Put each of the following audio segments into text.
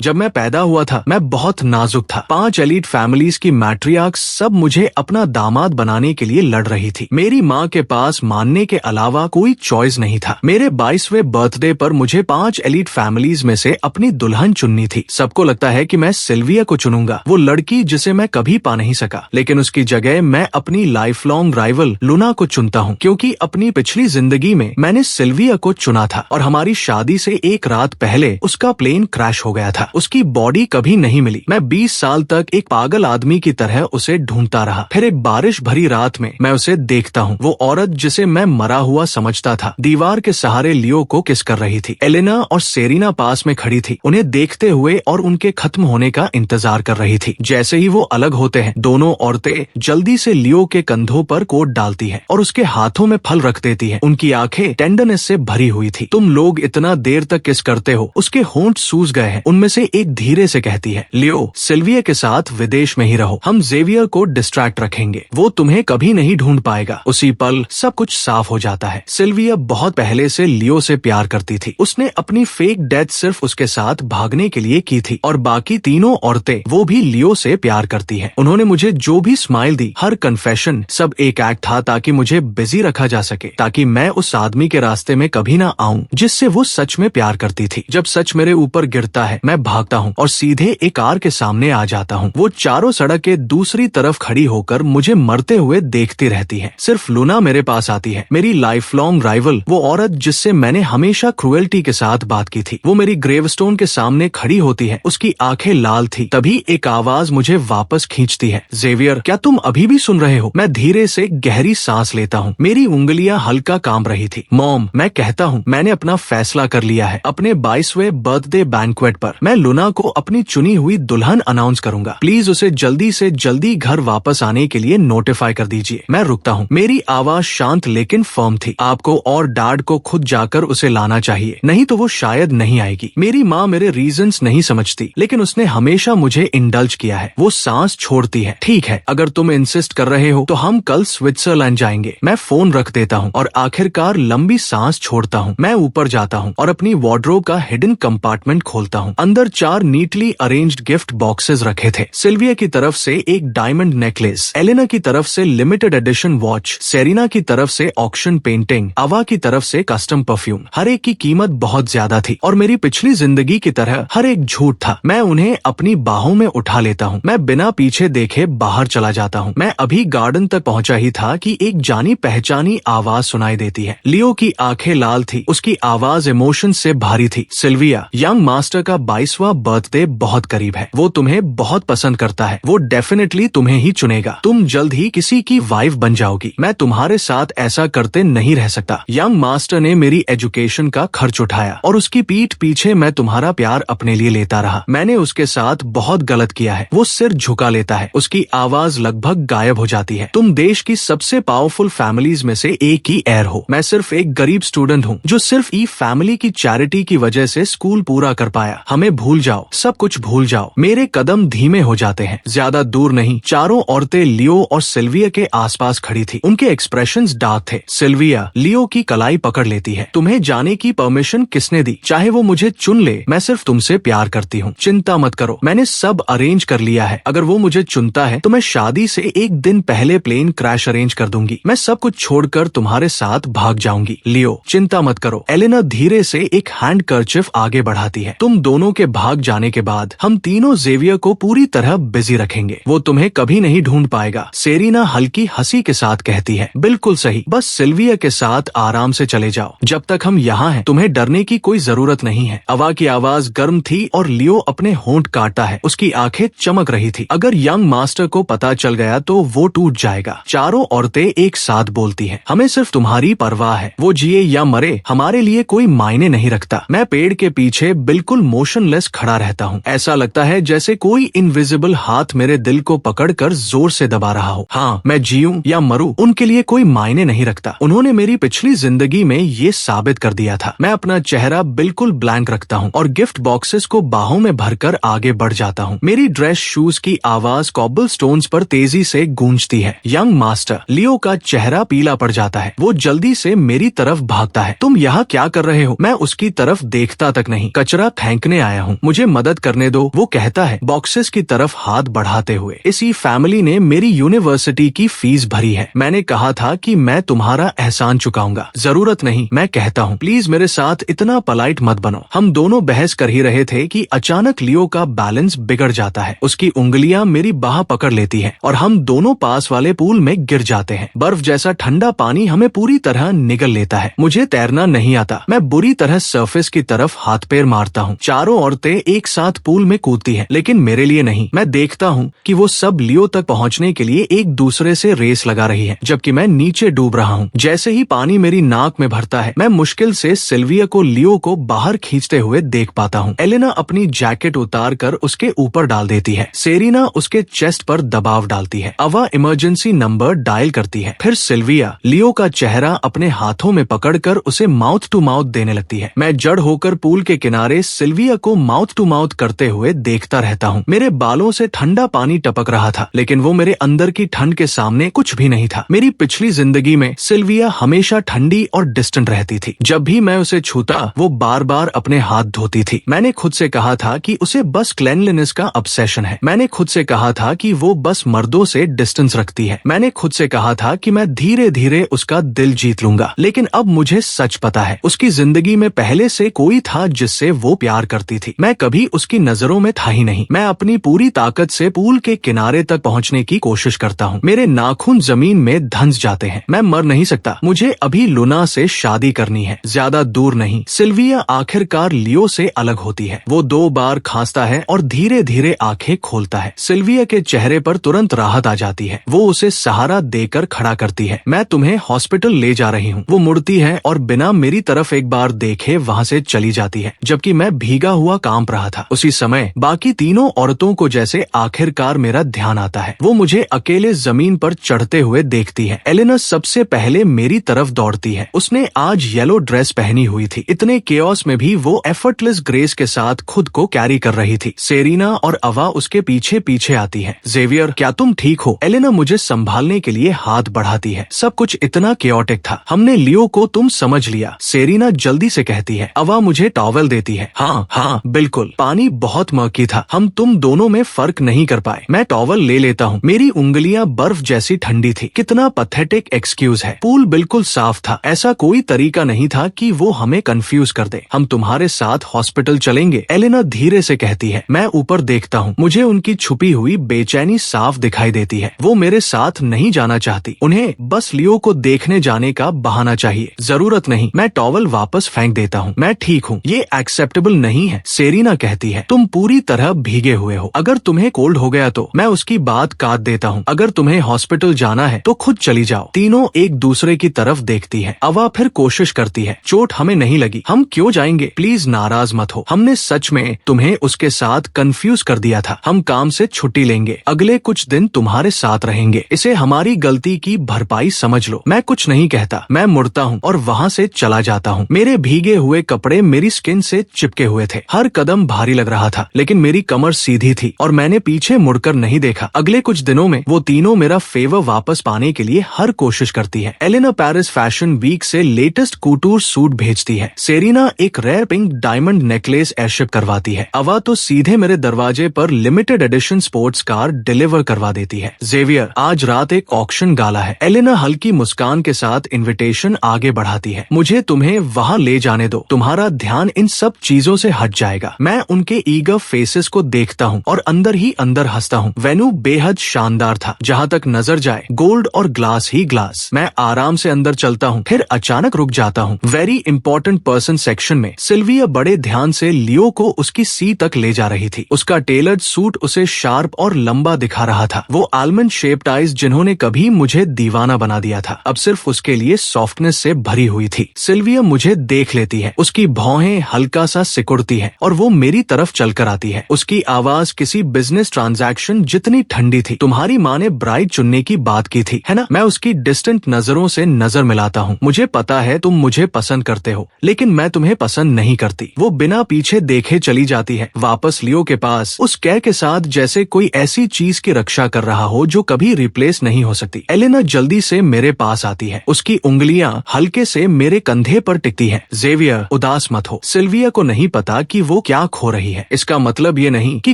जब मैं पैदा हुआ था मैं बहुत नाजुक था। 5 एलीट फैमिलीज की मैट्रियार्क्स सब मुझे अपना दामाद बनाने के लिए लड़ रही थी। मेरी माँ के पास मानने के अलावा कोई चॉइस नहीं था। मेरे 22वें बर्थडे पर मुझे 5 एलीट फैमिलीज में से अपनी दुल्हन चुननी थी। सबको लगता है कि मैं सिल्विया को चुनूंगा, वो लड़की जिसे मैं कभी पा नहीं सका। लेकिन उसकी जगह मैं अपनी लाइफ लॉन्ग राइवल लूना को चुनता हूँ, क्योंकि अपनी पिछली जिंदगी में मैंने सिल्विया को चुना था और हमारी शादी से एक रात पहले उसका प्लेन क्रैश हो गया था। उसकी बॉडी कभी नहीं मिली। मैं 20 साल तक एक पागल आदमी की तरह उसे ढूंढता रहा। फिर एक बारिश भरी रात में मैं उसे देखता हूँ। वो औरत जिसे मैं मरा हुआ समझता था दीवार के सहारे लियो को किस कर रही थी। एलेना और सेरिना पास में खड़ी थी, उन्हें देखते हुए और उनके खत्म होने का इंतजार कर रही थी। जैसे ही वो अलग होते हैं, दोनों औरतें जल्दी से लियो के कंधों पर कोट डालती है और उसके हाथों में फल रख देती है। उनकी आंखें टेंडरनेस से भरी हुई थी। तुम लोग इतना देर तक किस करते हो? उसके होंठ सूज गए हैं। उनमें से एक धीरे से कहती है, लियो सिल्विया के साथ विदेश में ही रहो, हम जेवियर को डिस्ट्रैक्ट रखेंगे, वो तुम्हें कभी नहीं ढूंढ पाएगा। उसी पल सब कुछ साफ हो जाता है। सिल्विया बहुत पहले से लियो से प्यार करती थी। उसने अपनी फेक डेथ सिर्फ उसके साथ भागने के लिए की थी और बाकी तीनों औरतें वो भी लियो से प्यार करती हैं। उन्होंने मुझे जो भी स्माइल दी, हर कन्फेशन, सब एक एक्ट था ताकि मुझे बिजी रखा जा सके, ताकि मैं उस आदमी के रास्ते में कभी ना आऊं जिससे वो सच में प्यार करती थी। जब सच मेरे ऊपर गिरता है मैं भागता हूँ और सीधे एक कार के सामने आ जाता हूँ। वो चारों सड़क के दूसरी तरफ खड़ी होकर मुझे मरते हुए देखती रहती है। सिर्फ लूना मेरे पास आती है, मेरी लाइफ लॉन्ग राइवल, वो औरत जिससे मैंने हमेशा क्रुएल्टी के साथ बात की थी। वो मेरी ग्रेवस्टोन के सामने खड़ी होती है, उसकी आंखें लाल थी। तभी एक आवाज मुझे वापस खींचती है, जेवियर क्या तुम अभी भी सुन रहे हो? मैं धीरे से गहरी सांस लेता हूँ, मेरी उंगलियां हल्का कांप रही थी। मॉम, मैं कहता हूँ मैंने अपना फैसला कर लिया है। अपने 22वें बर्थडे बैंक्वेट पर मैं लूना को अपनी चुनी हुई दुल्हन अनाउंस करूंगा। प्लीज उसे जल्दी से जल्दी घर वापस आने के लिए नोटिफाई कर दीजिए। मैं रुकता हूँ। मेरी आवाज शांत लेकिन फर्म थी। आपको और डैड को खुद जाकर उसे लाना चाहिए, नहीं तो वो शायद नहीं आएगी। मेरी माँ मेरे रीजंस नहीं समझती, लेकिन उसने हमेशा मुझे इंडल्ज किया है। वो सांस छोड़ती है। ठीक है, अगर तुम इंसिस्ट कर रहे हो तो हम कल स्विट्जरलैंड जाएंगे। मैं फोन रख देता हूँ और आखिरकार लंबी सांस छोड़ता हूँ। मैं ऊपर जाता हूँ और अपनी वार्डरोब का हिडन कंपार्टमेंट खोलता हूँ। अंदर 4 नीटली अरेंज्ड गिफ्ट बॉक्सेस रखे थे। सिल्विया की तरफ से एक डायमंड नेकलेस, एलेना की तरफ से लिमिटेड एडिशन वॉच, सेरिना की तरफ से ऑक्शन पेंटिंग, अवा की तरफ से कस्टम परफ्यूम। हर एक की कीमत बहुत ज्यादा थी और मेरी पिछली जिंदगी की तरह हर एक झूठ था। मैं उन्हें अपनी बाहों में उठा लेता हूँ। मैं बिना पीछे देखे बाहर चला जाता हूँ। मैं अभी गार्डन तक पहुँचा ही था कि एक जानी पहचानी आवाज सुनाई देती है। लियो की आंखें लाल थी, उसकी आवाज इमोशन से भारी थी। सिल्विया, यंग मास्टर का 22वां बर्थडे बहुत करीब है। वो तुम्हें बहुत पसंद करता है। वो डेफिनेटली तुम्हें ही चुनेगा। तुम जल्द ही किसी की वाइफ बन जाओगी। मैं तुम्हारे साथ ऐसा करते नहीं रह सकता। यंग मास्टर ने मेरी एजुकेशन का खर्च उठाया और उसकी पीठ पीछे मैं तुम्हारा प्यार अपने लिए लेता रहा। मैंने उसके साथ बहुत गलत किया है। वो सिर झुका लेता है, उसकी आवाज लगभग गायब हो जाती है। तुम देश की सबसे पावरफुल फैमिलीज में से एक ही एयर हो। मैं सिर्फ एक गरीब स्टूडेंट हूँ जो सिर्फ ई फैमिली की चैरिटी की वजह से स्कूल पूरा कर पाया। हमें भूल जाओ, सब कुछ भूल जाओ। मेरे कदम धीमे हो जाते हैं। ज्यादा दूर नहीं, चारों औरतें लियो और सिल्विया के आसपास खड़ी थी। उनके एक्सप्रेशंस डार्क थे। सिल्विया लियो की कलाई पकड़ लेती है। तुम्हें जाने की परमिशन किसने दी? चाहे वो मुझे चुन ले, मैं सिर्फ तुमसे प्यार करती हूँ। चिंता मत करो, मैंने सब अरेंज कर लिया है। अगर वो मुझे चुनता है तो मैं शादी से एक दिन पहले प्लेन क्रैश अरेंज कर दूंगी। मैं सब कुछ छोड़कर तुम्हारे साथ भाग जाऊंगी। लियो, चिंता मत करो। एलेना धीरे से एक हैंड कर्चिफ आगे बढ़ाती है। तुम दोनों के भाग जाने के बाद हम तीनों जेवियर को पूरी तरह बिजी रखेंगे। वो तुम्हें कभी नहीं ढूंढ पाएगा। सेरिना हल्की हंसी के साथ कहती है, बिल्कुल सही, बस सिल्विया के साथ आराम से चले जाओ। जब तक हम यहाँ हैं तुम्हें डरने की कोई जरूरत नहीं है। अवा की आवाज गर्म थी और लियो अपने होंठ काटता है। उसकी आंखें चमक रही थी। अगर यंग मास्टर को पता चल गया तो वो टूट जाएगा। चारों औरतें एक साथ बोलती हैं, हमें सिर्फ तुम्हारी परवाह है। वो जिए या मरे हमारे लिए कोई मायने नहीं रखता। मैं पेड़ के पीछे बिल्कुल मोशनलेस खड़ा रहता हूँ। ऐसा लगता है जैसे कोई इनविजिबल हाथ मेरे दिल को पकड़कर जोर से दबा रहा हो। हाँ, मैं जीऊं या मरूं उनके लिए कोई मायने नहीं रखता। उन्होंने मेरी पिछली जिंदगी में ये साबित कर दिया था। मैं अपना चेहरा बिल्कुल ब्लैंक रखता हूँ और गिफ्ट बॉक्सेस को बाहों में भरकर आगे बढ़ जाता हूँ। मेरी ड्रेस शूज की आवाज कॉबल स्टोन्स पर तेजी से गूंजती है। यंग मास्टर लियो का चेहरा पीला पड़ जाता है। वो जल्दी से मेरी तरफ भागता है। तुम यहाँ क्या कर रहे हो? मैं उसकी तरफ देखता तक नहीं। कचरा फेंकने आया हूँ। हूँ, मुझे मदद करने दो, वो कहता है बॉक्सेस की तरफ हाथ बढ़ाते हुए। इसी फैमिली ने मेरी यूनिवर्सिटी की फीस भरी है। मैंने कहा था कि मैं तुम्हारा एहसान चुकाऊंगा। जरूरत नहीं, मैं कहता हूँ, प्लीज मेरे साथ इतना पोलाइट मत बनो। हम दोनों बहस कर ही रहे थे कि अचानक लियो का बैलेंस बिगड़ जाता है। उसकी उंगलियां मेरी बाह पकड़ लेती है और हम दोनों पास वाले पूल में गिर जाते हैं। बर्फ जैसा ठंडा पानी हमें पूरी तरह निगल लेता है। मुझे तैरना नहीं आता। मैं बुरी तरह सरफेस की तरफ हाथ पैर मारता हूँ। चारों औरतें एक साथ पूल में कूदती हैं, लेकिन मेरे लिए नहीं। मैं देखता हूँ कि वो सब लियो तक पहुँचने के लिए एक दूसरे से रेस लगा रही है, जबकि मैं नीचे डूब रहा हूँ। जैसे ही पानी मेरी नाक में भरता है, मैं मुश्किल से सिल्विया को लियो को बाहर खींचते हुए देख पाता हूँ। एलेना अपनी जैकेट उतार कर उसके ऊपर डाल देती है। सेरिना उसके चेस्ट पर दबाव डालती है। अवा इमरजेंसी नंबर डायल करती है। फिर सिल्विया लियो का चेहरा अपने हाथों में पकड़कर उसे माउथ टू माउथ देने लगती है। मैं जड़ होकर पूल के किनारे सिल्विया को माउथ टू माउथ करते हुए देखता रहता हूँ। मेरे बालों से ठंडा पानी टपक रहा था, लेकिन वो मेरे अंदर की ठंड के सामने कुछ भी नहीं था। मेरी पिछली जिंदगी में सिल्विया हमेशा ठंडी और डिस्टेंट रहती थी। जब भी मैं उसे छूता, वो बार बार अपने हाथ धोती थी। मैंने खुद से कहा था कि उसे बस क्लेanलीनेस का ऑब्सेशन है। मैंने खुद से कहा था कि वो बस मर्दों से डिस्टेंस रखती है। मैंने खुद से कहा था कि मैं धीरे धीरे उसका दिल जीत लूंगा। लेकिन अब मुझे सच पता है, उसकी जिंदगी में पहले से कोई था जिससे वो प्यार करती थी। मैं कभी उसकी नजरों में था ही नहीं। मैं अपनी पूरी ताकत से पूल के किनारे तक पहुंचने की कोशिश करता हूं। मेरे नाखून जमीन में धंस जाते हैं। मैं मर नहीं सकता। मुझे अभी लुना से शादी करनी है, ज्यादा दूर नहीं। सिल्विया आखिरकार लियो से अलग होती है। वो 2 बार खांसता है और धीरे धीरे आंखें खोलता है। सिल्विया के चेहरे पर तुरंत राहत आ जाती है। वो उसे सहारा देकर खड़ा करती है। मैं तुम्हें हॉस्पिटल ले जा रही हूँ। वो मुड़ती है और बिना मेरी तरफ एक बार देखे वहाँ से चली जाती है, जबकि मैं भीगा हुआ कांप रहा था। उसी समय बाकी तीनों औरतों को जैसे आखिरकार मेरा ध्यान आता है। वो मुझे अकेले जमीन पर चढ़ते हुए देखती है। एलेना सबसे पहले मेरी तरफ दौड़ती है। उसने आज येलो ड्रेस पहनी हुई थी। इतने केओस में भी वो एफर्टलेस ग्रेस के साथ खुद को कैरी कर रही थी। सेरिना और अवा उसके पीछे पीछे आती है। जेवियर, क्या तुम ठीक हो? एलेना मुझे संभालने के लिए हाथ बढ़ाती है। सब कुछ इतना केओटिक था। हमने लियो को तुम समझ लिया, सेरिना जल्दी से कहती है। अवा मुझे टॉवल देती है। हाँ बिल्कुल। पानी बहुत मर्की था। हम तुम दोनों में फर्क नहीं कर पाए। मैं टॉवल ले लेता हूँ। मेरी उंगलियां बर्फ जैसी ठंडी थी। कितना पैथेटिक एक्सक्यूज है। पूल बिल्कुल साफ था। ऐसा कोई तरीका नहीं था कि वो हमें कंफ्यूज कर दे। हम तुम्हारे साथ हॉस्पिटल चलेंगे, एलेना धीरे से कहती है। मैं ऊपर देखता हूँ। मुझे उनकी छुपी हुई बेचैनी साफ दिखाई देती है। वो मेरे साथ नहीं जाना चाहती। उन्हें बस लियो को देखने जाने का बहाना चाहिए। जरूरत नहीं। मैं टॉवल वापस फेंक देता हूँ। मैं ठीक हूँ। ये एक्सेप्टेबल नहीं है, सेरिना कहती है। तुम पूरी तरह भीगे हुए हो। अगर तुम्हें कोल्ड हो गया तो मैं उसकी बात काट देता हूँ। अगर तुम्हें हॉस्पिटल जाना है तो खुद चली जाओ। तीनों एक दूसरे की तरफ देखती है। अवा फिर कोशिश करती है। चोट हमें नहीं लगी। हम क्यों जाएंगे? प्लीज नाराज मत हो। हमने सच में तुम्हें उसके साथ कंफ्यूज कर दिया था। हम काम से छुट्टी लेंगे। अगले कुछ दिन तुम्हारे साथ रहेंगे। इसे हमारी गलती की भरपाई समझ लो। मैं कुछ नहीं कहता। मैं मुड़ता हूँ और वहाँ से चला जाता हूँ। मेरे भीगे हुए कपड़े मेरी स्किन से चिपके हुए थे। हर कदम भारी लग रहा था, लेकिन मेरी कमर सीधी थी और मैंने पीछे मुड़कर नहीं देखा। अगले कुछ दिनों में वो तीनों मेरा फेवर वापस पाने के लिए हर कोशिश करती है। एलेना पेरिस फैशन वीक से लेटेस्ट कूटूर सूट भेजती है। सेरिना एक rare pink diamond necklace airship करवाती है। अवा तो सीधे मेरे दरवाजे पर limited edition sports car deliver करवा देती है। जेवियर, आज रात एक ऑक्शन गाला है। एलेना हल्की मुस्कान के साथ इन्विटेशन आगे बढ़ाती है। मुझे तुम्हें वहाँ ले जाने दो। तुम्हारा ध्यान इन सब चीजों से हट जाएगा। मैं उनके ईगर फेसेस को देखता हूँ और अंदर ही अंदर हंसता हूँ। वेन्यू बेहद शानदार था। जहाँ तक नजर जाए गोल्ड और ग्लास ही ग्लास। मैं आराम से अंदर चलता हूँ, फिर अचानक रुक जाता हूँ। वेरी इंपॉर्टेंट पर्सन सेक्शन में सिल्विया बड़े ध्यान से लियो को उसकी सीट तक ले जा रही थी। उसका टेलर्ड सूट उसे शार्प और लंबा दिखा रहा था। वो आलमंड शेप्ड आइज जिन्होंने कभी मुझे दीवाना बना दिया था, अब सिर्फ उसके लिए सॉफ्टनेस से भरी हुई थी। सिल्विया मुझे देख लेती है। उसकी भौहें हल्का सा सिकुड़ती है और वो मेरी तरफ चलकर आती है। उसकी आवाज किसी बिजनेस ट्रांजैक्शन जितनी ठंडी थी। तुम्हारी माँ ने ब्राइड चुनने की बात की थी, है ना? मैं उसकी डिस्टेंट नजरों से नजर मिलाता हूँ। मुझे पता है तुम मुझे पसंद करते हो, लेकिन मैं तुम्हें पसंद नहीं करती। वो बिना पीछे देखे चली जाती है, वापस लियो के पास, उस कैर के साथ जैसे कोई ऐसी चीज की रक्षा कर रहा हो जो कभी रिप्लेस नहीं हो सकती। एलेना जल्दी से मेरे पास आती है। उसकी उंगलियां हल्के से मेरे कंधे पर टिकती हैं। जेवियर, उदास मत हो। सिल्विया को नहीं पता कि वो वो क्या खो रही है। इसका मतलब ये नहीं कि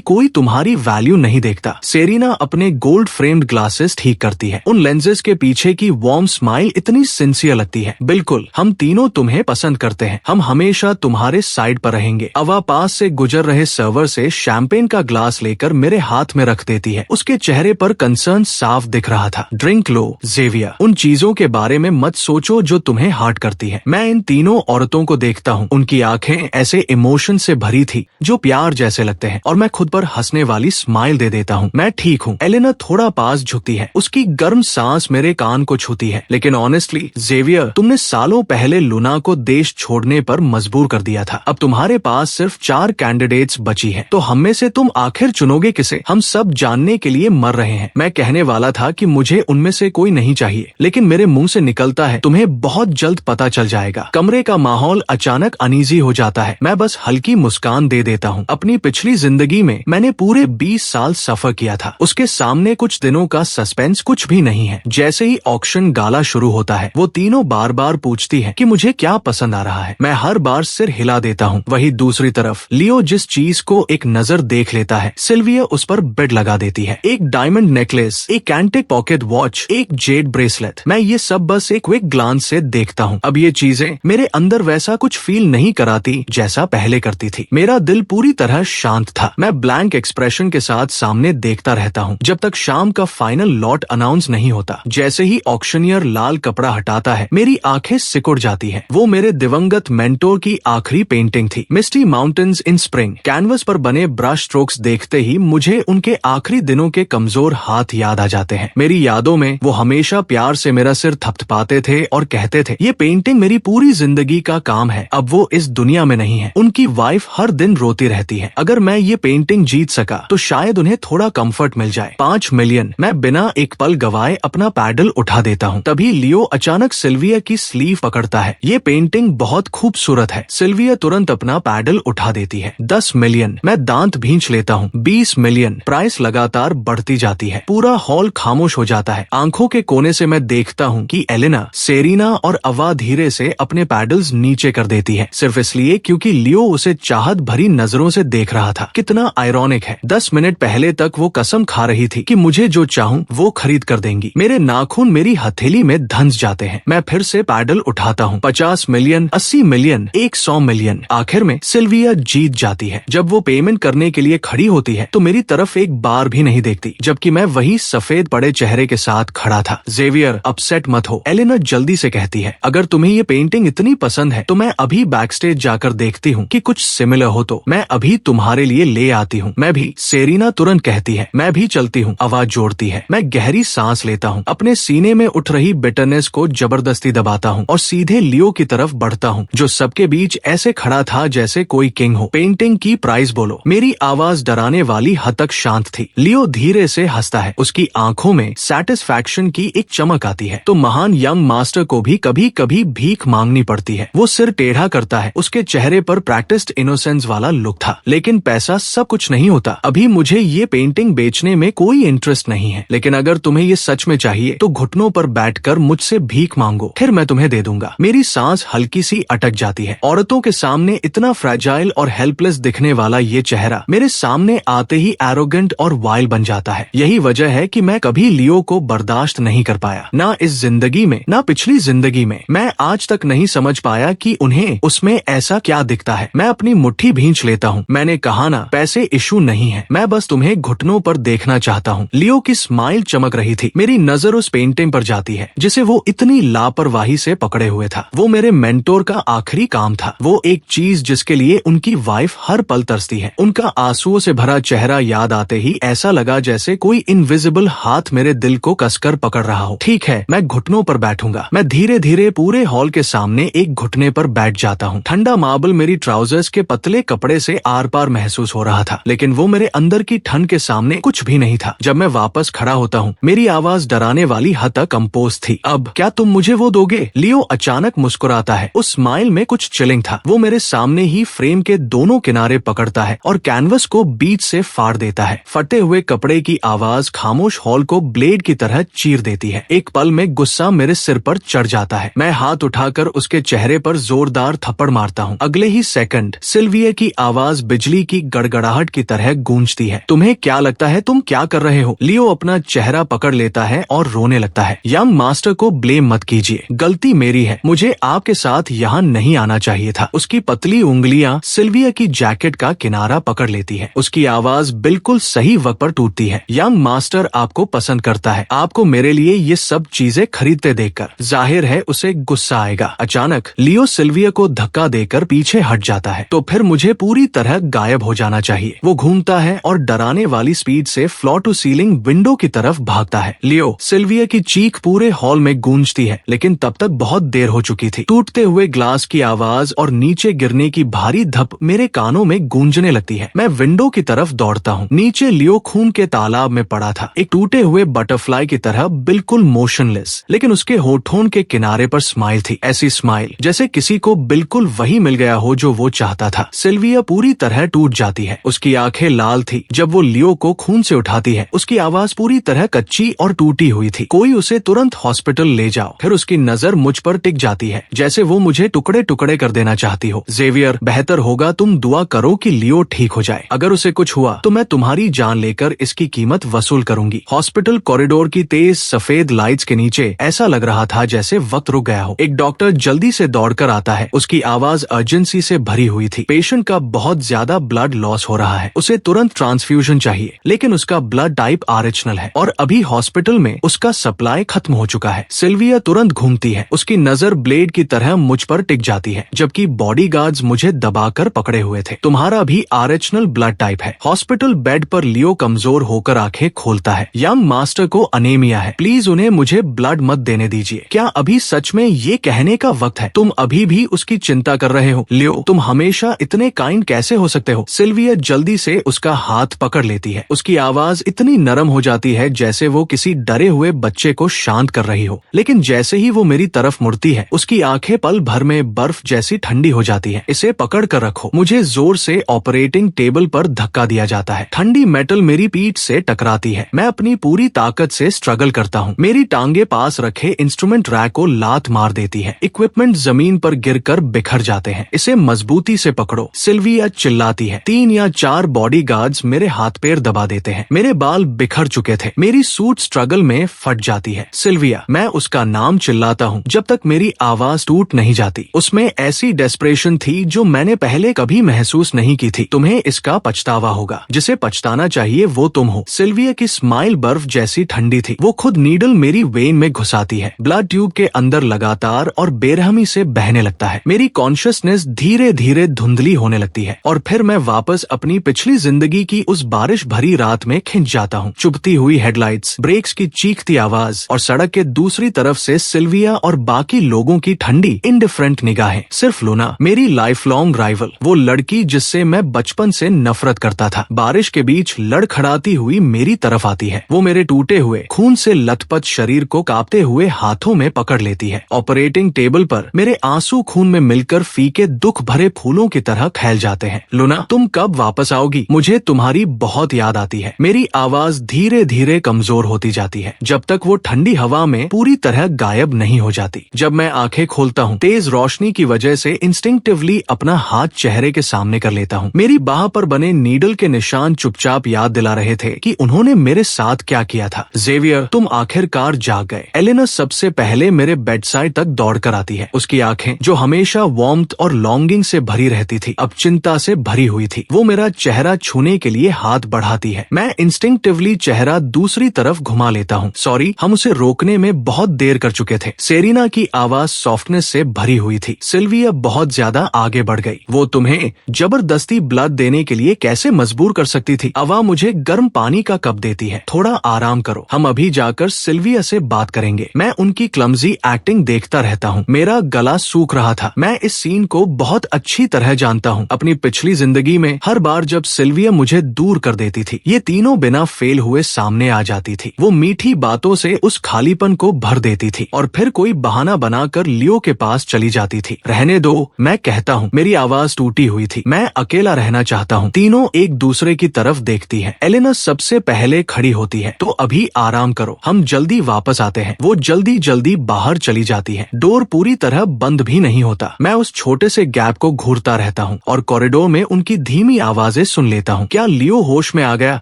कोई तुम्हारी वैल्यू नहीं देखता। सेरेना अपने गोल्ड फ्रेम्ड ग्लासेस ठीक करती है। उन लेंसेज के पीछे की वार्म स्माइल इतनी सिंसियर लगती है। बिल्कुल, हम तीनों तुम्हें पसंद करते हैं, हम हमेशा तुम्हारे साइड पर रहेंगे। अवा पास से गुजर रहे सर्वर से शैंपेन का ग्लास लेकर मेरे हाथ में रख देती है। उसके चेहरे पर कंसर्न साफ दिख रहा था। ड्रिंक लो ज़ेवियर, उन चीजों के बारे में मत सोचो जो तुम्हें हर्ट करती है। मैं इन तीनों औरतों को देखता हूँ, उनकी आंखें ऐसे इमोशन से भरी थी जो प्यार जैसे लगते हैं, और मैं खुद पर हंसने वाली स्माइल दे देता हूँ। मैं ठीक हूँ। एलेना थोड़ा पास झुकती है, उसकी गर्म सांस मेरे कान को छूती है। लेकिन ऑनेस्टली ज़ेवियर, तुमने सालों पहले लूना को देश छोड़ने पर मजबूर कर दिया था। अब तुम्हारे पास सिर्फ 4 कैंडिडेट्स बची है, तो हम में से तुम आखिर चुनोगे किसे? हम सब जानने के लिए मर रहे हैं। मैं कहने वाला था कि मुझे उनमें से कोई नहीं चाहिए, लेकिन मेरे मुंह से निकलता है तुम्हें बहुत जल्द पता चल जाएगा। कमरे का माहौल अचानक अनईजी हो जाता है। मैं बस हल्की मुस्कान दे देता हूँ। अपनी पिछली जिंदगी में मैंने पूरे 20 साल सफर किया था, उसके सामने कुछ दिनों का सस्पेंस कुछ भी नहीं है। जैसे ही ऑक्शन गाला शुरू होता है, वो तीनों बार बार पूछती है कि मुझे क्या पसंद आ रहा है। मैं हर बार सिर हिला देता हूँ। वही दूसरी तरफ लियो जिस चीज को एक नजर देख लेता है, सिल्विया उस पर बेड लगा देती है। एक डायमंड नेकलेस, एक एंटिक पॉकेट वॉच, एक जेड ब्रेसलेट। मैं ये सब बस एक क्विक ग्लांस से देखता हूँ। अब ये चीजें मेरे अंदर वैसा कुछ फील नहीं कराती जैसा पहले करती थी। मेरा दिल पूरी तरह शांत था। मैं ब्लैंक एक्सप्रेशन के साथ सामने देखता रहता हूँ जब तक शाम का फाइनल लॉट अनाउंस नहीं होता। जैसे ही ऑक्शनियर लाल कपड़ा हटाता है, मेरी आंखें सिकुड़ जाती है। वो मेरे दिवंगत मेंटोर की आखिरी पेंटिंग थी, मिस्टी माउंटेन्स इन स्प्रिंग। कैनवस पर बने ब्रश स्ट्रोक्स देखते ही मुझे उनके आखिरी दिनों के कमजोर हाथ याद आ जाते हैं। मेरी यादों में वो हमेशा प्यार से मेरा सिर थपथपाते थे और कहते थे, ये पेंटिंग मेरी पूरी जिंदगी का काम है। अब वो इस दुनिया में नहीं है। उनकी वाइफ हर दिन रोती रहती है। अगर मैं ये पेंटिंग जीत सका तो शायद उन्हें थोड़ा कंफर्ट मिल जाए। 5 मिलियन। मैं बिना एक पल गवाए अपना पैडल उठा देता हूँ। तभी लियो अचानक सिल्विया की स्लीव पकड़ता है। ये पेंटिंग बहुत खूबसूरत है। सिल्विया तुरंत अपना पैडल उठा देती है। 10 मिलियन। मैं दांत भींच लेता हूँ। 20 मिलियन। प्राइस लगातार बढ़ती जाती है। पूरा हॉल खामोश हो जाता है। आंखों के कोने से मैं देखता हूँ कि एलेना, सेरेना और अवा धीरे से अपने पैडल्स नीचे कर देती है, सिर्फ इसलिए क्योंकि लियो उसे चाहत भरी नजरों से देख रहा था। कितना आयरॉनिक है। 10 मिनट पहले तक वो कसम खा रही थी कि मुझे जो चाहूँ वो खरीद कर देंगी। मेरे नाखून मेरी हथेली में धंस जाते हैं। मैं फिर से पैडल उठाता हूँ। 50 मिलियन, 80 मिलियन, 100 मिलियन। आखिर में सिल्विया जीत जाती है। जब वो पेमेंट करने के लिए खड़ी होती है तो मेरी तरफ एक बार भी नहीं देखती, जबकि मैं वही सफेद पड़े चेहरे के साथ खड़ा था। ज़ेवियर, अपसेट मत हो, एलेना जल्दी से कहती है। अगर तुम्हें ये पेंटिंग इतनी पसंद है तो मैं अभी बैकस्टेज जाकर देखती हूँ कि कुछ सिमिलर हो तो मैं अभी तुम्हारे लिए ले आती हूँ। मैं भी। सेरेना तुरंत कहती है। मैं भी चलती हूँ, आवाज जोड़ती है। मैं गहरी सांस लेता हूँ, अपने सीने में उठ रही बिटरनेस को जबरदस्ती दबाता हूँ और सीधे लियो की तरफ बढ़ता हूँ, जो सबके बीच ऐसे खड़ा था जैसे कोई किंग हो। पेंटिंग की प्राइस बोलो। मेरी आवाज डराने वाली हद तक शांत थी। लियो धीरे से हंसता है। उसकी आंखों में सैटिस्फैक्शन की एक चमक आती है। तो महान यंग मास्टर को भी कभी कभी भीख मांगनी पड़ती है। वो सिर टेढ़ा करता है। उसके चेहरे पर प्रैक्टिस्ड इनोसेंस वाला लुक था। लेकिन पैसा सब कुछ नहीं होता। अभी मुझे ये पेंटिंग बेचने में कोई इंटरेस्ट नहीं है, लेकिन अगर तुम्हें ये सच में चाहिए तो घुटनों पर बैठकर मुझसे भीख मांगो, फिर मैं तुम्हें दे दूंगा। मेरी सांस हल्की सी अटक जाती है। औरतों के सामने इतना फ्रैजाइल और हेल्पलेस दिखने वाला ये चेहरा मेरे सामने आते ही एरोगेंट और वाइल्ड बन जाता है। यही वजह है कि मैं कभी लियो को बर्दाश्त नहीं कर पाया, ना इस जिंदगी में ना पिछली जिंदगी में। मैं आज तक नहीं समझ पाया कि उन्हें उसमें ऐसा क्या दिखता है। मैं अपनी मुट्ठी भींच लेता हूँ। मैंने कहा ना, पैसे इशू नहीं है, मैं बस तुम्हें घुटनों पर देखना चाहता हूँ। लियो की स्माइल चमक रही थी। मेरी नजर उस पेंटिंग पर जाती है जिसे वो इतनी लापरवाही से पकड़े हुए था। वो मेरे मेंटोर का आखिरी काम था। वो एक चीज जिसके लिए उनकी वाइफ हर पल तरसती है। उनका आंसुओं से भरा चेहरा याद आते ही ऐसा लगा जैसे कोई इनविजिबल हाथ मेरे दिल को कसकर पकड़ रहा हो। ठीक है, मैं घुटनों पर बैठूंगा। मैं धीरे धीरे पूरे हॉल के सामने एक घुटने पर बैठ जाता हूँ। ठंडा मार्बल मेरी ट्राउजर्स के पतले कपड़े से आर पार महसूस हो रहा था, लेकिन वो मेरे अंदर की ठंड के सामने कुछ भी नहीं था। जब मैं वापस खड़ा होता हूँ, मेरी आवाज डराने वाली हद तक कंपोज थी। अब क्या तुम मुझे वो दोगे? लियो अचानक मुस्कुराता है। उस स्माइल में कुछ चिलिंग था। वो मेरे सामने ही फ्रेम के दोनों किनारे पकड़ता है और कैनवस को बीच से फाड़ देता है। फटे हुए कपड़े की आवाज खामोश हॉल को ब्लेड की तरह चीर देती है। एक पल में गुस्सा मेरे सिर पर चढ़ जाता है। मैं हाथ उठाकर उसके चेहरे पर जोरदार थप्पड़ मारता हूँ। अगले ही सेकंड सिल्विया सिल्विया की आवाज बिजली की गड़गड़ाहट की तरह गूंजती है। तुम्हें क्या लगता है तुम क्या कर रहे हो? लियो अपना चेहरा पकड़ लेता है और रोने लगता है। यंग मास्टर को ब्लेम मत कीजिए, गलती मेरी है, मुझे आपके साथ यहाँ नहीं आना चाहिए था। उसकी पतली उंगलियां सिल्विया की जैकेट का किनारा पकड़ लेती है। उसकी आवाज बिल्कुल सही वक्त पर टूटती है। यंग मास्टर आपको पसंद करता है, आपको मेरे लिए ये सब चीजें खरीदते देखकर जाहिर है उसे गुस्सा आएगा। अचानक लियो सिल्विया को धक्का देकर पीछे हट जाता है। तो फिर मुझे पूरी तरह गायब हो जाना चाहिए। वो घूमता है और डराने वाली स्पीड से फ्लोर टू सीलिंग विंडो की तरफ भागता है। लियो, सिल्विया की चीख पूरे हॉल में गूंजती है, लेकिन तब तक बहुत देर हो चुकी थी। टूटते हुए ग्लास की आवाज और नीचे गिरने की भारी धप मेरे कानों में गूंजने लगती है। मैं विंडो की तरफ दौड़ता हूँ। नीचे लियो खून के तालाब में पड़ा था, एक टूटे हुए बटरफ्लाई की तरह बिल्कुल मोशनलेस, लेकिन उसके होठों के किनारे पर स्माइल थी। ऐसी स्माइल जैसे किसी को बिल्कुल वही मिल गया हो जो वो चाहता था। सिल्विया पूरी तरह टूट जाती है। उसकी आंखें लाल थी जब वो लियो को खून से उठाती है। उसकी आवाज पूरी तरह कच्ची और टूटी हुई थी। कोई उसे तुरंत हॉस्पिटल ले जाओ। फिर उसकी नजर मुझ पर टिक जाती है, जैसे वो मुझे टुकड़े टुकड़े कर देना चाहती हो। जेवियर, बेहतर होगा तुम दुआ करो कि लियो ठीक हो जाए। अगर उसे कुछ हुआ तो मैं तुम्हारी जान लेकर इसकी कीमत वसूल करूंगी। हॉस्पिटल कॉरिडोर की तेज सफेद लाइट्स के नीचे ऐसा लग रहा था जैसे वक्त रुक गया हो। एक डॉक्टर जल्दी से दौड़कर आता है। उसकी आवाज अर्जेंसी से भरी हुई थी। पेशेंट का बहुत ज्यादा ब्लड लॉस हो रहा है, उसे तुरंत ट्रांसफ्यूजन चाहिए, लेकिन उसका ब्लड टाइप आरएचनल है और अभी हॉस्पिटल में उसका सप्लाई खत्म हो चुका है। सिल्विया तुरंत घूमती है। उसकी नजर ब्लेड की तरह मुझ पर टिक जाती है, जबकि बॉडीगार्ड्स मुझे दबाकर पकड़े हुए थे। तुम्हारा भी आरएचनल ब्लड टाइप है। हॉस्पिटल बेड पर लियो कमजोर होकर आंखें खोलता है। यंग मास्टर को अनेमिया है, प्लीज उन्हें मुझे ब्लड मत देने दीजिए। क्या अभी सच में ये कहने का वक्त है? तुम अभी भी उसकी चिंता कर रहे हो? लियो, तुम हमेशा इतने काइंड कैसे हो सकते हो? सिल्विया जल्दी से उसका हाथ पकड़ लेती है। उसकी आवाज इतनी नरम हो जाती है जैसे वो किसी डरे हुए बच्चे को शांत कर रही हो। लेकिन जैसे ही वो मेरी तरफ मुड़ती है, उसकी आंखें पल भर में बर्फ जैसी ठंडी हो जाती है। इसे पकड़ कर रखो। मुझे जोर से ऑपरेटिंग टेबल पर धक्का दिया जाता है। ठंडी मेटल मेरी पीठ से टकराती है। मैं अपनी पूरी ताकत से स्ट्रगल करता हूँ। मेरी टांगे पास रखे इंस्ट्रूमेंट रैक को लात मार देती है। इक्विपमेंट जमीन पर गिरकर बिखर जाते हैं। इसे मजबूती से पकड़ो, सिल्विया चिल्लाती है। 3 या 4 बॉडीगार्ड्स मेरे हाथ पैर दबा देते हैं। मेरे बाल बिखर चुके थे। मेरी सूट स्ट्रगल में फट जाती है। सिल्विया, मैं उसका नाम चिल्लाता हूँ जब तक मेरी आवाज टूट नहीं जाती। उसमें ऐसी डेस्परेशन थी जो मैंने पहले कभी महसूस नहीं की थी। तुम्हें इसका पछतावा होगा। जिसे पछताना चाहिए वो तुम हो। सिल्विया की स्माइल बर्फ जैसी ठंडी थी। वो खुद नीडल मेरी वेन में घुसाती है। ब्लड ट्यूब के अंदर लगातार और बेरहमी से बहने लगता है। मेरी कॉन्शियसनेस धीरे धीरे धुंधली होने लगती है और फिर मैं वापस अपनी पिछली जिंदगी की उस बारिश भरी रात में खिंच जाता हूँ। चुभती हुई हेडलाइट्स, ब्रेक्स की चीखती आवाज और सड़क के दूसरी तरफ से सिल्विया और बाकी लोगों की ठंडी इंडिफरेंट निगाहें। सिर्फ लूना, मेरी लाइफ लॉन्ग राइवल, वो लड़की जिससे मैं बचपन से नफरत करता था, बारिश के बीच लड़खड़ाती हुई मेरी तरफ आती है। वो मेरे टूटे हुए खून से लथपथ शरीर को कांपते हुए हाथों में पकड़ लेती है। ऑपरेटिंग टेबल पर मेरे आंसू खून में मिलकर फीके दुख भरे फूलों की तरह फैल जाते हैं। लूना, तुम कब वापस आओगी? मुझे तुम्हारी बहुत याद आती है। मेरी आवाज धीरे धीरे कमजोर होती जाती है जब तक वो ठंडी हवा में पूरी तरह गायब नहीं हो जाती। जब मैं आंखें खोलता हूँ, तेज रोशनी की वजह से इंस्टिंक्टिवली अपना हाथ चेहरे के सामने कर लेता हूँ। मेरी बाह पर बने नीडल के निशान चुपचाप याद दिला रहे थे कि उन्होंने मेरे साथ क्या किया था। जेवियर, तुम आखिरकार जाग गए। एलेना सबसे पहले मेरे बेडसाइड तक दौड़कर आती है। उसकी आंखें, जो हमेशा वार्मथ और लॉन्गिंग से भरी रहती थी, अब चिंता से भरी हुई थी। वो मेरा चेहरा छूने के लिए हाथ बढ़ाती है। मैं इंस्टिंक्टिवली चेहरा दूसरी तरफ घुमा लेता हूँ। सॉरी, हम उसे रोकने में बहुत देर कर चुके थे। सेरिना की आवाज सॉफ्टनेस से भरी हुई थी। सिल्विया बहुत ज्यादा आगे बढ़ गई। वो तुम्हें जबरदस्ती ब्लड देने के लिए कैसे मजबूर कर सकती थी? अवा मुझे गर्म पानी का कप देती है। थोड़ा आराम करो, हम अभी जाकर सिल्विया से बात करेंगे। मैं उनकी क्लमजी एक्टिंग देखता रहता हूँ। मेरा गला सूख रहा था। मैं इस सीन को बहुत अच्छी तरह जानता हूँ। अपनी पिछली जिंदगी में हर बार जब सिल्विया मुझे दूर कर देती थी, ये तीनों बिना फेल हुए सामने आ जाती थी। वो मीठी बातों से उस खालीपन को भर देती थी और फिर कोई बहाना बनाकर लियो के पास चली जाती थी। रहने दो, मैं कहता हूँ। मेरी आवाज टूटी हुई थी। मैं अकेला रहना चाहता हूँ। तीनों एक दूसरे की तरफ देखती है। एलेना सबसे पहले खड़ी होती है। तो अभी आराम करो, हम जल्दी वापस आते हैं। वो जल्दी जल्दी बाहर चली जाती है। डोर पूरी तरह बंद भी नहीं होता। मैं उस छोटे से गैप को घूरता रहता हूँ। हूँ और कॉरिडोर में उनकी धीमी आवाजें सुन लेता हूँ। क्या लियो होश में आ गया?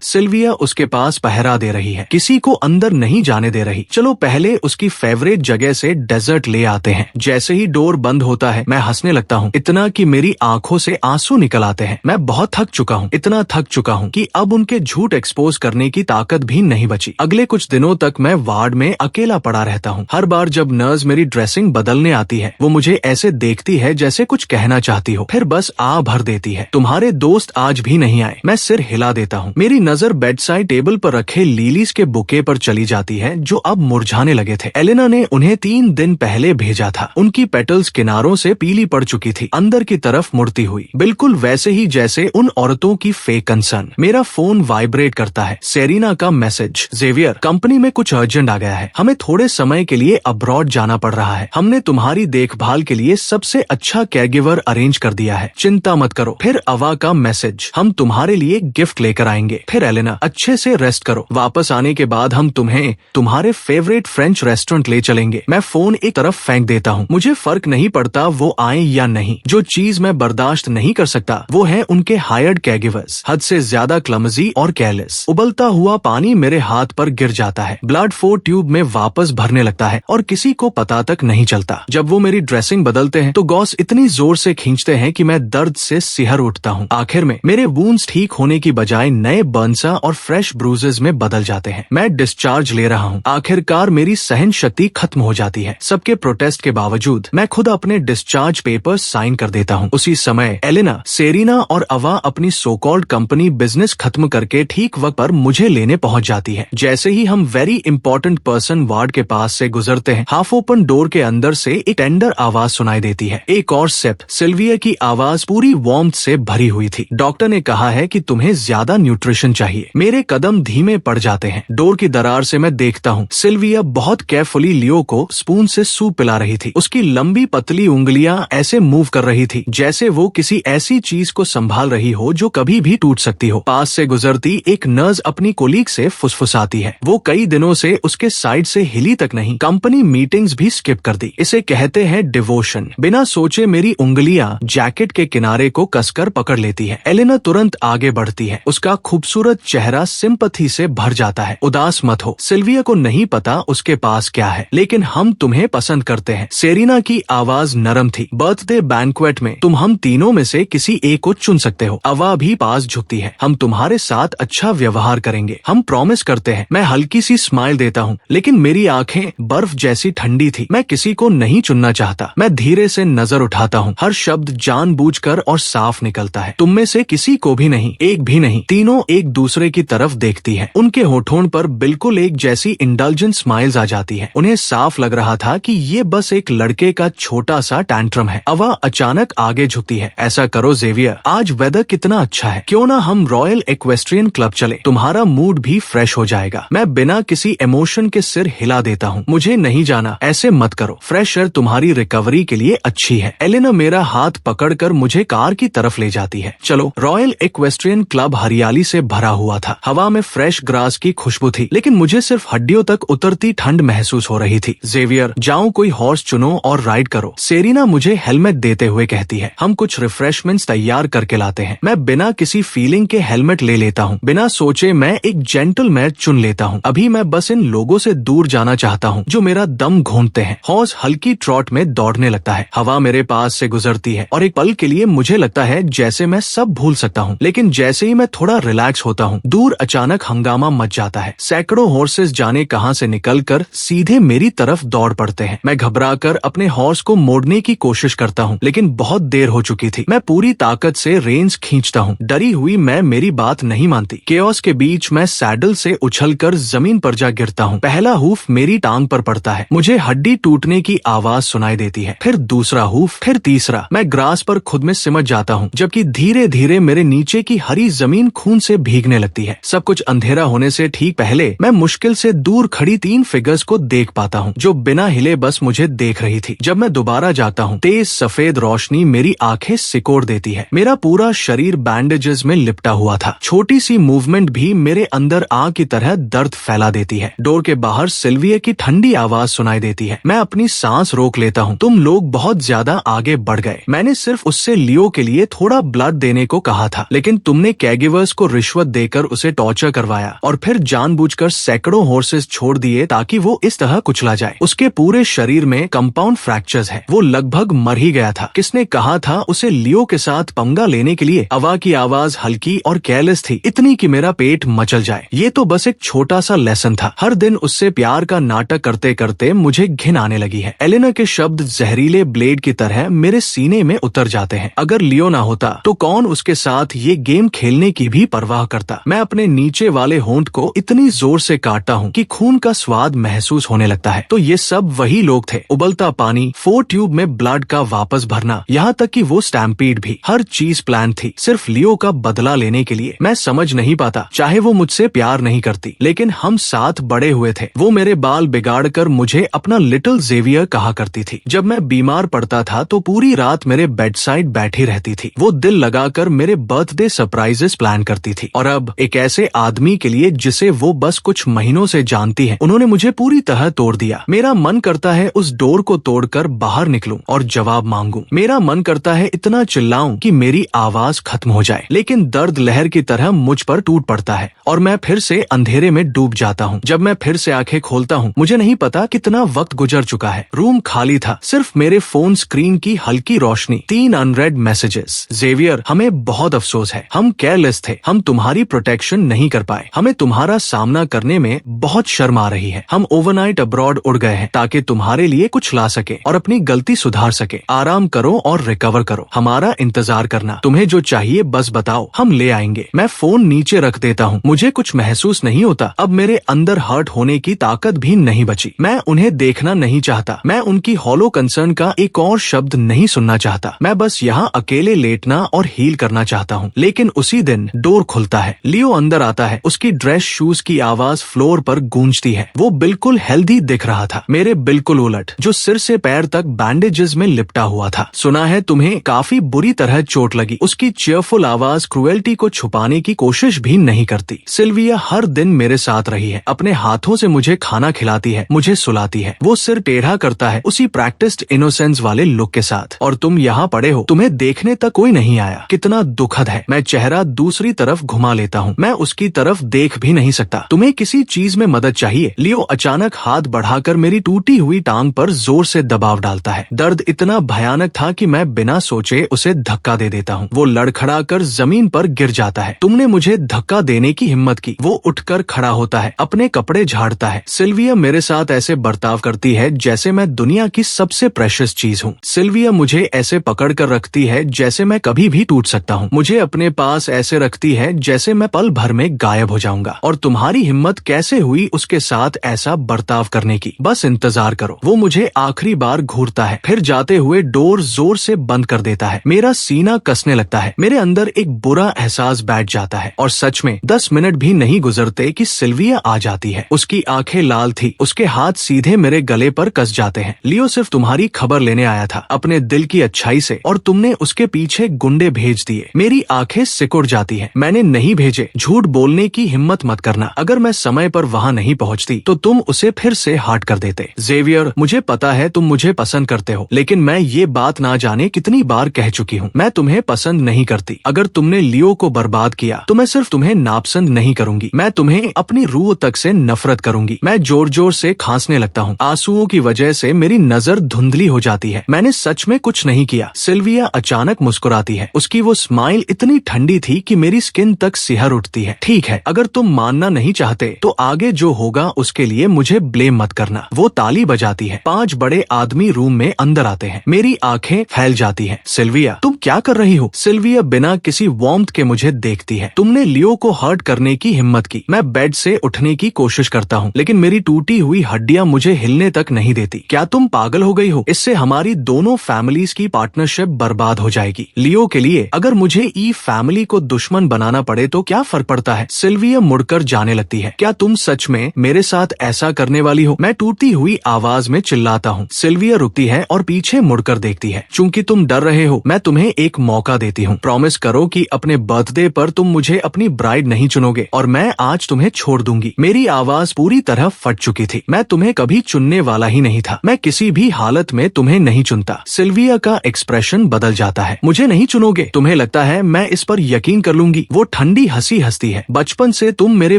सिल्विया उसके पास पहरा दे रही है, किसी को अंदर नहीं जाने दे रही। चलो पहले उसकी फेवरेट जगह से डेजर्ट ले आते हैं। जैसे ही डोर बंद होता है मैं हंसने लगता हूँ, इतना कि मेरी आंखों से आंसू निकल आते हैं। मैं बहुत थक चुका हूँ, इतना थक चुका हूँ कि अब उनके झूठ एक्सपोज करने की ताकत भी नहीं बची। अगले कुछ दिनों तक मैं वार्ड में अकेला पड़ा रहता हूँ। हर बार जब नर्स मेरी ड्रेसिंग बदलने आती है वो मुझे ऐसे देखती है जैसे कुछ कहना चाहती हो, फिर बस आ भर देती है, तुम्हारे दोस्त आज भी नहीं आए। मैं सिर हिला देता हूँ। मेरी नजर बेडसाइड टेबल पर रखे लिलीज के बुके पर चली जाती है जो अब मुरझाने लगे थे। एलेना ने उन्हें 3 दिन पहले भेजा था। उनकी पेटल्स किनारों से पीली पड़ चुकी थी, अंदर की तरफ मुड़ती हुई, बिल्कुल वैसे ही जैसे उन औरतों की फेक कंसर्न। मेरा फोन वाइब्रेट करता है। सेरिना का मैसेज, जेवियर कंपनी में कुछ अर्जेंट आ गया है, हमें थोड़े समय के लिए अब्रॉड जाना पड़ रहा है। हमने तुम्हारी देखभाल के लिए सबसे अच्छा केयरगिवर अरेंज कर दिया है, चिंता मत करो। फिर अवा का मैसेज, हम तुम्हारे लिए गिफ्ट लेकर आएंगे। फिर एलेना, अच्छे से रेस्ट करो, वापस आने के बाद हम तुम्हें तुम्हारे फेवरेट फ्रेंच रेस्टोरेंट ले चलेंगे। मैं फोन एक तरफ फेंक देता हूँ। मुझे फर्क नहीं पड़ता वो आए या नहीं। जो चीज मैं बर्दाश्त नहीं कर सकता वो है उनके हायर्ड केयरगिवर्स, हद से ज्यादा क्लमजी और केयरलेस। उबलता हुआ पानी मेरे हाथ पर गिर जाता है, ब्लड फ्लो ट्यूब में वापस भरने लगता है और किसी को पता तक नहीं चलता। जब वो मेरी ड्रेसिंग बदलते हैं तो गॉस इतनी जोर से खींचते हैं कि मैं दर्द से सिहर उठता हूँ। आखिर में मेरे वूंड्स ठीक होने की बजाय नए बर्नसा और फ्रेश ब्रूजेस में बदल जाते हैं। मैं डिस्चार्ज ले रहा हूँ। आखिरकार मेरी सहन शक्ति खत्म हो जाती है। सबके प्रोटेस्ट के बावजूद मैं खुद अपने डिस्चार्ज पेपर्स साइन कर देता हूँ। उसी समय एलेना, सेरिना और अवा अपनी सो कॉल्ड कंपनी बिजनेस खत्म करके ठीक वक्त पर मुझे लेने पहुँच जाती है। जैसे ही हम वेरी इंपॉर्टेंट पर्सन वार्ड के पास से गुजरते हैं, हाफ ओपन डोर के अंदर से एक टेंडर आवाज सुनाई देती है। एक और सिप। सिल्विया की आवाज पूरी वार्मथ से भरी हुई थी। डॉक्टर ने कहा है कि तुम्हें ज्यादा न्यूट्रिशन चाहिए। मेरे कदम धीमे पड़ जाते हैं। डोर की दरार से मैं देखता हूँ सिल्विया बहुत केयरफुली लियो को स्पून से सूप पिला रही थी। उसकी लंबी पतली उंगलियां ऐसे मूव कर रही थी जैसे वो किसी ऐसी चीज को संभाल रही हो जो कभी भी टूट सकती हो। पास से गुजरती एक नर्स अपनी कोलीग से फुसफुसाती है। वो कई दिनों से उसके साइड से हिली तक नहीं, कंपनी मीटिंग्स भी स्किप कर दी। इसे कहते हैं डिवोशन। बिना सोचे मेरी उंगलियां जैकेट के किनारे को कसकर पकड़ लेती है। एलेना तुरंत आगे बढ़ती है। उसका खूबसूरत चेहरा सिंपैथी से भर जाता है। उदास मत हो, सिल्विया को नहीं पता उसके पास क्या है, लेकिन हम तुम्हें पसंद करते हैं। सेरिना की आवाज नरम थी। बर्थडे बैंक्वेट में तुम हम तीनों में से किसी एक को चुन सकते हो। अवा भी पास झुकती है। हम तुम्हारे साथ अच्छा व्यवहार करेंगे, हम प्रॉमिस करते हैं। मैं हल्की सी स्माइल देता हूँ, लेकिन मेरी आंखें बर्फ जैसी ठंडी थी। मैं किसी को नहीं चुनना चाहता। मैं धीरे से नजर उठाता हूँ। हर शब्द जानबूझकर और साफ निकलता है। तुम में से किसी को भी नहीं, एक भी नहीं। तीनों एक दूसरे की तरफ देखती हैं। उनके होठों पर बिल्कुल एक जैसी इंडल्जेंट स्माइल्स आ जाती है। उन्हें साफ लग रहा था कि ये बस एक लड़के का छोटा सा टैंट्रम है। अवा अचानक आगे झुकती है। ऐसा करो जेवियर, आज वेदर कितना अच्छा है, क्यों ना हम रॉयल एक्वेस्ट्रियन क्लब चले, तुम्हारा मूड भी फ्रेश हो जाएगा। मैं बिना किसी इमोशन के सिर हिला देता हूँ। मुझे नहीं जाना, ऐसे मत करो, फ्रेश एयर तुम्हारी रिकवरी के लिए अच्छी है। एलेना मेरा हाथ पकड़कर मुझे कार की तरफ ले जाती है। चलो। रॉयल एक्वेस्ट्रियन क्लब हरियाली से भरा हुआ था। हवा में फ्रेश ग्रास की खुशबू थी, लेकिन मुझे सिर्फ हड्डियों तक उतरती ठंड महसूस हो रही थी। जेवियर, जाओ कोई हॉर्स चुनो और राइड करो। सेरिना मुझे हेलमेट देते हुए कहती है। हम कुछ रिफ्रेशमेंट्स तैयार करके लाते हैं। मैं बिना किसी फीलिंग के हेलमेट ले लेता हूँ। बिना सोचे मैं एक जेंटलमैन चुन लेता हूँ। अभी मैं बस इन लोगों से दूर जाना चाहता हूँ जो मेरा दम घूंटते हैं। हॉर्स हल्की ट्रॉट में दौड़ने लगता है। हवा मेरे पास से गुजरती है और एक पल के लिए मुझे लगता है जैसे मैं सब भूल सकता हूँ, लेकिन जैसे ही मैं थोड़ा रिलैक्स होता हूँ, दूर अचानक हंगामा मच जाता है। सैकड़ों हॉर्सेस जाने कहां से निकलकर सीधे मेरी तरफ दौड़ पड़ते हैं। मैं घबराकर अपने हॉर्स को मोड़ने की कोशिश करता हूँ, लेकिन बहुत देर हो चुकी थी। मैं पूरी ताकत से रेंज खींचता हूँ। डरी हुई मैं मेरी बात नहीं मानती। केओस के बीच मैं सैडल से उछलकर जमीन पर जा गिरता हूँ। पहला हूफ मेरी टांग पर पड़ता है। मुझे हड्डी टूटने की आवाज सुनाई देती है। फिर दूसरा हूफ, फिर तीसरा। मैं ग्रास पर खुद में सिमट जाता हूँ, जबकि धीरे धीरे मेरे नीचे की हरी जमीन खून से भीगने लगती है। सब कुछ अंधेरा होने से ठीक पहले मैं मुश्किल से दूर खड़ी 3 फिगर्स को देख पाता हूँ जो बिना हिले बस मुझे देख रही थी। जब मैं दोबारा जाता हूँ, तेज सफेद रोशनी मेरी आंखें सिकोड़ देती है। मेरा पूरा शरीर बैंडेजेस में लिपटा हुआ था। छोटी सी मूवमेंट भी मेरे अंदर आग की तरह दर्द फैला देती है। डोर के बाहर सिल्विया की ठंडी आवाज सुनाई देती है। मैं अपनी सांस रोक लेता हूँ। तुम लोग बहुत ज्यादा आगे बढ़ गए। मैंने सिर्फ उससे उससे लियो के लिए थोड़ा ब्लड देने को कहा था, लेकिन तुमने कैगिवर्स को रिश्वत देकर उसे टॉर्चर करवाया और फिर जानबूझकर सैकड़ों हॉर्सेस छोड़ दिए ताकि वो इस तरह कुचला जाए। उसके पूरे शरीर में कंपाउंड फ्रैक्चर्स है, वो लगभग मर ही गया था। किसने कहा था उसे लियो के साथ पंगा लेने के लिए? अवा की आवाज हल्की और केयरलेस थी, इतनी कि मेरा पेट मचल जाए। ये तो बस एक छोटा सा लेसन था। हर दिन उससे प्यार का नाटक करते करते मुझे घिन आने लगी है। एलेना के शब्द जहरीले ब्लेड की तरह मेरे सीने में उतर जाते हैं। अगर लियो ना होता तो कौन उसके साथ ये गेम खेलने की भी परवाह करता? मैं अपने नीचे वाले होंठ को इतनी जोर से काटता हूँ कि खून का स्वाद महसूस होने लगता है। तो ये सब वही लोग थे, उबलता पानी, 4 ट्यूब में ब्लड का वापस भरना, यहाँ तक कि वो स्टैम्पीड भी। हर चीज प्लान थी, सिर्फ लियो का बदला लेने के लिए। मैं समझ नहीं पाता, चाहे वो मुझसे प्यार नहीं करती, लेकिन हम साथ बड़े हुए थे। वो मेरे बाल बिगाड़ कर मुझे अपना लिटिल जेवियर कहा करती थी। जब मैं बीमार पड़ता था तो पूरी रात मेरे बेड साइड बैठी रहती थी। वो दिल लगाकर मेरे बर्थडे सरप्राइजेस प्लान करती थी। और अब एक ऐसे आदमी के लिए जिसे वो बस कुछ महीनों से जानती है, उन्होंने मुझे पूरी तरह तोड़ दिया। मेरा मन करता है उस डोर को तोड़कर बाहर निकलूं और जवाब मांगूं। मेरा मन करता है इतना चिल्लाऊं कि मेरी आवाज खत्म हो जाए, लेकिन दर्द लहर की तरह मुझ पर टूट पड़ता है और मैं फिर से अंधेरे में डूब जाता हूँ। जब मैं फिर से आंखें खोलता हूँ, मुझे नहीं पता कितना वक्त गुजर चुका है। रूम खाली था, सिर्फ मेरे फोन स्क्रीन की हल्की रोशनी, 3 अनरेड मैसेजेस। जेवियर, हमें बहुत अफसोस है, हम केयरलेस थे, हम तुम्हारी प्रोटेक्शन नहीं कर पाए, हमें तुम्हारा सामना करने में बहुत शर्म आ रही है। हम ओवरनाइट अब्रॉड उड़ गए हैं ताकि तुम्हारे लिए कुछ ला सके और अपनी गलती सुधार सके। आराम करो और रिकवर करो, हमारा इंतजार करना। तुम्हें जो चाहिए बस बताओ, हम ले आएंगे। मैं फोन नीचे रख देता हूँ, मुझे कुछ महसूस नहीं होता। अब मेरे अंदर हर्ट होने की ताकत भी नहीं बची। मैं उन्हें देखना नहीं चाहता, मैं उनकी हॉलो कंसर्न का एक और शब्द नहीं सुनना चाहता। मैं बस यहाँ अकेले लेटना और हील करना चाहता हूँ। लेकिन उसी दिन डोर खुलता है, लियो अंदर आता है। उसकी ड्रेस शूज की आवाज फ्लोर पर गूंजती है। वो बिल्कुल हेल्दी दिख रहा था, मेरे बिल्कुल उलट, जो सिर से पैर तक बैंडेजेस में लिपटा हुआ था। सुना है तुम्हें काफी बुरी तरह चोट लगी। उसकी चीयरफुल आवाज क्रुएल्टी को छुपाने की कोशिश भी नहीं करती। सिल्विया हर दिन मेरे साथ रही है, अपने हाथों से मुझे खाना खिलाती है, मुझे सुलाती है। वो सिर टेढ़ा करता है उसी प्रैक्टिस्ड इनोसेंस वाले लुक के साथ। और तुम यहाँ पड़े हो, तुम्हें देखने तक कोई नहीं आया, कितना दुखद है। मैं चेहरा दूसरी तरफ घुमा लेता हूँ, मैं उसकी तरफ देख भी नहीं सकता। तुम्हें किसी चीज में मदद चाहिए? लियो अचानक हाथ बढ़ाकर मेरी टूटी हुई टांग पर जोर से दबाव डालता है। दर्द इतना भयानक था कि मैं बिना सोचे उसे धक्का दे देता हूँ। वो लड़खड़ाकर जमीन पर गिर जाता है। तुमने मुझे धक्का देने की हिम्मत की। वो उठकर खड़ा होता है, अपने कपड़े झाड़ता है। सिल्विया मेरे साथ ऐसे बर्ताव करती है जैसे मैं दुनिया की सबसे प्रेशियस चीज हूँ। सिल्विया मुझे ऐसे पकड़ कर रखती है जैसे मैं कभी भी टूट सकता हूँ। मुझे अपने पास ऐसे रखती है जैसे मैं पल भर में गायब हो जाऊंगा। और तुम्हारी हिम्मत कैसे हुई उसके साथ ऐसा बर्ताव करने की? बस इंतजार करो। वो मुझे आखिरी बार घूरता है, फिर जाते हुए डोर जोर से बंद कर देता है। मेरा सीना कसने लगता है, मेरे अंदर एक बुरा एहसास बैठ जाता है। और सच में 10 मिनट भी नहीं गुजरते कि सिल्विया आ जाती है। उसकी आंखें लाल थी, उसके हाथ सीधे मेरे गले पर कस जाते हैं। लियो सिर्फ तुम्हारी खबर लेने आया था, अपने दिल की अच्छाई से, और तुमने उसके पीछे गुंडे भेज दिए। मेरी आंखें सिकुड़ जाती हैं। मैंने नहीं भेजे, झूठ बोलने की हिम्मत मत करना। अगर मैं समय पर वहाँ नहीं पहुँचती तो तुम उसे फिर से हार्ट कर देते। जेवियर, मुझे पता है तुम मुझे पसंद करते हो, लेकिन मैं ये बात ना जाने कितनी बार कह चुकी हूँ, मैं तुम्हें पसंद नहीं करती। अगर तुमने लियो को बर्बाद किया तो मैं सिर्फ तुम्हें नापसंद नहीं करूंगी, मैं तुम्हें अपनी रूह तक से नफरत करूंगी। मैं जोर जोर से खांसने लगता हूँ। आंसुओं की वजह से मेरी नजर धुंधली हो जाती है। मैंने सच में कुछ नहीं किया। सिल्विया अचानक मुस्कुराती है। उसकी वो स्माइल इतनी ठंडी थी कि मेरी स्किन तक सिहर उठती है। ठीक है, अगर तुम मानना नहीं चाहते तो आगे जो होगा उसके लिए मुझे ब्लेम मत करना। वो ताली बजाती है। 5 बड़े आदमी रूम में अंदर आते हैं। मेरी आंखें फैल जाती हैं। सिल्विया, तुम क्या कर रही हो? सिल्विया बिना किसी वार्मथ के मुझे देखती है। तुमने लियो को हर्ट करने की हिम्मत की। मैं बेड से उठने की कोशिश करता हूँ, लेकिन मेरी टूटी हुई हड्डियां मुझे हिलने तक नहीं देती। क्या तुम पागल हो गई हो? इससे हमारी दोनों फैमिलीज की पार्टनरशिप बर्बाद हो जाएगी। लियो के लिए अगर मुझे ई फैमिली को दुश्मन बनाना पड़े तो क्या फर्क पड़ता है? सिल्विया मुड़कर जाने लगती है। क्या तुम सच में मेरे साथ ऐसा करने वाली हो? मैं टूटी हुई आवाज में चिल्लाता हूँ। सिल्विया रुकती है और पीछे मुड़कर देखती है। चूंकि तुम डर रहे हो, मैं तुम्हें एक मौका देती हूँ। प्रॉमिस करो कि अपने बर्थडे पर तुम मुझे अपनी ब्राइड नहीं चुनोगे और मैं आज तुम्हें छोड़ दूंगी। मेरी आवाज पूरी तरह फट चुकी थी। मैं तुम्हें कभी चुनने वाला ही नहीं था। मैं किसी भी हालत में तुम्हें नहीं चुनता। सिल्विया का एक्सप्रेशन बदल जाता है। मुझे नहीं चुनोगे? तुम्हें लगता है मैं इस पर यकीन कर लूंगी? वो ठंडी हंसी हंसती है। बचपन से तुम मेरे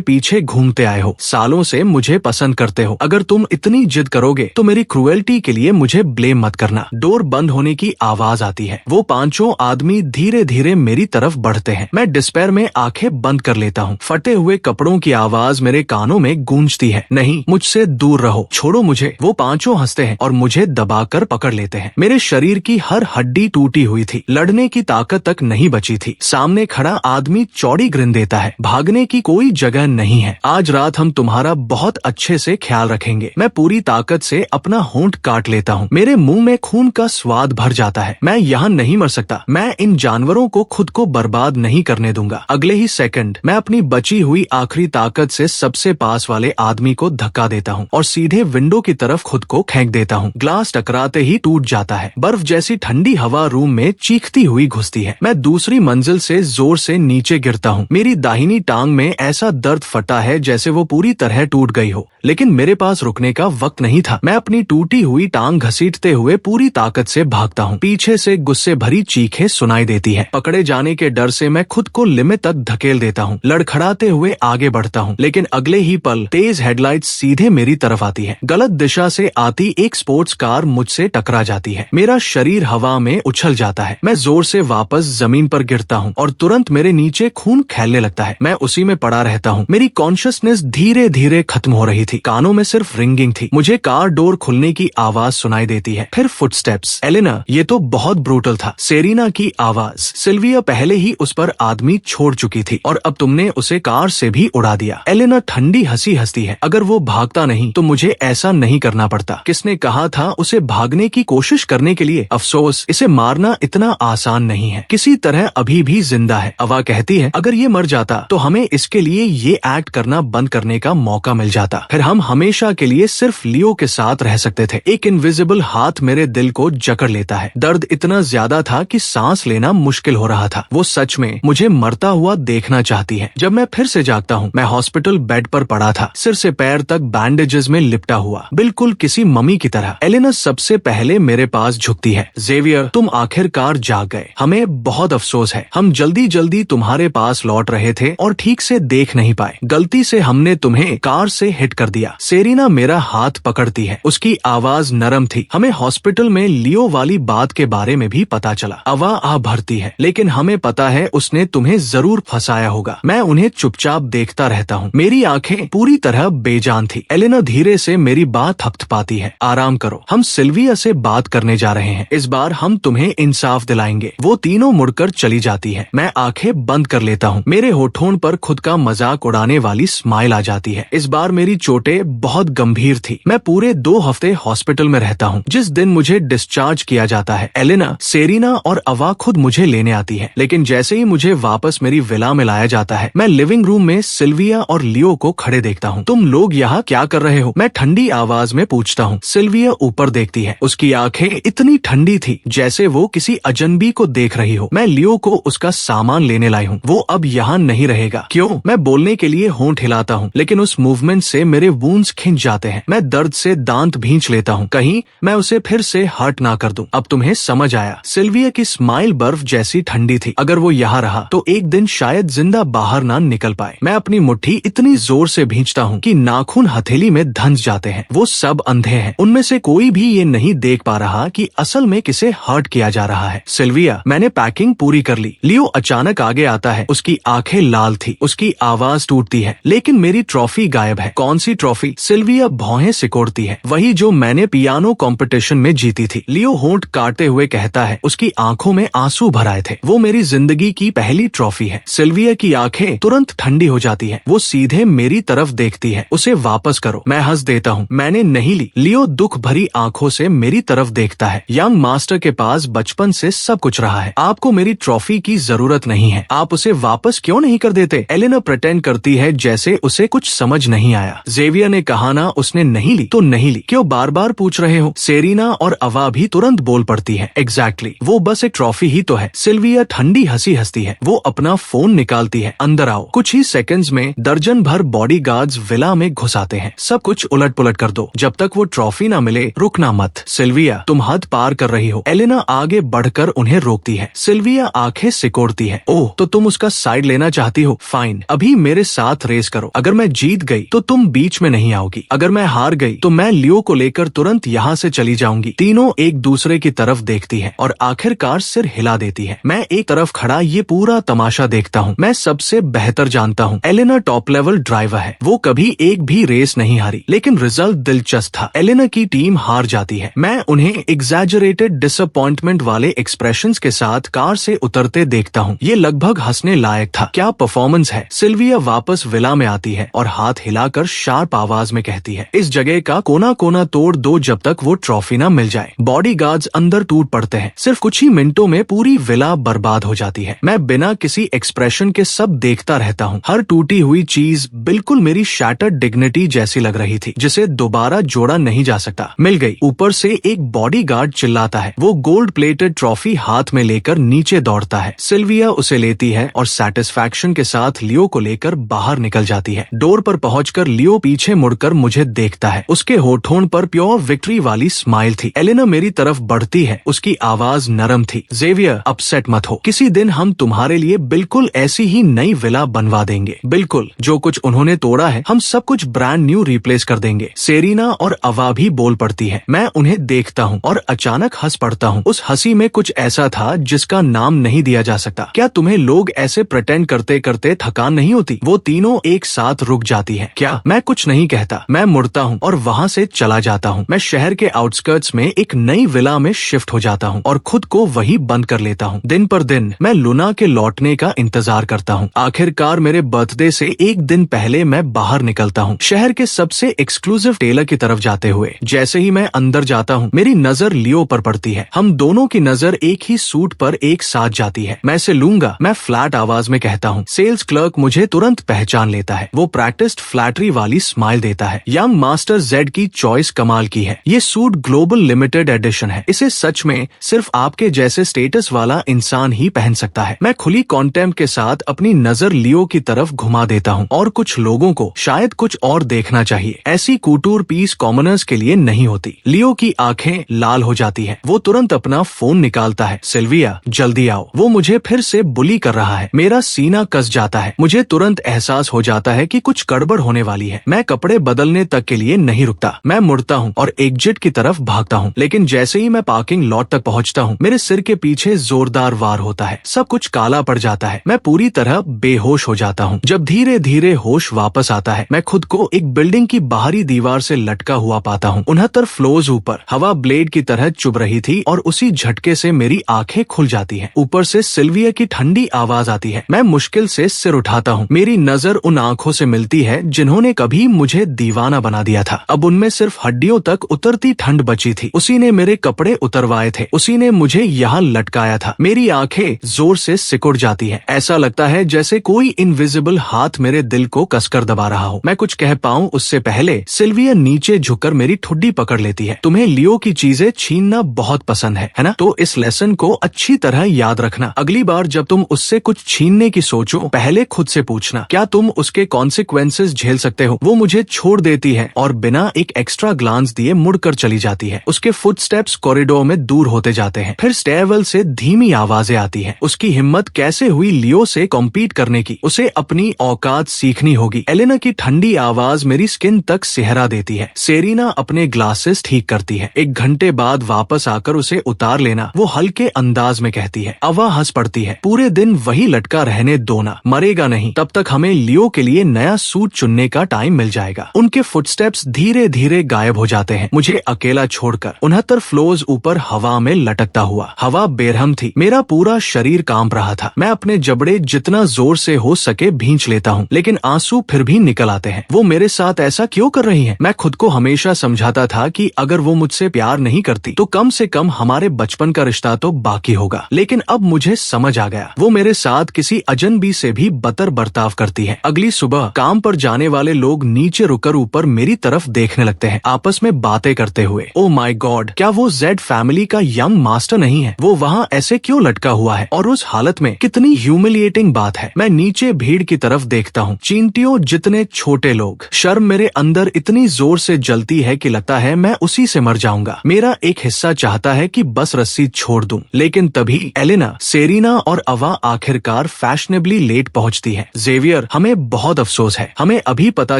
पीछे घूमते आए हो, सालों से मुझे पसंद करते हो। अगर तुम इतनी जिद करोगे तो मेरी क्रूएल्टी के लिए मुझे ब्लेम मत करना। डोर बंद होने की आवाज आती है। वो पांचों आदमी धीरे धीरे मेरी तरफ बढ़ते हैं। मैं डिस्पेयर में आंखें बंद कर लेता हूँ। फटे हुए कपड़ों की आवाज मेरे कानों में गूंजती है। नहीं, मुझसे दूर रहो, छोड़ो मुझे। वो पांचों हंसते हैं और मुझे दबाकर पकड़ लेते हैं। मेरे शरीर की हर हड्डी टूटी हुई थी, लड़ने की ताकत तक नहीं बची थी। सामने खड़ा आदमी चौड़ी ग्रिन देता है। भागने की कोई जगह नहीं है। आज रात हम तुम्हारा बहुत अच्छे से ख्याल रखेंगे। मैं पूरी ताकत से अपना होंठ काट लेता हूँ। मेरे मुंह में खून का स्वाद भर जाता है। मैं यहाँ नहीं मर सकता। मैं इन जानवरों को खुद को बर्बाद नहीं करने दूंगा। अगले ही सेकंड मैं अपनी बची हुई आखिरी ताकत से सबसे पास वाले आदमी को धक्का देता हूँ और सीधे विंडो की तरफ खुद को फेंक देता हूँ। ग्लास टकराते ही टूट जाता है। बर्फ जैसी ठंडी हवा रूम में चीखती हुई घुसती है। मैं दूसरी मंजिल से जोर से नीचे गिरता हूँ। मेरी दाहिनी टांग में ऐसा दर्द फटा है जैसे वो पूरी तरह टूट गई हो, लेकिन मेरे पास रुकने का वक्त नहीं था। मैं अपनी टूटी हुई टांग घसीटते हुए पूरी ताकत से भागता हूँ। पीछे से गुस्से भरी चीखें सुनाई देती है। पकड़े जाने के डर से मैं खुद को लिमिट तक धकेल देता हूँ। लड़खड़ाते हुए आगे बढ़ता हूँ, लेकिन अगले ही पल तेज हेडलाइट्स सीधे मेरी तरफ आती है। गलत दिशा से आती एक स्पोर्ट्स कार मुझसे टकरा जाती है। मेरा शरीर हवा में उछल जाता है। मैं जोर से वापस जमीन पर गिरता हूँ और तुरंत मेरे नीचे खून खैलने लगता है। मैं उसी में पड़ा रहता हूँ। मेरी कॉन्शियसनेस धीरे धीरे खत्म हो रही थी। कानों में सिर्फ रिंगिंग थी। मुझे कार डोर खुलने की आवाज सुनाई देती है, फिर फुटस्टेप्स। एलेना, ये तो बहुत ब्रूटल था। सेरीना की आवाज। सिल्विया पहले ही उस पर आदमी छोड़ चुकी थी और अब तुमने उसे कार से भी उड़ा दिया। एलेना ठंडी हंसी हंसती है। अगर वो भागता नहीं तो मुझे ऐसा नहीं करना पड़ता। किसने कहा था उसे भागने की कोशिश करने के लिए? अफसोस, इसे मारना इतना आसान नहीं है। किसी तरह अभी भी जिंदा है। अवा कहती है अगर ये मर जाता तो हमें इसके लिए ये एक्ट करना बंद करने का मौका मिल जाता। फिर हम हमेशा के लिए सिर्फ लियो के साथ रह सकते थे। एक इनविजिबल हाथ मेरे दिल को जकड़ लेता है। दर्द इतना ज्यादा था कि सांस लेना मुश्किल हो रहा था। वो सच में मुझे मरता हुआ देखना चाहती है। जब मैं फिर से जागता हूँ, मैं हॉस्पिटल बेड पर पड़ा था, सिर से पैर तक बैंडेजेस में लिपटा हुआ, बिल्कुल किसी मम्मी की तरह। एलेना सबसे पहले मेरे पास झुकती है। जेवियर, तुम आखिरकार जाग गए। हमें बहुत अफसोस है। हम जल्दी जल्दी तुम्हारे पास लौट रहे थे और ठीक से देख नहीं पाए। गलती से हमने तुम्हें कार से हिट कर दिया। सेरीना मेरा हाथ पकड़ती है। उसकी आवाज नरम थी। हमें हॉस्पिटल में लियो वाली बात के बारे में भी पता चला। अवा आ भरती है, लेकिन हमें पता है उसने तुम्हें जरूर फंसाया होगा। मैं उन्हें चुपचाप देखता रहता हूँ। मेरी आंखें पूरी तरह बेजान थी। एलेना धीरे से मेरी बात हकथपाती है। आराम करो, हम सिल्विया से बात करने जा रहे हैं। इस बार हम तुम्हें इंसाफ दिलाएंगे। वो तीनों मुड़कर चली जाती है। मैं आंखें बंद कर लेता हूँ। मेरे होठों पर खुद का मजाक उड़ाने वाली स्माइल आ जाती है। इस बार मेरी चोटें बहुत गंभीर थी। मैं पूरे 2 हफ्ते हॉस्पिटल में रहता हूँ। जिस दिन मुझे डिस्चार्ज किया जाता है, एलेना, सेरीना और अवा खुद मुझे लेने आती है। लेकिन जैसे ही मुझे वापस मेरी विला में लाया जाता है, मैं लिविंग रूम में सिल्विया और लियो को खड़े देखता हूँ। तुम लोग यहाँ क्या कर रहे हो? मैं ठंडी आवाज में पूछता हूँ। सिल्विया ऊपर देखती है। उसकी आंखें इतनी ठंडी थी जैसे वो किसी अजनबी को देख रही हो। मैं लियो को उसका सामान लेने लाई हूँ। वो अब यहाँ नहीं रहेगा। क्यों? मैं बोलने के लिए होंठ हिलाता हूँ, लेकिन उस मूवमेंट से मेरे वूंड्स खिंच जाते हैं। मैं दर्द से दांत भींच लेता हूँ, कहीं मैं उसे फिर से हर्ट ना कर दूं। अब तुम्हें समझ आया। सिल्विया की स्माइल बर्फ जैसी ठंडी थी। अगर वो यहाँ रहा तो एक दिन शायद जिंदा बाहर ना निकल पाए। मैं अपनी मुट्ठी इतनी जोर से भींचता हूँ कि नाखून हथेली में धंस जाते हैं। वो सब अंधे हैं। उनमें से कोई भी ये नहीं देख पा रहा कि असल में किसे हर्ट किया जा रहा है। सिल्विया, मैंने पैकिंग पूरी कर ली। लियो अचानक आगे आता है। उसकी आंखें लाल थी। उसकी आवाज टूटती है। लेकिन मेरी ट्रॉफी गायब है। कौन सी ट्रॉफी? सिल्विया भौहें सिकोड़ती है। वही जो मैंने पियानो कंपटीशन में जीती थी। लियो होंठ काटते हुए कहता है। उसकी आंखों में आंसू भर आए थे। वो मेरी जिंदगी की पहली ट्रॉफी है। सिल्विया की आंखें तुरंत ठंडी हो जाती है। वो सीधे मेरी तरफ देखती है। उसे वापस करो। मैं हंस देता हूँ। मैंने नहीं ली। लियो दुख भरी आंखों से मेरी तरफ देखता है। यंग मास्टर के पास बचपन से सब कुछ रहा है। आपको मेरी ट्रॉफी की जरूरत नहीं है। आप उसे वापस क्यों नहीं कर देते? एलेना प्रिटेंड करती है जैसे उसे कुछ समझ नहीं आया। जेवियर ने कहा ना उसने नहीं ली तो नहीं ली। क्यों बार बार पूछ रहे हो? सेरीना और अवा भी तुरंत बोल पड़ती है। एग्जैक्टली, वो बस एक ट्रॉफी ही तो है। सिल्विया ठंडी हंसी हंसती है। वो अपना फोन निकालती है। अंदर आओ। कुछ ही सेकंड्स में दर्जन भर बॉडीगार्ड्स विला में घुस आते हैं। सब कुछ उलट पुलट कर दो। जब तक वो ट्रॉफी ना मिले रुकना मत। सिल्विया, तुम हद पार कर रही हो। एलेना आ आगे बढ़कर उन्हें रोकती है। सिल्विया आंखें सिकोड़ती है। ओह, तो तुम उसका साइड लेना चाहती हो? फाइन, अभी मेरे साथ रेस करो। अगर मैं जीत गई तो तुम बीच में नहीं आओगी। अगर मैं हार गई तो मैं लियो को लेकर तुरंत यहाँ से चली जाऊंगी। तीनों एक दूसरे की तरफ देखती है और आखिरकार सिर हिला देती है। मैं एक तरफ खड़ा ये पूरा तमाशा देखता हूँ। मैं सबसे बेहतर जानता हूँ एलेना टॉप लेवल ड्राइवर है। वो कभी एक भी रेस नहीं हारी, लेकिन रिजल्ट दिलचस्प था। एलेना की टीम हार जाती है। मैं उन्हें एग्जैजरेटेड डिसअपॉइंटमेंट वाले एक्सप्रेशंस के साथ कार से उतरते देखता हूँ। ये लगभग हंसने लायक था। क्या परफॉर्मेंस है। सिल्विया वापस विला में आती है और हाथ हिलाकर शार्प आवाज में कहती है, इस जगह का कोना कोना तोड़ दो जब तक वो ट्रॉफी ना मिल जाए। बॉडीगार्ड्स अंदर टूट पड़ते हैं। सिर्फ कुछ ही मिनटों में पूरी विला बर्बाद हो जाती है। मैं बिना किसी एक्सप्रेशन के सब देखता रहता हूँ। हर टूटी हुई चीज बिल्कुल मेरी शैटर्ड डिग्निटी जैसी लग रही थी, जिसे दोबारा जोड़ा नहीं जा सकता। मिल गई। ऊपर से एक बॉडीगार्ड चिल्लाता है। वो गोल्ड प्लेटेड ट्रॉफी हाथ में लेकर नीचे दौड़ता है। सिल्विया उसे लेती है और सेटिस्फैक्शन के साथ लियो को लेकर बाहर निकल जाती है। डोर पर पहुंचकर लियो पीछे मुड़कर मुझे देखता है। उसके होठों पर प्योर विक्ट्री वाली स्माइल थी। एलेना मेरी तरफ बढ़ती है। उसकी आवाज नरम थी। जेवियर, अपसेट मत हो। किसी दिन हम तुम्हारे लिए बिल्कुल ऐसी ही नई विला बनवा देंगे। बिल्कुल, जो कुछ उन्होंने तोड़ा है हम सब कुछ ब्रांड न्यू रिप्लेस कर देंगे। सेरीना और अवा भी बोल पड़ती है। मैं उन्हें देखता हूँ और अचानक हंस पड़ता हूँ। उस हंसी में कुछ ऐसा था जिसका नाम नहीं दिया जा सकता। क्या तुम्हें लोग ऐसे प्रिटेंड करते करते थकान नहीं होती? वो तीनों एक साथ रुक जाती है। क्या? मैं कुछ नहीं कहता। मैं मुड़ता हूँ और वहाँ से चला जाता हूँ। मैं शहर के आउटस्कर्ट्स में एक नई विला में शिफ्ट हो जाता हूँ और खुद को वही बंद कर लेता हूँ। दिन पर दिन मैं लुना के लौटने का इंतजार करता हूँ। आखिरकार मेरे बर्थडे से एक दिन पहले मैं बाहर निकलता हूँ, शहर के सबसे एक्सक्लूसिव टेलर की तरफ जाते हुए। जैसे ही मैं अंदर जाता हूँ मेरी नजर लियो पर पड़ती है। हम दोनों की नजर एक ही सूट पर एक साथ जाती है। मैं इसे लूंगा, मैं फ्लैट आवाज में कहता हूँ। सेल्स क्लर्क मुझे तुरंत पहचान लेता है। वो प्रैक्टिस्ड फ्लैटरी वाली स्माइल देता है। यंग मास्टर जेड की चॉइस कमाल की है। ये सूट ग्लोबल लिमिटेड एडिशन है। इसे सच में सिर्फ आपके जैसे स्टेटस वाला इंसान ही पहन सकता है। मैं खुली कॉन्टेम्प्ट के साथ अपनी नजर लियो की तरफ घुमा देता हूँ और कुछ लोगों को शायद कुछ और देखना चाहिए। ऐसी कूटूर पीस कॉमनर्स के लिए नहीं होती। लियो की आंखें लाल हो जाती है। वो तुरंत अपना फोन निकालता है। सिल्विया, जल्दी आओ, वो मुझे फिर से बुली कर रहा है। मेरा सीना कस जाता है। मुझे तुरंत एहसास हो जाता है कि कुछ गड़बड़ होने वाली है। मैं कपड़े बदलने तक के लिए नहीं रुकता। मैं मुड़ता हूँ और एग्जिट की तरफ भागता हूँ, लेकिन जैसे ही मैं पार्किंग लॉट तक पहुँचता हूँ मेरे सिर के पीछे जोरदार वार होता है। सब कुछ काला पड़ जाता है। मैं पूरी तरह बेहोश हो जाता हूँ। जब धीरे धीरे होश वापस आता है मैं खुद को एक बिल्डिंग की बाहरी दीवार से लटका हुआ पाता हूँ। 69 फ्लोर्स ऊपर हवा ब्लेड की तरह चुभ रही थी और उसी झटके से मेरी आंखें खुल जाती हैं। ऊपर से सिल्विया की ठंडी आवाज आती है। मैं मुश्किल से सिर उठाता हूँ। मेरी नजर उन आंखों से मिलती है जिन्होंने कभी मुझे दीवाना बना दिया था। अब उनमें सिर्फ हड्डियों तक उतरती ठंड बची थी। उसी ने मेरे कपड़े उतरवाए थे। उसी ने मुझे यहाँ लटकाया था। मेरी आंखें जोर से सिकुड़ जाती है। ऐसा लगता है जैसे कोई इनविजिबल हाथ मेरे दिल को कसकर दबा रहा हो। मैं कुछ कह पाऊं उससे पहले सिल्विया नीचे झुककर मेरी ठुड्डी पकड़ लेती है। तुम्हें लियो की चीजें छीनना बहुत पसंद है ना? तो इस लेसन को अच्छी तरह याद रखना। अगली बार जब तुम उससे कुछ छीनने की सोचो पहले खुद से पूछना, क्या तुम उसके कॉन्सिक्वेंसेस झेल सकते हो? वो मुझे छोड़ देती है और बिना एक एक्स्ट्रा ग्लांस दिए मुड़कर चली जाती है। उसके फुटस्टेप्स कॉरिडोर में दूर होते जाते हैं। फिर स्टेयरवेल से धीमी आवाजें आती है। उसकी हिम्मत कैसे हुई लियो से कॉम्पीट करने की? उसे अपनी औकात सीखनी होगी। एलेना की ठंडी आवाज मेरी स्किन तक सिहरा देती है। सेरीना अपने ग्लासेस ठीक करती है। 1 घंटे बाद वापस आकर उसे उतार लेना, वो हल्के अंदाज में कहती है। अवा हंस पड़ती है। पूरे दिन वही लटका रहने दो ना, मरेगा नहीं। तब तक हमें लियो के लिए नया सूट चुनने का टाइम मिल जाएगा। उनके फुटस्टेप्स धीरे धीरे गायब हो जाते हैं, मुझे अकेला छोड़कर 69 फ्लोर्स ऊपर हवा में लटकता हुआ। हवा बेरहम थी। मेरा पूरा शरीर कांप रहा था। मैं अपने जबड़े जितना जोर से हो सके भींच लेता हूँ, लेकिन आंसू फिर भी निकल आते हैं। वो मेरे साथ ऐसा क्यों कर रही है? मैं खुद को हमेशा समझाता था कि अगर वो मुझसे प्यार नहीं करती तो कम से कम हमारे बचपन का रिश्ता तो बाकी होगा। लेकिन अब मुझे समझ आ गया, वो मेरे साथ किसी अजनबी से भी बदतर बर्ताव करती है। अगली सुबह काम पर जाने वाले लोग नीचे रुकर ऊपर मेरी तरफ देखने लगते हैं, आपस में बातें करते हुए। ओह माय गॉड, क्या वो जेड फैमिली का यंग मास्टर नहीं है? वो वहाँ ऐसे क्यों लटका हुआ है और उस हालत में? कितनी ह्यूमिलिएटिंग बात है। मैं नीचे भीड़ की तरफ देखता हूँ। चींटियों जितने छोटे लोग। शर्म मेरे अंदर इतनी जोर से जलती है कि लगता है मैं उसी से मर जाऊंगा। मेरा एक हिस्सा चाहता है कि बस रस्सी छोड़ दूं। लेकिन तभी एलेना, सेरीना और अवा आखिरकार फैशनेबली लेट पहुंचती है। जेवियर, हमें बहुत अफसोस है, हमें अभी पता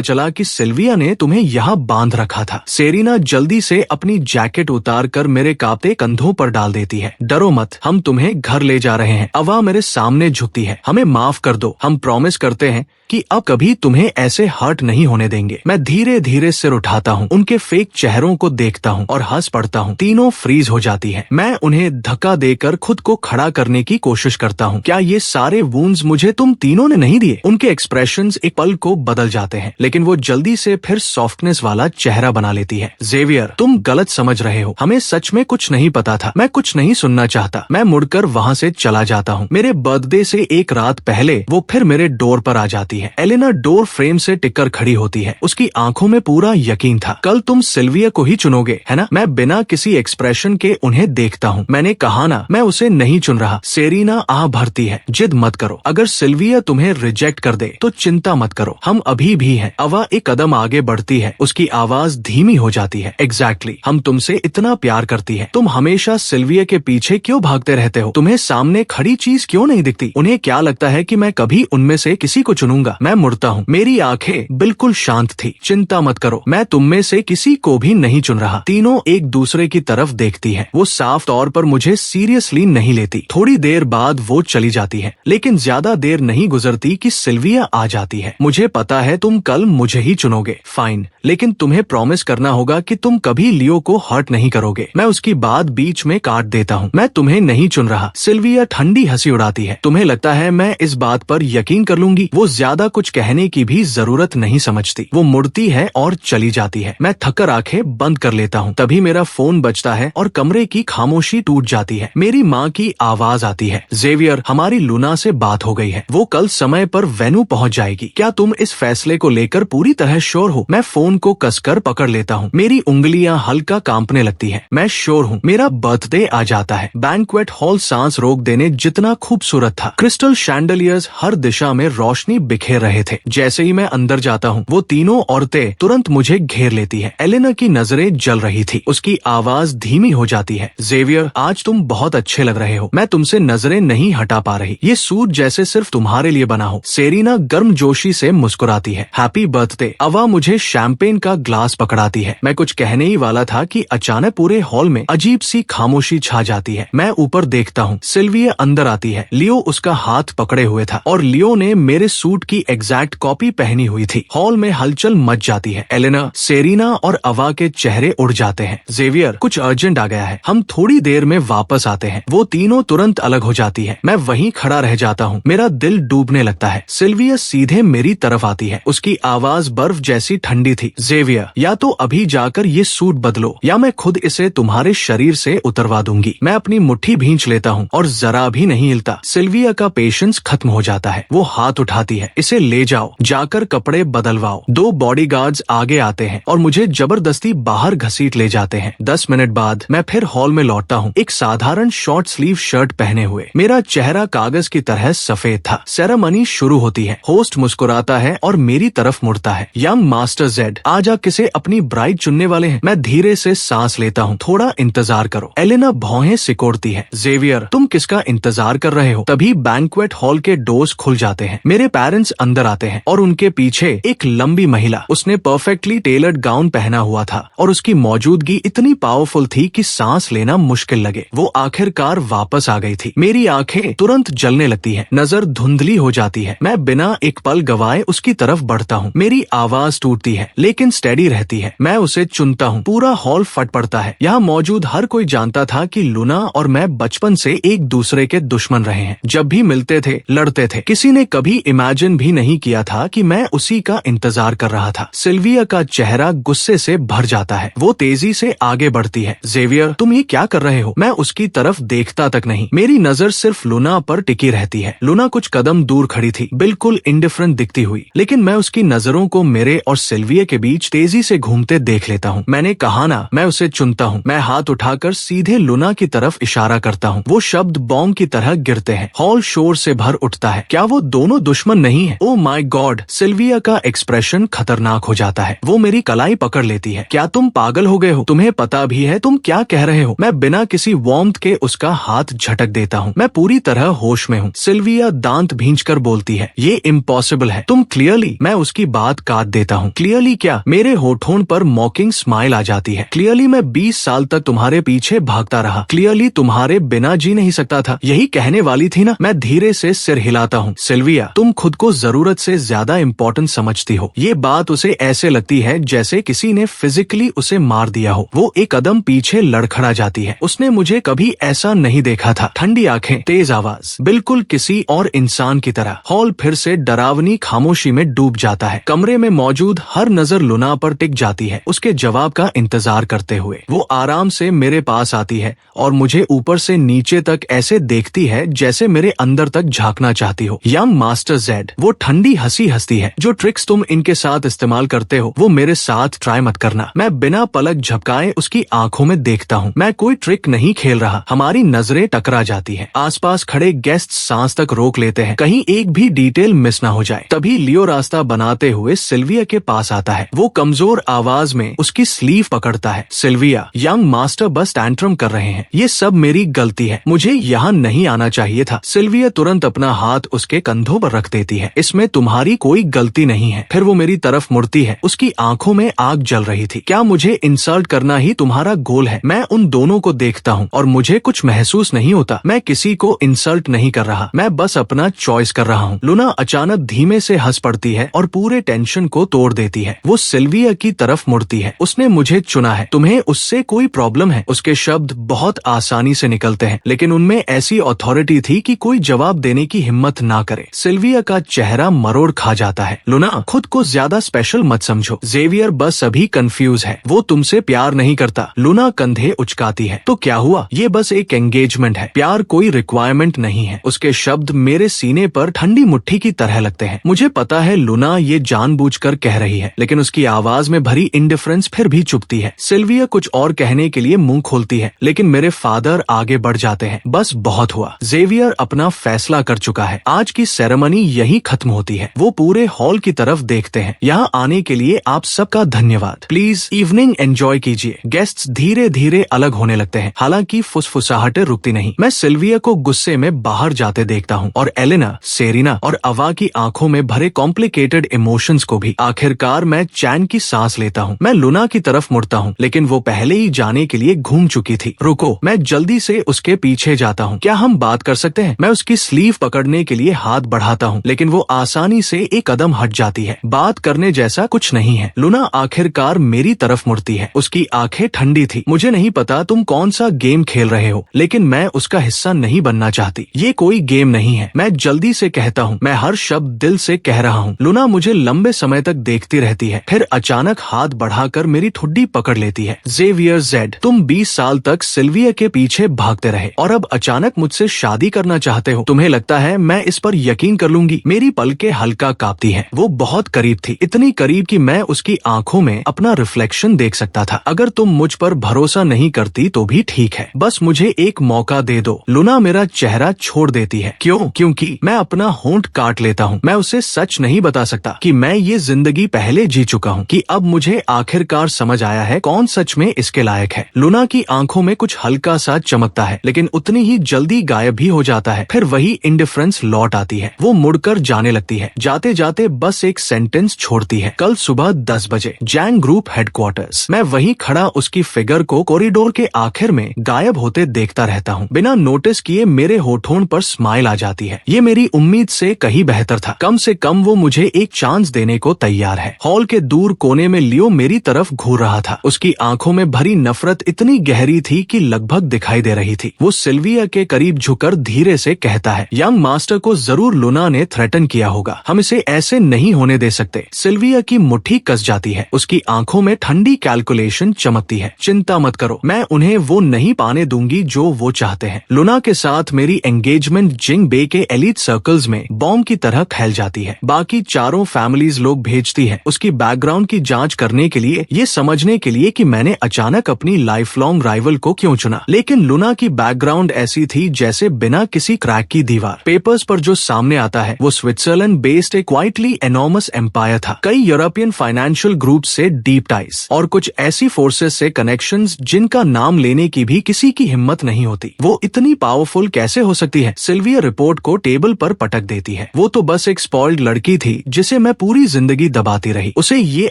चला कि सिल्विया ने तुम्हें यहाँ बांध रखा था। सेरीना जल्दी से अपनी जैकेट उतार कर मेरे कांपते कंधों पर डाल देती है। डरो मत, हम तुम्हें घर ले जा रहे हैं। अवा मेरे सामने झुकती है। हमें माफ कर दो, हम प्रॉमिस करते हैं कि अब कभी तुम्हें ऐसे हर्ट नहीं होने देंगे। मैं धीरे धीरे सिर उठाता हूँ, उनके फेक चेहरों को देखता हूँ और हंस पड़ता हूँ। तीनों फ्रीज हो जाती है। मैं उन्हें धक्का देकर खुद को खड़ा करने की कोशिश करता हूँ। क्या ये सारे वुंड्स मुझे तुम तीनों ने नहीं दिए? उनके एक्सप्रेशंस एक पल को बदल जाते हैं, लेकिन वो जल्दी से फिर सॉफ्टनेस वाला चेहरा बना लेती है। जेवियर, तुम गलत समझ रहे हो, हमें सच में कुछ नहीं पता था। मैं कुछ नहीं सुनना चाहता। मैं मुड़कर वहाँ से चला जाता हूँ। मेरे बर्थडे से एक रात पहले वो फिर मेरे डोर पर आ जाती है। एलेना डोर फ्रेम से टिककर खड़ी होती है। उसकी आंखों में पूरा यकीन था। कल तुम सिल्विया को ही चुनोगे, है ना? मैं बिना किसी एक्सप्रेशन के उन्हें देखता हूँ। मैंने कहा ना, मैं उसे नहीं चुन रहा। सेरीना आ भरती है। जिद मत करो, अगर सिल्विया तुम्हें रिजेक्ट कर दे तो चिंता मत करो, हम अभी भी हैं। अवा एक कदम आगे बढ़ती है। उसकी आवाज धीमी हो जाती है। एग्जैक्टली, हम तुमसे इतना प्यार करती है। तुम हमेशा सिल्विया के पीछे क्यों भागते रहते हो? तुम्हें सामने खड़ी चीज क्यों नहीं दिखती? उन्हें क्या लगता है कि मैं कभी उनमें से किसी को चुनूंगा? मैं मुड़ता हूँ। मेरी आंखें बिल्कुल शांत थी। चिंता मत करो, मैं तुम में से किसी को भी नहीं चुन रहा। तीनों एक दूसरे की तरफ देखती है। वो साफ तौर पर मुझे सीरियसली नहीं लेती। थोड़ी देर बाद वो चली जाती है, लेकिन ज्यादा देर नहीं गुजरती कि सिल्विया आ जाती है। मुझे पता है तुम कल मुझे ही चुनोगे। फाइन, लेकिन तुम्हें प्रॉमिस करना होगा कि तुम कभी लियो को हर्ट नहीं करोगे। मैं उसकी बात बीच में काट देता हूँ। मैं तुम्हें नहीं चुन रहा। सिल्विया ठंडी हंसी उड़ाती है। तुम्हें लगता है मैं इस बात पर यकीन कर लूंगी? वो ज्यादा कुछ कहने की भी जरूरत नहीं समझती। वो मुड़ती है और चली जाती है। मैं थककर आंखें बंद कर लेता हूँ। तभी मेरा फोन बजता है और कमरे की खामोशी टूट जाती है। मेरी माँ की आवाज आती है, जेवियर, हमारी लूना से बात हो गई है। वो कल समय पर वेन्यू पहुँच जाएगी। क्या तुम इस फैसले को लेकर पूरी तरह श्योर हो? मैं फोन को कसकर पकड़ लेता हूँ। मेरी उंगलियां हल्का कांपने लगती है। मैं श्योर हूँ। मेरा बर्थडे आ जाता है। बैंक्वेट हॉल सांस रोक देने जितना खूबसूरत था। क्रिस्टल शैंडलियर्स हर दिशा में रोशनी बिखेर रहे थे। जैसे ही मैं अंदर जाता हूँ, वो तीनों औरतें तुरंत मुझे घेर लेती है। एलेना की नजरें जल रही थी। उसकी आवाज धीमी हो जाती है। जेवियर, आज तुम बहुत अच्छे लग रहे हो। मैं तुमसे नजरें नहीं हटा पा रही। ये सूट जैसे सिर्फ तुम्हारे लिए बना हो। सेरीना गर्मजोशी से मुस्कुराती है। Happy birthday. अवा मुझे शैंपेन का ग्लास पकड़ाती है। मैं कुछ कहने ही वाला था कि अचानक पूरे हॉल में अजीब सी खामोशी छा जाती है। मैं ऊपर देखता हूँ। सिल्विया अंदर आती है। लियो उसका हाथ पकड़े हुए था और लियो ने मेरे सूट की एग्जैक्ट कॉपी पहनी हुई थी। हॉल में हलचल मच जाती है। एलेना, सेरीना और अवा के चेहरे उड़ जाते हैं। जेवियर, कुछ अर्जेंट आ गया है, हम थोड़ी देर में वापस आते हैं। वो तीनों तुरंत अलग हो जाती है। मैं वहीं खड़ा रह जाता हूँ। मेरा दिल डूबने लगता है। सिल्विया सीधे मेरी तरफ आती है। उसकी आवाज बर्फ जैसी ठंडी थी। जेवियर, या तो अभी जाकर ये सूट बदलो या मैं खुद इसे तुम्हारे शरीर से उतरवा दूंगी। मैं अपनी मुट्ठी भींच लेता हूँ और जरा भी नहीं हिलता। सिल्विया का पेशेंस खत्म हो जाता है। वो हाथ उठाती है। इसे ले जाओ, जाकर कपड़े बदलवाओ। 2 बॉडीगार्ड्स आगे आते हैं और मुझे जबरदस्ती बाहर घसीट ले जाते हैं। 10 मिनट बाद मैं फिर हॉल में लौटता हूँ, एक साधारण शॉर्ट स्लीव शर्ट पहने हुए। मेरा चेहरा कागज की तरह सफेद था। सेरेमनी शुरू होती है। होस्ट मुस्कुराता है और मेरी तरफ मुड़ता है। यंग मास्टर जेड, आज आप किसे अपनी ब्राइड चुनने वाले हैं? मैं धीरे से सांस लेता हूँ। थोड़ा इंतजार करो। एलेना भौहें सिकोड़ती है। जेवियर, तुम किसका इंतजार कर रहे हो? तभी बैंक्वेट हॉल के डोर्स खुल जाते हैं। मेरे पेरेंट्स अंदर आते हैं और उनके पीछे एक लंबी महिला, उसने परफेक्टली टेलर्ड गाउन पहना हुआ था और उसकी मौजूदगी इतनी पावरफुल थी कि सांस लेना मुश्किल लगे। वो आखिरकार वापस आ गई थी। मेरी आंखें तुरंत जलने लगती हैं, नजर धुंधली हो जाती है। मैं बिना एक पल गवाए उसकी तरफ बढ़ता हूँ। मेरी आवाज टूटती है लेकिन स्टेडी रहती है। मैं उसे चुनता हूँ। पूरा हॉल फट पड़ता है। यहाँ मौजूद हर कोई जानता था कि लूना और मैं बचपन से एक दूसरे के दुश्मन रहे हैं। जब भी मिलते थे लड़ते थे। किसी ने कभी इमेजिन भी नहीं किया था कि मैं उसी का इंतजार कर रहा था। सिल्विया का चेहरा गुस्से से भर जाता है। वो तेजी से आगे बढ़ती है। जेवियर, तुम ये क्या कर रहे हो? मैं उसकी तरफ देखता तक नहीं। मेरी नजर सिर्फ लूना पर टिकी रहती है। लूना कुछ कदम दूर खड़ी थी, बिल्कुल इंडिफरेंट दिखती हुई, लेकिन मैं उसकी नजरों को मेरे और सिल्विया के बीच तेजी से घूमते देख लेता हूँ। मैंने कहा ना, मैं उसे चुनता हूँ। मैं हाथ उठाकर सीधे लूना की तरफ इशारा करता हूँ। वो शब्द बॉम्ब की तरह गिरते हैं। हॉल शोर से भर उठता है। क्या वो दोनों दुश्मन नहीं है? Oh my God! सिल्विया का एक्सप्रेशन खतरनाक हो जाता है। वो मेरी कलाई पकड़ लेती है। क्या तुम पागल हो गए हो? तुम्हें पता भी है तुम क्या कह रहे हो? मैं बिना किसी वार्मथ के उसका हाथ झटक देता हूँ। मैं पूरी तरह होश में हूँ। सिल्विया दांत भींचकर बोलती है, ये इम्पॉसिबल है। तुम क्लियरली। मैं उसकी बात काट देता हूँ। क्लियरली क्या? मेरे होठों पर मॉकिंग स्माइल आ जाती है। क्लियरली मैं 20 साल तक तुम्हारे पीछे भागता रहा। क्लियरली तुम्हारे बिना जी नहीं सकता था। यही कहने वाली थी ना? मैं धीरे से सिर हिलाता हूँ। सिल्विया, तुम खुद को जरूरत से ज्यादा इम्पोर्टेंट समझती हो। ये बात उसे ऐसे लगती है जैसे किसी ने फिजिकली उसे मार दिया हो। वो एक कदम पीछे लड़खड़ा जाती है। उसने मुझे कभी ऐसा नहीं देखा था। ठंडी आंखें, तेज आवाज, बिल्कुल किसी और इंसान की तरह। हॉल फिर से डरावनी खामोशी में डूब जाता है। कमरे में मौजूद हर नजर लुना पर टिक जाती है, उसके जवाब का इंतजार करते हुए। वो आराम से मेरे पास आती है और मुझे ऊपर से नीचे तक ऐसे देखती है जैसे मेरे अंदर तक झांकना चाहती हो। यंग मास्टर जेड, वो ठंडी हंसी हंसती है। जो ट्रिक्स तुम इनके साथ इस्तेमाल करते हो वो मेरे साथ ट्राई मत करना। मैं बिना पलक झपकाए उसकी आंखों में देखता हूँ। मैं कोई ट्रिक नहीं खेल रहा। हमारी नजरें टकरा जाती है। आसपास खड़े गेस्ट सांस तक रोक लेते हैं, कहीं एक भी डिटेल मिस ना हो जाए। तभी लियो रास्ता बनाते हुए सिल्विया के पास आता है। वो कमजोर आवाज में उसकी स्लीव पकड़ता है। सिल्विया, यंग मास्टर बस टैंट्रम कर रहे हैं। ये सब मेरी गलती है। मुझे यहाँ नहीं आना चाहिए था। सिल्विया तुरंत अपना हाथ उसके कंधों पर रख देती है। इसमें तुम्हारी कोई गलती नहीं है। फिर वो मेरी तरफ मुड़ती है। उसकी आंखों में आग जल रही थी। क्या मुझे इंसल्ट करना ही तुम्हारा गोल है? मैं उन दोनों को देखता हूँ और मुझे कुछ महसूस नहीं होता। मैं किसी को इंसल्ट नहीं कर रहा। मैं बस अपना चॉइस कर रहा हूँ। लुना अचानक धीमे से हंस पड़ती है और पूरे टेंशन को तोड़ देती है। वो सिल्विया की तरफ मुड़ती है। उसने मुझे चुना है। तुम्हें उससे कोई प्रॉब्लम है? उसके शब्द बहुत आसानी से निकलते हैं, लेकिन उनमें ऐसी अथॉरिटी थी कि कोई जवाब देने की हिम्मत ना करे। सिल्विया का चेहरा मरोड़ खा जाता है। लुना, खुद को ज्यादा स्पेशल मत समझो। जेवियर बस अभी कंफ्यूज है। वो तुमसे प्यार नहीं करता। लुना कंधे उचकाती है। तो क्या हुआ? ये बस एक एंगेजमेंट है। प्यार कोई रिक्वायरमेंट नहीं है। उसके शब्द मेरे सीने पर ठंडी मुट्ठी की तरह लगते हैं। मुझे पता है लुना ये जानबूझकर कह रही है, लेकिन उसकी आवाज में भरी इंडिफरेंस फिर भी चुभती है। सिल्विया कुछ और कहने के लिए मुंह खोलती है, लेकिन मेरे फादर आगे बढ़ जाते हैं। बस बहुत हुआ। जेवियर अपना फैसला कर चुका है। आज की सेरेमनी यहीं खत्म होती है। वो पूरे हॉल की तरफ देखते हैं। यहाँ आने के लिए आप सबका धन्यवाद। प्लीज इवनिंग एंजॉय कीजिए। गेस्ट्स धीरे धीरे अलग होने लगते हैं, हालांकि फुसफुसाहटें रुकती नहीं। मैं सिल्विया को गुस्से में बाहर जाते देखता हूँ और एलेना, सेरिना और अवा की आंखों में भरे कॉम्प्लिकेटेड इमोशंस को भी। आखिरकार मैं चैन की सांस लेता हूँ। मैं लुना की तरफ मुड़ता हूँ, लेकिन वो पहले ही जाने के लिए घूम चुकी थी। रुको, मैं जल्दी से उसके पीछे जाता हूँ। क्या हम बात कर सकते हैं? मैं उसकी स्लीव पकड़ने के लिए हाथ बढ़ाता हूँ, लेकिन वो आसानी से एक कदम हट जाती है। बात करने जैसा कुछ नहीं है। लुना आखिरकार मेरी तरफ मुड़ती है। उसकी आंखें ठंडी थी। मुझे नहीं पता तुम कौन सा गेम खेल रहे हो, लेकिन मैं उसका हिस्सा नहीं बनना चाहती। ये कोई गेम नहीं है। मैं जल्दी से कहता हूँ। मैं हर शब्द दिल से कह रहा हूँ। लुना मुझे लंबे समय तक देखती रहती है, फिर अचानक हाथ बढ़ाकर मेरी ठुड्डी पकड़ लेती है। जेवियर जेड, तुम 20 साल तक सिल्विया के पीछे भागते रहे और अब अचानक मुझसे शादी करना चाहते हो। तुम्हें लगता है मैं इस पर यकीन कर लूंगी? मेरी पलकें हल्का कांपती हैं। वो बहुत करीब थी, इतनी करीब कि मैं उसकी आंखों में अपना रिफ्लेक्शन देख सकता था। अगर तुम मुझ पर भरोसा नहीं करती तो भी ठीक है, बस मुझे एक मौका दे दो। लुना मेरा चेहरा छोड़ देती है। क्यों? क्योंकि मैं अपना होंठ काट लेता हूँ। मैं उसे सच नहीं बता सकता कि मैं ये जिंदगी पहले जी चुका हूँ, कि अब मुझे आखिरकार समझ आया है कौन सच में इसके लायक है। लुना की आंखों में कुछ हल्का सा चमकता है, लेकिन उतनी ही जल्दी गायब भी हो जाता है। फिर वही इंडिफरेंस लौट आती है। वो मुड़कर जाने लगती है। जाते जाते बस एक सेंटेंस छोड़ती है। कल सुबह 10 बजे जैंग ग्रुप हेडक्वार्टर्स। मैं वहीं खड़ा उसकी फिगर को कॉरिडोर के आखिर में गायब होते देखता रहता हूँ। बिना नोटिस किए मेरे होठों पर स्माइल आ जाती है। ये मेरी उम्मीद से कहीं बेहतर था। कम से कम वो मुझे एक चांस देने को तैयार है। हॉल के दूर कोने में लियो मेरी तरफ घूर रहा था। उसकी आंखों में भरी नफरत इतनी गहरी थी कि लगभग दिखाई दे रही थी। वो सिल्विया के करीब झुककर धीरे से कहता है, यंग मास्टर को जरूर लुना ने थ्रेटन किया होगा। हम इसे ऐसे नहीं होने दे सकते। सिल्विया की मुट्ठी कस जाती है। उसकी आंखों में ठंडी कैलकुलेशन चमकती है। चिंता मत करो, मैं उन्हें वो नहीं पाने दूंगी जो वो चाहते हैं। लुना के साथ मेरी एंगेजमेंट जिंग बे के एलीट सर्कल्स में बॉम्ब की तरह फैल जाती है। बाकी चारों फैमिलीज लोग भेजती है उसकी बैकग्राउंड की जांच करने के लिए, ये समझने के लिए कि मैंने अचानक अपनी लाइफ लॉन्ग राइवल को क्यों चुना। लेकिन लुना की बैकग्राउंड ऐसी थी जैसे बिना किसी क्रैक की दीवार। पेपर्स पर जो सामने आता है वो स्विट्जरलैंड बेस्ड एक क्वाइटली एनॉर्मस एम्पायर था। कई यूरोपियन फाइनेंशियल ग्रुप से डीप टाइज और कुछ ऐसी फोर्सेस से कनेक्शंस जिनका नाम लेने की भी किसी की हिम्मत नहीं होती। वो इतनी पावरफुल कैसे हो सकती है? सिल्विया रिपोर्ट को टेबल पर पटक देती है। वो तो बस एक स्पॉइल्ड लड़की थी जिसे मैं पूरी जिंदगी दबाती रही। उसे ये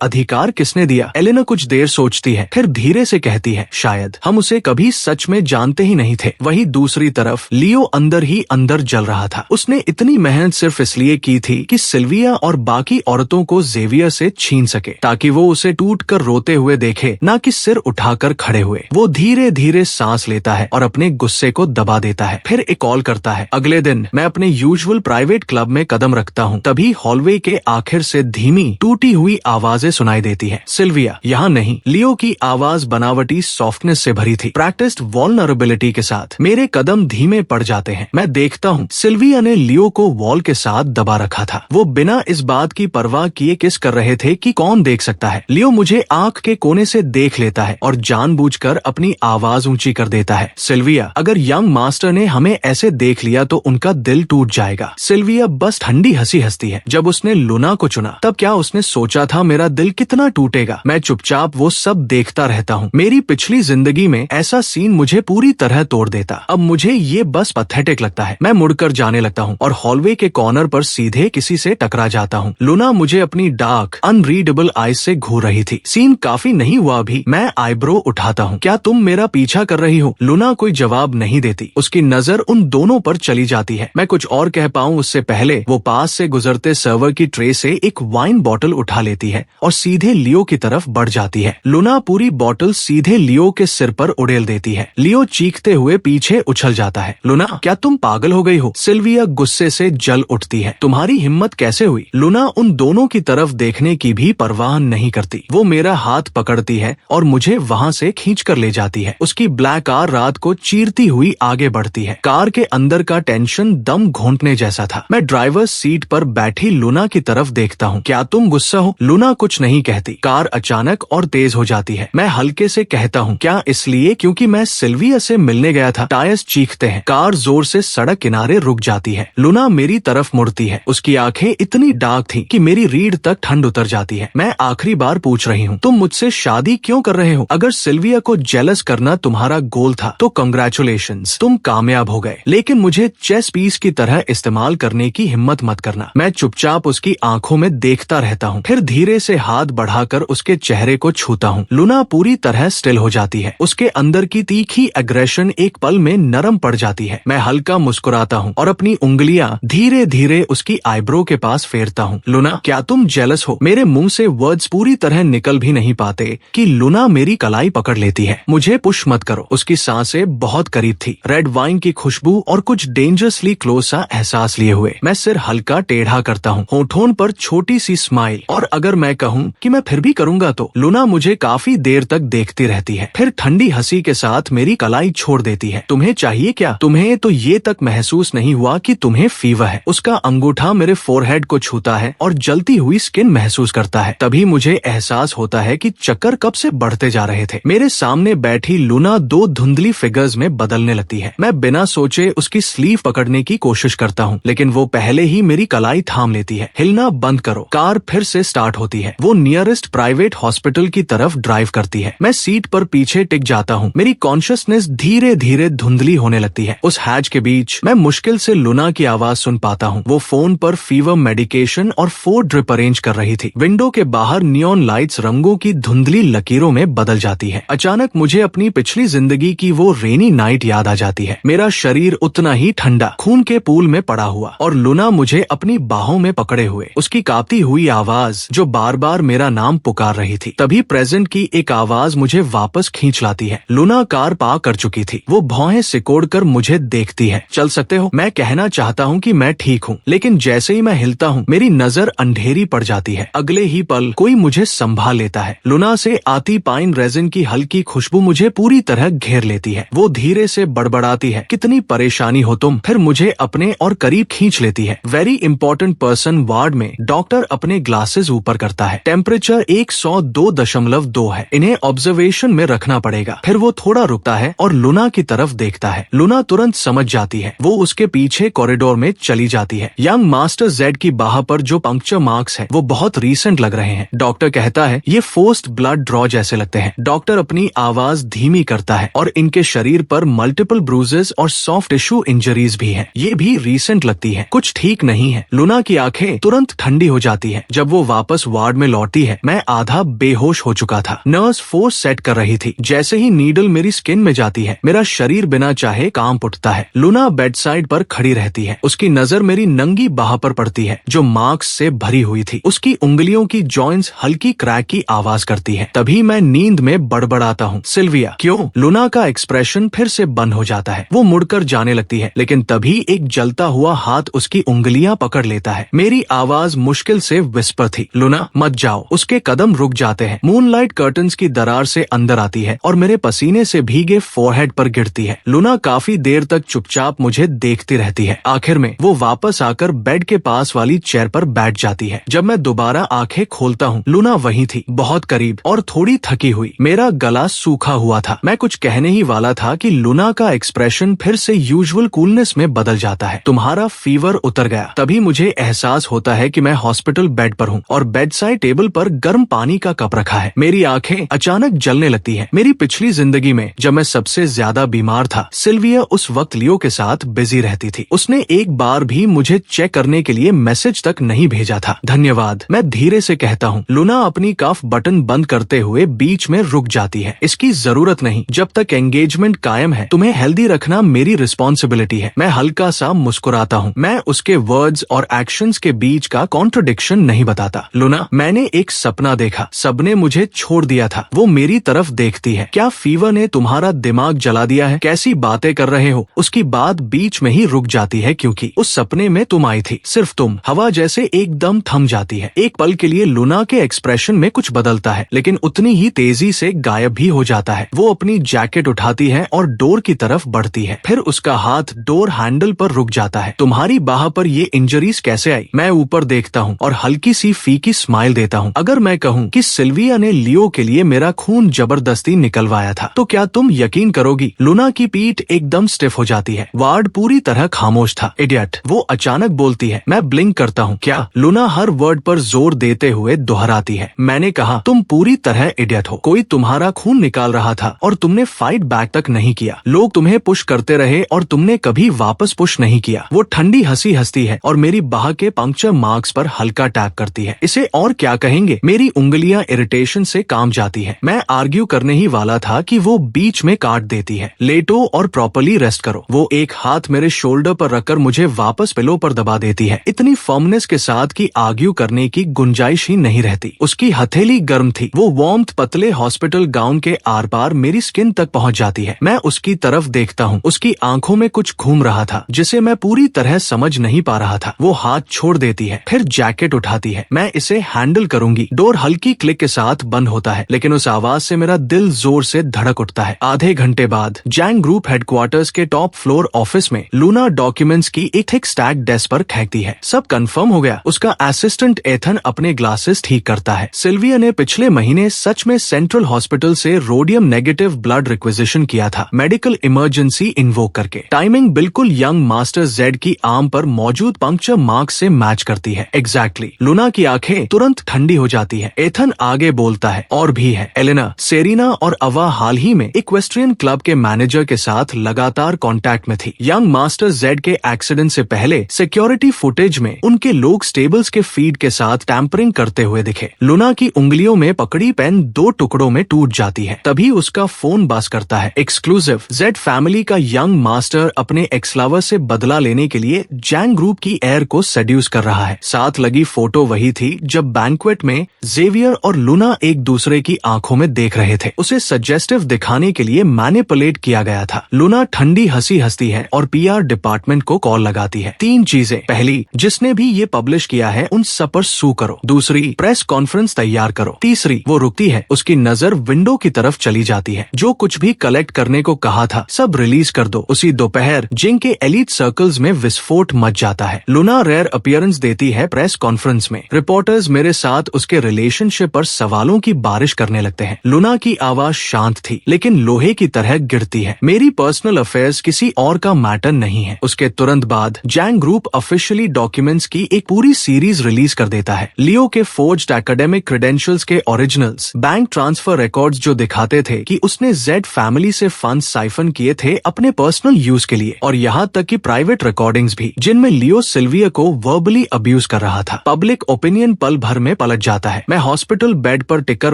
अधिकार किसने दिया? एलेना कुछ देर सोचती है, फिर धीरे से कहती है, शायद हम उसे कभी सच में जानते ही नहीं थे। वही दूसरी तरफ लियो अंदर ही अंदर जल रहा था। उसने इतनी मेहनत सिर्फ इसलिए की थी कि सिल्विया और बाकी औरतों को जेवियर से छीन सके, ताकि वो उसे टूट कर रोते हुए देखे, ना कि सिर उठाकर खड़े हुए। वो धीरे धीरे सांस लेता है और अपने गुस्से को दबा देता है। फिर एक कॉल करता है। अगले दिन मैं अपने यूजुअल प्राइवेट क्लब में कदम रखता हूँ, तभी हॉलवे के आखिर से धीमी टूटी हुई आवाजें सुनाई देती है। सिल्विया यहाँ नहीं। लियो की आवाज बनावटी सॉफ्टनेस से भरी थी, प्रैक्टिस्ड वल्नरेबिलिटी के साथ। मेरे कदम धीमे पड़ जाते हैं। मैं देखता हूँ सिल्विया ने लियो को वॉल के साथ दबा रखा था। वो बिना इस बात की परवाह किए किस कर रहे थे कि कौन देख सकता है। लियो मुझे आंख के कोने से देख लेता है और जानबूझकर अपनी आवाज ऊंची कर देता है। सिल्विया, अगर यंग मास्टर ने हमें ऐसे देख लिया तो उनका दिल टूट जाएगा। सिल्विया बस ठंडी हंसी हंसती है। जब उसने लूना को चुना तब क्या उसने सोचा था मेरा दिल कितना टूटेगा? मैं चुपचाप वो सब देखता रहता हूँ। मेरी पिछली जिंदगी में ऐसा सीन मुझे पूरी तरह तोड़ देता। अब मुझे ये बस पैथेटिक लगता है। मैं मुड़कर जाने लगता हूँ और हॉलवे के कॉर्नर पर सीधे किसी से टकरा जाता हूँ। लूना मुझे अपनी डार्क अनरीडेबल आईज से घूर रही थी। सीन काफी नहीं हुआ अभी। मैं आईब्रो उठाता हूँ। क्या तुम मेरा पीछा कर रही हो? लूना कोई जवाब नहीं देती। उसकी नजर उन दोनों पर चली जाती है। मैं कुछ और कह पाऊँ उससे पहले वो पास से गुजरते सर्वर की ट्रे से एक वाइन बॉटल उठा लेती है और सीधे लियो की तरफ बढ़ जाती है। लूना पूरी बॉटल सीधे लियो के सिर पर उड़ेल देती है। लियो चीखते हुए पीछे उछल जाता है। लूना, क्या तुम पागल हो गई हो? सिल्विया गुस्से से जल उठती है। तुम्हारी हिम्मत कैसे हुई? लूना उन दोनों की तरफ देखने की भी परवाह नहीं करती। वो मेरा हाथ पकड़ती है और मुझे वहाँ से खींच कर ले जाती है। उसकी ब्लैक कार रात को चीरती हुई आगे बढ़ती है। कार के अंदर का टेंशन दम घोंटने जैसा था। मैं ड्राइवर सीट पर बैठी लूना की तरफ देखता हूँ। क्या तुम गुस्सा हो? लूना कुछ नहीं कहती। कार अचानक और तेज हो जाती है। मैं हल्के से कहता हूँ, क्या इसलिए क्योंकि मैं सिल्विया से मिलने गया था? टायर्स चीखते हैं। कार जोर से सड़क किनारे रुक जाती है। लूना मेरी तरफ मुड़ती है। उसकी आंखें इतनी डार्क थी कि मेरी रीढ़ तक ठंड उतर जाती है। मैं आखिरी बार पूछ रही हूँ, तुम मुझसे शादी क्यों कर रहे हो? अगर सिल्विया को जेलस करना तुम्हारा गोल था तो कंग्रेचुलेशंस, तुम कामयाब हो गए। लेकिन मुझे चेस पीस की तरह इस्तेमाल करने की हिम्मत मत करना। मैं चुपचाप उसकी आंखों में देखता रहता हूँ, फिर धीरे से हाथ बढ़ाकर उसके चेहरे को छूता हूँ। लूना पूरी तरह स्टिल हो जाती है। उसके अंदर की तीखी एग्रेशन एक पल में नरम पड़ जाती है। मैं हल्का मुस्कुराता हूँ और अपनी उंगलियां धीरे धीरे उसकी आईब्रो के पास फेरता हूँ। लूना, क्या तुम जेलस हो? मेरे मुंह से वर्ड्स पूरी तरह निकल भी नहीं पाते कि लूना मेरी कलाई पकड़ लेती है। मुझे पुश मत करो। उसकी सांसें बहुत करीब थी, रेड वाइन की खुशबू और कुछ डेंजरसली क्लोज सा एहसास लिए हुए। मैं सिर हल्का टेढ़ा करता हूँ, होठों पर छोटी सी स्माइल। और अगर मैं कहूँ कि मैं फिर भी करूंगा तो? लूना मुझे काफी देर तक देखती रहती है, फिर ठंडी हंसी के साथ मेरी कलाई छोड़ देती है। तुम्हें चाहिए क्या? तुम्हें तो ये तक महसूस नहीं हुआ कि तुम्हें फीवर है? उसका अंगूठा मेरे फोरहेड को छूता है और जलती हुई स्किन महसूस करता है। तभी मुझे एहसास होता है कि चक्कर कब से बढ़ते जा रहे थे। मेरे सामने बैठी लूना दो धुंधली फिगर्स में बदलने लगती है। मैं बिना सोचे उसकी स्लीव पकड़ने की कोशिश करता हूँ, लेकिन वो पहले ही मेरी कलाई थाम लेती है। हिलना बंद करो। कार फिर से स्टार्ट होती है। वो नियरेस्ट प्राइवेट हॉस्पिटल की तरफ ड्राइव करती है। मैं सीट पर पीछे टिक जाता हूँ। मेरी कॉन्शियसनेस धीरे धीरे धुंधली होने लगती है। उस हैच के बीच मैं मुश्किल से लूना की आवाज सुन पाता हूँ। वो फोन पर फीवर मेडिकेशन और 4 ड्रिप अरेंज कर रही थी। विंडो के बाहर नियॉन लाइट्स रंगों की धुंधली लकीरों में बदल जाती है। अचानक मुझे अपनी पिछली जिंदगी की वो रेनी नाइट याद आ जाती है। मेरा शरीर उतना ही ठंडा, खून के पूल में पड़ा हुआ, और लूना मुझे अपनी बाहों में पकड़े हुए। उसकी कांपती हुई आवाज जो बार बार मेरा नाम पुकार रही थी। तभी प्रेजेंट की एक आवाज मुझे वापस खींच लाती है। लूना कार पार कर चुकी थी। वो भौहें सिकोड़कर मुझे देखती है। चल सकते हो? मैं कहना चाहता हूँ कि मैं ठीक हूँ, लेकिन जैसे ही मैं हिलता हूँ मेरी नजर अंधेरी पड़ जाती है। अगले ही पल कोई मुझे संभाल लेता है। लूना से आती पाइन रेजिन की हल्की खुशबू मुझे पूरी तरह घेर लेती है। वो धीरे से बड़बड़ाती है, कितनी परेशानी हो तुम? फिर मुझे अपने और करीब खींच लेती है। वेरी इंपॉर्टेंट पर्सन वार्ड में। डॉक्टर अपने ग्लासेस ऊपर करता है। टेम्परेचर 102.2 है। इन्हें ऑब्जर्वेशन में रखना पड़ेगा। फिर वो थोड़ा रुकता है और लूना की तरफ देखता है। लूना तुरंत समझ जाती है। वो उसके पीछे कॉरिडोर में चली जाती है। यंग मास्टर जेड की बाह पर जो पंक्चर मार्क्स है वो बहुत रीसेंट लग रहे हैं। डॉक्टर कहता है ये फोर्स्ड ब्लड ड्रॉ जैसे लगते हैं। डॉक्टर अपनी आवाज धीमी करता है और इनके शरीर पर मल्टीपल ब्रूजेस और सॉफ्ट टिश्यू इंजरीज भी हैं। ये भी रीसेंट लगती है, कुछ ठीक नहीं है। लूना की आंखें तुरंत ठंडी हो जाती है। जब वो वापस वार्ड में लौटती है, मैं आधा बेहोश हो चुका था। नर्स फोर्स सेट कर रही थी। जैसे ही नीडल मेरी स्किन में जाती है, मेरा शरीर बिना चाहे कांप उठता है। लूना बेड साइड पर खड़ी रहती है। उसकी नजर मेरी नंगी बाह पर पड़ती है जो मार्क्स से भरी हुई थी। उसकी उंगलियों की जॉइंट्स हल्की क्रैक की आवाज करती है। तभी मैं नींद में बड़बड़ाता हूँ, सिल्विया। क्यों? लूना का एक्सप्रेशन फिर से बंद हो जाता है। वो मुड़कर जाने लगती है, लेकिन तभी एक जलता हुआ हाथ उसकी उंगलियां पकड़ लेता है। मेरी आवाज मुश्किल से विस्पर थी, लूना मत जाओ। उसके कदम रुक जाते हैं। मूनलाइट कर्टन्स की दरार से अंदर आती है और मेरे पसीने से भीगे फोरहेड पर गिरती है। लूना काफी देर तक चुपचाप मुझे देखती रहती है। आखिर में वो वापस आकर बेड के पास वाली चेयर पर बैठ जाती है। जब मैं दोबारा आंखें खोलता हूँ, लूना वहीं थी, बहुत करीब और थोड़ी थकी हुई। मेरा गला सूखा हुआ था। मैं कुछ कहने ही वाला था कि लूना का एक्सप्रेशन फिर से यूजुअल कूलनेस में बदल जाता है। तुम्हारा फीवर उतर गया। तभी मुझे एहसास होता है कि मैं हॉस्पिटल बेड पर हूँ और बेड साइड टेबल पर गर्म पानी का कप रखा है। मेरी आंखें अचानक जलने लगती हैं। मेरी पिछली जिंदगी में जब मैं सबसे ज्यादा बीमार था, सिल्विया उस वक्त लियो के साथ बिजी रहती थी। उसने एक बार भी मुझे चेक करने के लिए मैसेज तक नहीं भेजा था। धन्यवाद, मैं धीरे से कहता हूँ। लूना अपनी कफ बटन बंद करते हुए बीच में रुक जाती है। इसकी जरूरत नहीं, जब तक एंगेजमेंट कायम है तुम्हें हेल्दी रखना मेरी रिस्पॉन्सिबिलिटी है। मैं हल्का सा मुस्कुराता हूँ। मैं उसके वर्ड्स और एक्शंस के बीच का कॉन्ट्रडिक्शन नहीं बताता। लूना, मैंने एक सपना देखा। सबने मुझे छोड़ दिया था। वो मेरी तरफ देखती है। क्या फीवर ने तुम्हारा दिमाग जला दिया है? कैसी बातें कर रहे हो? उसकी बात बीच में ही रुक जाती है क्योंकि उस सपने में तुम आई थी, सिर्फ तुम। हवा जैसे एकदम थम जाती है। एक पल के लिए लूना के एक्सप्रेशन में कुछ बदलता है, लेकिन उतनी ही तेजी से गायब भी हो जाता है। वो अपनी जैकेट उठाती है और डोर की तरफ बढ़ती है। फिर उसका हाथ डोर हैंडल पर रुक जाता है। तुम्हारी बाह पर ये इंजरीज कैसे आई? मैं ऊपर देखता हूँ और हल्की सी फीकी स्माइल देता हूँ। अगर मैं कहूँ कि सिल्विया ने लियो के लिए मेरा खून जबरदस्ती निकलवाया था, तो क्या तुम यकीन करोगी? लूना की पीठ एकदम स्टिफ हो जाती है। वार्ड पूरी तरह खामोश था। इडियट, वो अचानक बोलती है। मैं ब्लिंक करता हूँ। क्या? लूना हर वर्ड पर जोर देते हुए दोहराती है। मैंने कहा तुम पूरी तरह इडियट हो। कोई तुम्हारा खून निकाल रहा था और तुमने फाइट बैक तक नहीं किया। लोग तुम्हें पुश करते रहे और तुमने कभी वापस पुश नहीं किया। वो ठंडी हंसी हंसती है और मेरी बाह के पंक्चर मार्क्स पर हल्का टैप करती है। इसे और क्या कहेंगे? मेरी उंगलियां इरिटेशन से काम जाती है। मैं आर्ग्यू करने ही वाला था कि वो बीच में काट देती है। लेटो और प्रॉपर्ली रेस्ट करो। वो एक हाथ मेरे शोल्डर पर रखकर मुझे वापस पिलो पर दबा देती है, इतनी फर्मनेस के साथ कि आर्ग्यू करने की गुंजाइश ही नहीं रहती। उसकी हथेली गर्म थी। वो वार्मथ पतले हॉस्पिटल गाउन के आर पार मेरी स्किन तक पहुंच जाती है। मैं उसकी तरफ देखता हूँ। उसकी आंखों में कुछ घूम रहा था जिसे मैं पूरी तरह समझ नहीं पा रहा था। वो हाथ छोड़ देती है, फिर जैकेट उठाती है। मैं इसे हैंडल करूंगी। डोर हल्की क्लिक के साथ बंद होता है, लेकिन उस आवाज से मेरा दिल जोर से धड़क उठता है। आधे घंटे बाद जैंग ग्रुप हेडक्वार्टर्स के टॉप फ्लोर ऑफिस में लूना डॉक्यूमेंट्स की एक थिक स्टैक डेस्क पर फेंकती है। सब कंफर्म हो गया। उसका असिस्टेंट एथन अपने ग्लासेस ठीक करता है। सिल्विया ने पिछले महीने सच में सेंट्रल हॉस्पिटल से रोडियम नेगेटिव ब्लड रिक्विजिशन किया था, मेडिकल इमरजेंसी इन्वोक करके। टाइमिंग बिल्कुल यंग मास्टर जेड की आर्म पर मौजूद पंक्चर मार्क से मैच करती है। एग्जैक्टली। लूना की आंखें तुरंत ठंडी हो जाती है। एथन आगे बोलता है, और भी है। एलेना, सेरिना और अवा हाल ही में इक्वेस्ट्रियन क्लब के मैनेजर के साथ लगातार कांटेक्ट में थी। यंग मास्टर जेड के एक्सीडेंट से पहले सिक्योरिटी फुटेज में उनके लोग स्टेबल्स के फीड के साथ टैंपरिंग करते हुए दिखे। लूना की उंगलियों में पकड़ी पेन 2 टुकड़ों में टूट जाती है। तभी उसका फोन बज करता है। एक्सक्लूसिव, जेड फैमिली का यंग मास्टर अपने एक्स लवर से बदला लेने के लिए जैंग ग्रुप की एयर को सेड्यूस कर रहा है। साथ लगी फोटो वही थी जब बैंक्वेट में जेवियर और लूना एक दूसरे की आंखों में देख रहे थे। उसे सजेस्टिव दिखाने के लिए मैनिपुलेट किया गया था। लूना ठंडी हंसी हंसती है और पीआर डिपार्टमेंट को कॉल लगाती है। 3 चीजें। पहली, जिसने भी ये पब्लिश किया है उन सब पर सू करो। दूसरी, प्रेस कॉन्फ्रेंस तैयार करो। तीसरी, वो रुकती है। उसकी नजर विंडो की तरफ चली जाती है। जो कुछ भी कलेक्ट करने को कहा था सब रिलीज कर दो। उसी दोपहर जिंग के एलिट सर्कल्स में विस्फोट मच जाता है। लूना रेयर अपीयरेंस देती है प्रेस कॉन्फ्रेंस में। रिपोर्टर्स मेरे साथ उसके रिलेशनशिप पर सवालों की बारिश करने लगते हैं। लूना की आवाज शांत थी लेकिन लोहे की तरह गिरती है। मेरी पर्सनल अफेयर्स किसी और का मैटर नहीं है। उसके तुरंत बाद जैंग ग्रुप ऑफिशियली डॉक्यूमेंट्स की एक पूरी सीरीज रिलीज कर देता है। लियो के फोर्ज्ड एकेडमिक क्रेडेंशियल्स के ओरिजिनल्स, बैंक ट्रांसफर रिकॉर्ड्स जो दिखाते थे कि उसने जेड फैमिली से फंड साइफन किए थे अपने पर्सनल यूज के लिए, और यहाँ तक कि प्राइवेट रिकॉर्डिंग्स भी जिनमें लियो सिल्विया को वर्बली अब्यूज कर रहा था। पब्लिक ओपिनियन पल भर में पलट जाता है। मैं हॉस्पिटल बेड पर टिकर